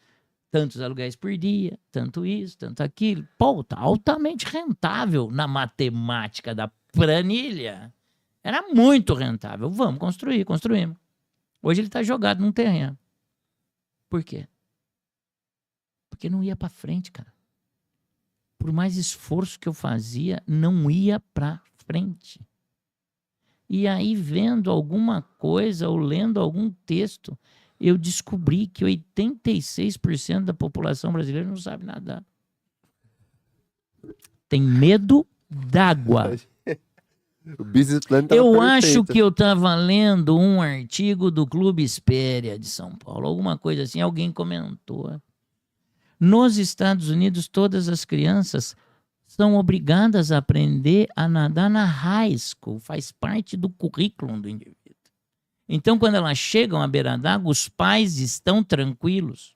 tantos aluguéis por dia, tanto isso, tanto aquilo. Pô, tá altamente rentável na matemática da planilha. Era muito rentável. Vamos construir, construímos. Hoje ele está jogado num terreno. Por quê? Porque não ia para frente, cara. Por mais esforço que eu fazia, não ia para frente. E aí, vendo alguma coisa ou lendo algum texto, eu descobri que 86% da população brasileira não sabe nadar. Tem medo d'água. O business plan tá Eu perfeito. acho que eu estava lendo um artigo do Clube Espéria de São Paulo, alguma coisa assim, alguém comentou. Nos Estados Unidos, todas as crianças são obrigadas a aprender a nadar na high school, faz parte do currículo do indivíduo. Então, quando elas chegam à beira d'água, os pais estão tranquilos.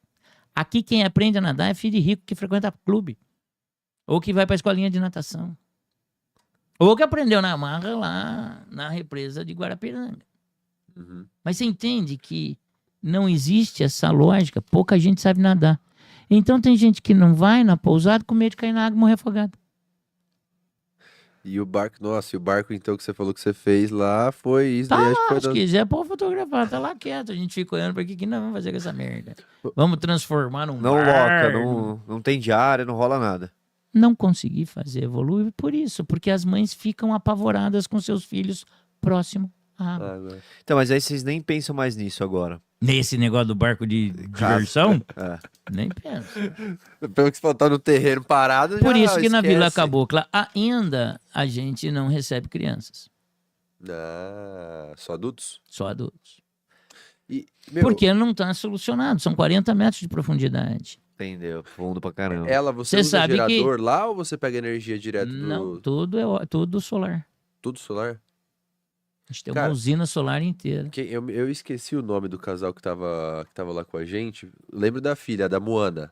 Aqui, quem aprende a nadar é filho de rico que frequenta clube, ou que vai para a escolinha de natação. Ou que aprendeu na marra lá na represa de Guarapiranga. Uhum. Mas você entende que não existe essa lógica. Pouca gente sabe nadar. Então tem gente que não vai na pousada com medo de cair na água e morrer afogado. E o barco, nossa, e o barco então que você falou que você fez lá foi isso. Tá daí acho que lá, foi se quiser pode fotografar, tá lá quieto. A gente fica olhando pra aqui, que não vamos fazer com essa merda. Vamos transformar num Não bar. loca, não tem diária, não rola nada. Não consegui fazer evoluir por isso, porque as mães ficam apavoradas com seus filhos próximo à água. Agora. Então, mas aí vocês nem pensam mais nisso agora. Nesse negócio do barco de diversão, É. nem penso. Pelo que você falou, tá no terreno parado, Por já isso que na Vila esquece. Cabocla ainda a gente não recebe crianças, Ah, só adultos? só adultos. E, meu, Porque não está solucionado, são 40 metros de profundidade. Entendeu? Fundo pra caramba. Você Cê usa sabe que- gerador lá ou você pega energia direto Não, do... tudo solar. Tudo solar? A gente tem Cara, uma usina solar inteira. Eu esqueci o nome do casal que tava lá com a gente. Lembro da filha, da Moana.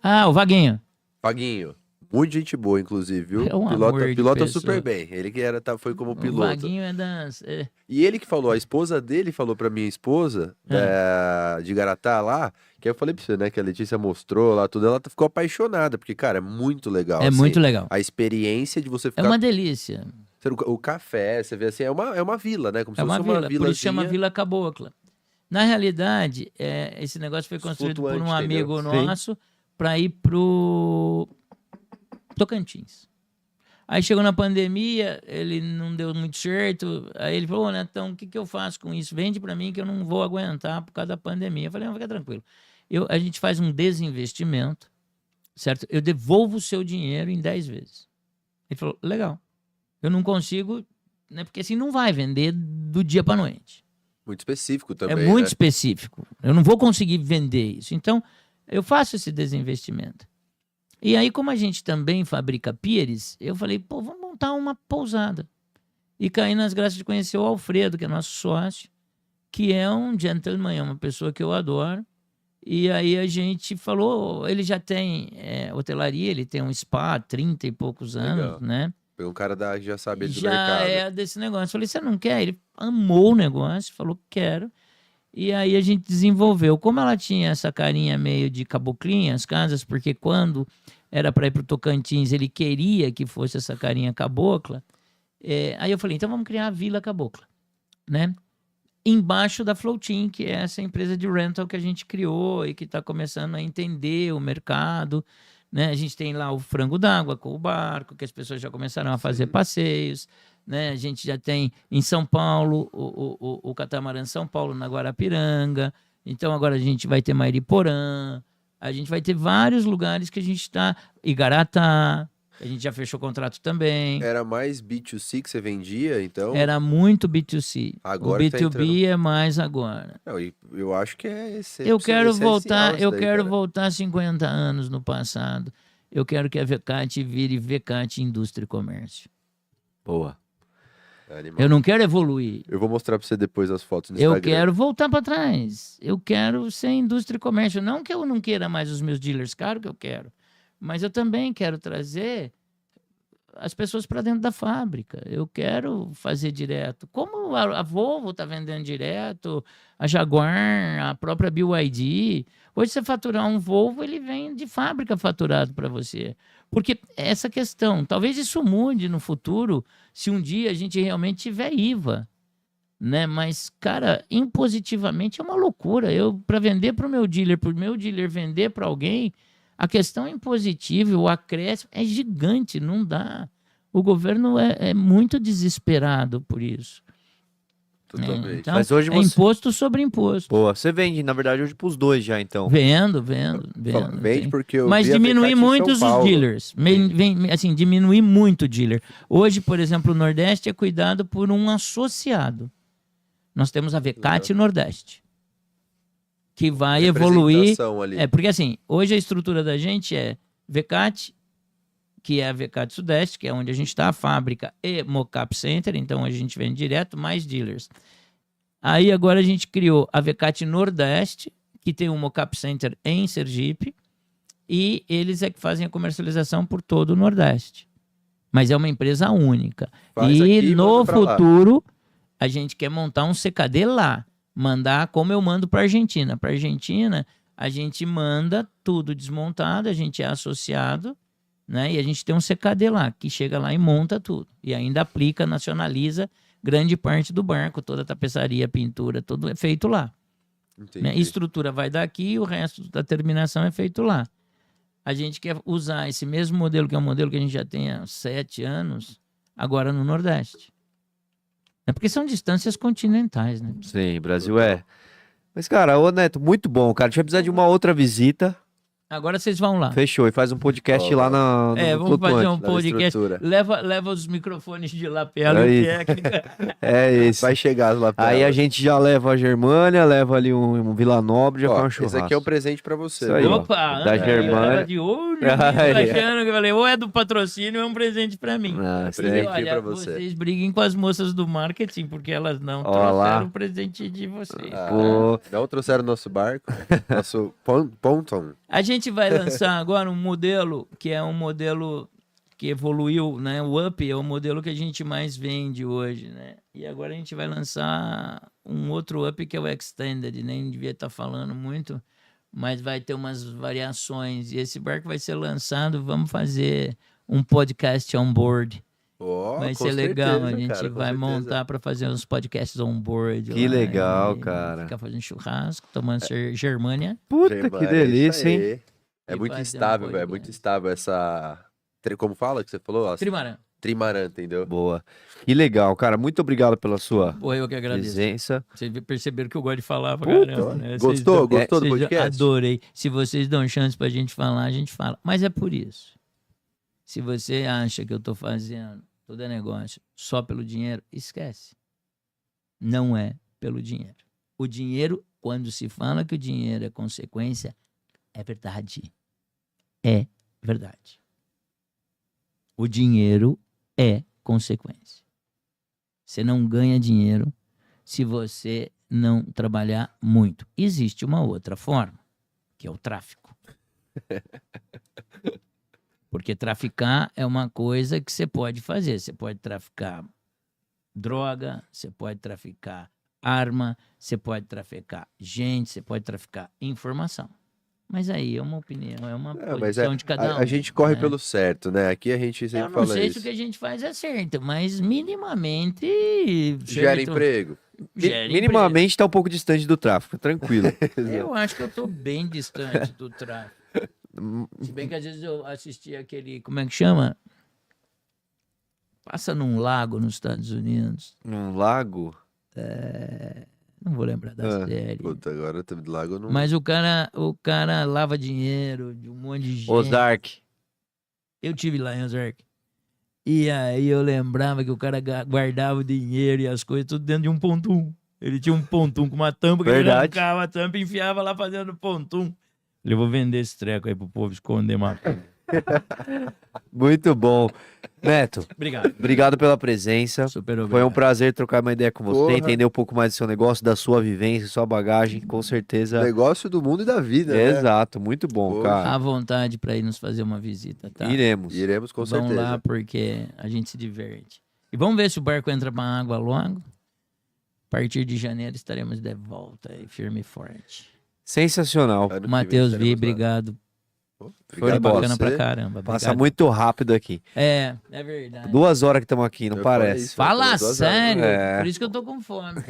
Ah, o Vaguinho. Paguinho. Muito gente boa, inclusive, viu? É um amor de Pilota pessoa. super bem. Ele que foi como O piloto. Vaguinho é das... E ele que falou, a esposa dele falou pra minha esposa, de Garatá lá, que eu falei pra você, né, que a Letícia mostrou lá tudo, ela ficou apaixonada, porque, cara, é muito legal, É assim, muito legal. a experiência de você É ficar... uma delícia. O café, você vê assim, é uma vila, né, como se É fosse uma uma vila. Por isso chama vilazinha. Vila Cabocla. Na realidade, esse negócio foi construído por um Flutuante, amigo entendeu? nosso para ir pro Tocantins. Aí chegou na pandemia, ele não deu muito certo. Aí ele falou, Netão, o que eu faço com isso? Vende para mim que eu não vou aguentar por causa da pandemia. Eu falei, não, fica tranquilo. A gente faz um desinvestimento, certo? Eu devolvo o seu dinheiro em 10 vezes. Ele falou, legal. Eu não consigo, né? Porque assim não vai vender do dia para noite. Muito específico É também, muito né? específico. Eu não vou conseguir vender isso. Então, eu faço esse desinvestimento. E aí, como a gente também fabrica pires, eu falei, pô, vamos montar uma pousada. E caí nas graças de conhecer o Alfredo, que é nosso sócio, que é um gentleman, é uma pessoa que eu adoro. E aí a gente falou, ele já tem hotelaria, ele tem um spa há 30 e poucos anos, Legal. né? Foi um cara que já sabe do Já mercado. é desse negócio. Falei, você não quer? Ele amou o negócio, falou, quero. E aí a gente desenvolveu. Como ela tinha essa carinha meio de caboclinha, as casas, porque quando era para ir para o Tocantins, ele queria que fosse essa carinha cabocla. Aí eu falei, então vamos criar a Vila Cabocla, né? Embaixo da Flow Team, que é essa empresa de rental que a gente criou e que está começando a entender o mercado, né? A gente tem lá o Frango d'Água com o barco, que as pessoas já começaram a fazer passeios, né? A gente já tem em São Paulo o Catamarã São Paulo na Guarapiranga. Então agora a gente vai ter Mairiporã, a gente vai ter vários lugares que a gente está. Igaratá, a gente já fechou contrato também. Era mais B2C que você vendia, então... Era muito B2C. Agora O que tá B2B é mais agora. Não, eu acho que Eu quero essencial voltar, isso eu daí, quero cara. voltar 50 anos no passado. Eu quero que a VCAT vire VCAT Indústria e Comércio. Boa. Animal. Eu não quero evoluir. Eu vou mostrar pra você depois as fotos no Eu Instagram. quero voltar para trás. Eu quero ser indústria e comércio. Não que eu não queira mais os meus dealers caros, que eu quero. Mas eu também quero trazer as pessoas para dentro da fábrica. Eu quero fazer direto. Como a Volvo está vendendo direto, a Jaguar, a própria BYD. Hoje você faturar um Volvo, ele vem de fábrica faturado para você. Porque essa questão, talvez isso mude no futuro, se um dia a gente realmente tiver IVA. Né? Mas, cara, impositivamente é uma loucura. Para vender para o meu dealer vender para alguém, a questão impositiva, o acréscimo é gigante, não dá. O governo é muito desesperado por isso. Totalmente. Então, Mas hoje é você- imposto sobre imposto. Boa. Você vende, na verdade, hoje pros dois já, então. Vendo. Vende tem. porque eu Mas vi a diminuir Vecate em muito São os Paulo. dealers. Assim, diminuir muito o dealer. Hoje, por exemplo, o Nordeste é cuidado por um associado. Nós temos a VCAT Nordeste, que vai evoluir. Representação ali. Porque assim, hoje a estrutura da gente é VCAT, que é a VCAT Sudeste, que é onde a gente está, a fábrica e Mocap Center, então a gente vende direto, mais dealers. Aí agora a gente criou a VCAT Nordeste, que tem um Mocap Center em Sergipe, e eles é que fazem a comercialização por todo o Nordeste. Mas é uma empresa única. Faz E aqui e no manda pra lá. futuro, a gente quer montar um CKD lá. Mandar como eu mando para Argentina. Para Argentina, a gente manda tudo desmontado, a gente é associado, né? E a gente tem um CKD lá, que chega lá e monta tudo. E ainda aplica, nacionaliza grande parte do barco, toda a tapeçaria, pintura, tudo é feito lá. Entendi. Né? Estrutura vai daqui, o resto da terminação é feito lá. A gente quer usar esse mesmo modelo, que é um modelo que a gente já tem há 7 anos, agora no Nordeste. É porque são distâncias continentais, né? Sim, Brasil é. Mas, cara, ô Neto, muito bom, cara. A gente vai precisar de uma outra visita. Agora vocês vão lá. Fechou. E faz um podcast lá no Vamos fazer um na podcast. estrutura. Leva os microfones de lapela Aí. e técnica. É isso. Vai chegar lá pra Aí ela. a gente já leva a Germânia, leva ali um Vila Nobre, já Ó, faz um esse churrasco. aqui é um presente pra você. Isso aí, viu? ó. Opa, Da Germânia. Tava de olho, Aí. achando que eu falei, ou é do patrocínio ou é um presente pra mim. Ah, isso presente daí. pra você. Vocês briguem com as moças do marketing, porque elas não Ó lá. trouxeram o presente de vocês. Ah, Pô. não trouxeram nosso barco, nosso ponton. A gente vai lançar agora um modelo que é um modelo que evoluiu, né? O Up é o modelo que a gente mais vende hoje, né? E agora a gente vai lançar um outro Up que é o Extended, nem devia estar falando muito, mas vai ter umas variações. E esse barco vai ser lançado, vamos fazer um podcast on board. Ó, Vai com ser legal, certeza, a gente cara, com vai certeza. montar para fazer uns podcasts on board. Que lá, legal, e cara. Ficar fazendo churrasco, tomando Germânia. Puta, Germânia, que delícia, isso hein? aí. É E muito fazer um instável, velho. É podcast. muito instável essa. Como fala que você falou? As Trimarã. Trimarã, entendeu? Boa. Que legal, cara. Muito obrigado pela sua Pô, eu que agradeço. presença. Vocês perceberam que eu gosto de falar pra Puta, caramba, né? Gostou? Vocês dão- Gostou do vocês podcast? Adorei. Se vocês dão chance pra gente falar, a gente fala. Mas é por isso. Se você acha que eu tô fazendo todo negócio só pelo dinheiro, esquece. Não é pelo dinheiro. O dinheiro, quando se fala que o dinheiro é consequência, é verdade. É verdade. O dinheiro é consequência. Você não ganha dinheiro se você não trabalhar muito. Existe uma outra forma, que é o tráfico. Porque traficar é uma coisa que você pode fazer. Você pode traficar droga, você pode traficar arma, você pode traficar gente, você pode traficar informação. Mas aí é uma opinião, é uma Não, mas posição de cada um. a gente corre né? pelo certo, né? Aqui a gente Eu sempre não fala sei isso. se o que a gente faz é certo, mas minimamente Gera emprego. Gera Minimamente tá um pouco distante do tráfico, tranquilo. emprego. Eu acho que eu tô bem distante do tráfico. Se bem que às vezes eu assisti aquele, como é que chama? Passa num lago nos Estados Unidos. Um lago? Não vou lembrar da série. Puta, agora do lago não. Mas o cara lava dinheiro de um monte de gente. Ozark. Eu tive lá em Ozark. E aí eu lembrava que o cara guardava o dinheiro e as coisas tudo dentro de um pontum. Ele tinha um pontum com uma tampa que ele Verdade. arrancava a tampa e enfiava lá fazendo pontum. Eu vou vender esse treco aí pro povo esconder maconha. Muito bom. Neto, Obrigado. obrigado pela presença. Super obrigado. Foi um prazer trocar uma ideia com você, Porra. entender um pouco mais do seu negócio, da sua vivência, sua bagagem, com certeza. Negócio do mundo e da vida, né? Exato, muito bom, Pô. cara. À vontade para ir nos fazer uma visita, tá? Iremos. Iremos com Vamos certeza. lá porque a gente se diverte. E vamos ver se o barco entra pra água logo. A partir de janeiro estaremos de volta aí, firme e forte. Sensacional. Ano que vem Matheus estaremos Vi, lá. obrigado. Pô, Foi Foi obrigado a bacana você. pra caramba. Passa obrigado. muito rápido aqui. É verdade. 2 horas que estamos aqui, não Eu falei parece? isso. Fala Duas horas. sério, É. por isso que eu tô com fome.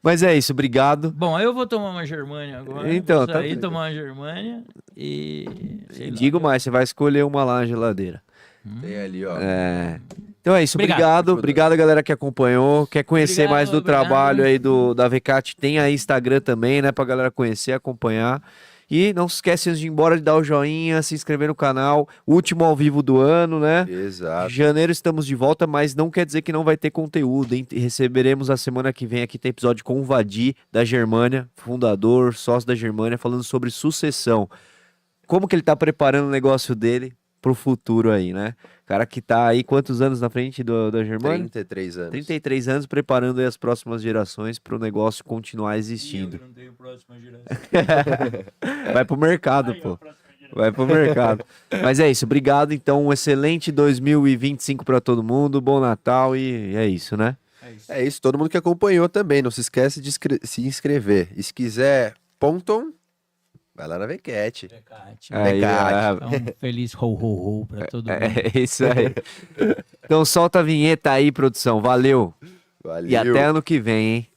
Mas é isso, obrigado. Bom, eu vou tomar uma Germânia agora. Então, vou tá sair, bem. tomar uma Germânia e... sei lá. Digo mais, você vai escolher uma lá na geladeira. Tem ali, ó. Então é isso, Obrigado. obrigado galera que acompanhou, quer conhecer Obrigado, mais do obrigado. trabalho aí da VCAT, tem aí Instagram também, né, pra galera conhecer, acompanhar. E não se esquece antes de ir embora de dar o joinha, se inscrever no canal, último ao vivo do ano, né? Exato. Janeiro estamos de volta, mas não quer dizer que não vai ter conteúdo, hein? Receberemos a semana que vem aqui, tem episódio com o Vadi, da Germânia, fundador, sócio da Germânia, falando sobre sucessão. Como que ele tá preparando o negócio dele pro futuro aí, né? Cara que tá aí quantos anos na frente da Germânia? 33 anos. 33 anos preparando aí as próximas gerações pro negócio continuar existindo. não tenho próxima geração. Vai pro mercado, pô. Vai pro mercado. Mas é isso, obrigado. Então, um excelente 2025 pra todo mundo. Bom Natal e é isso, né? É isso, todo mundo que acompanhou também. Não se esquece de se inscrever. E se quiser ponton, vai lá na VCAT. Aí, Legal. Um feliz ho pra todo mundo. é isso aí. Então solta a vinheta aí, produção. Valeu. Valeu. E até ano que vem, hein?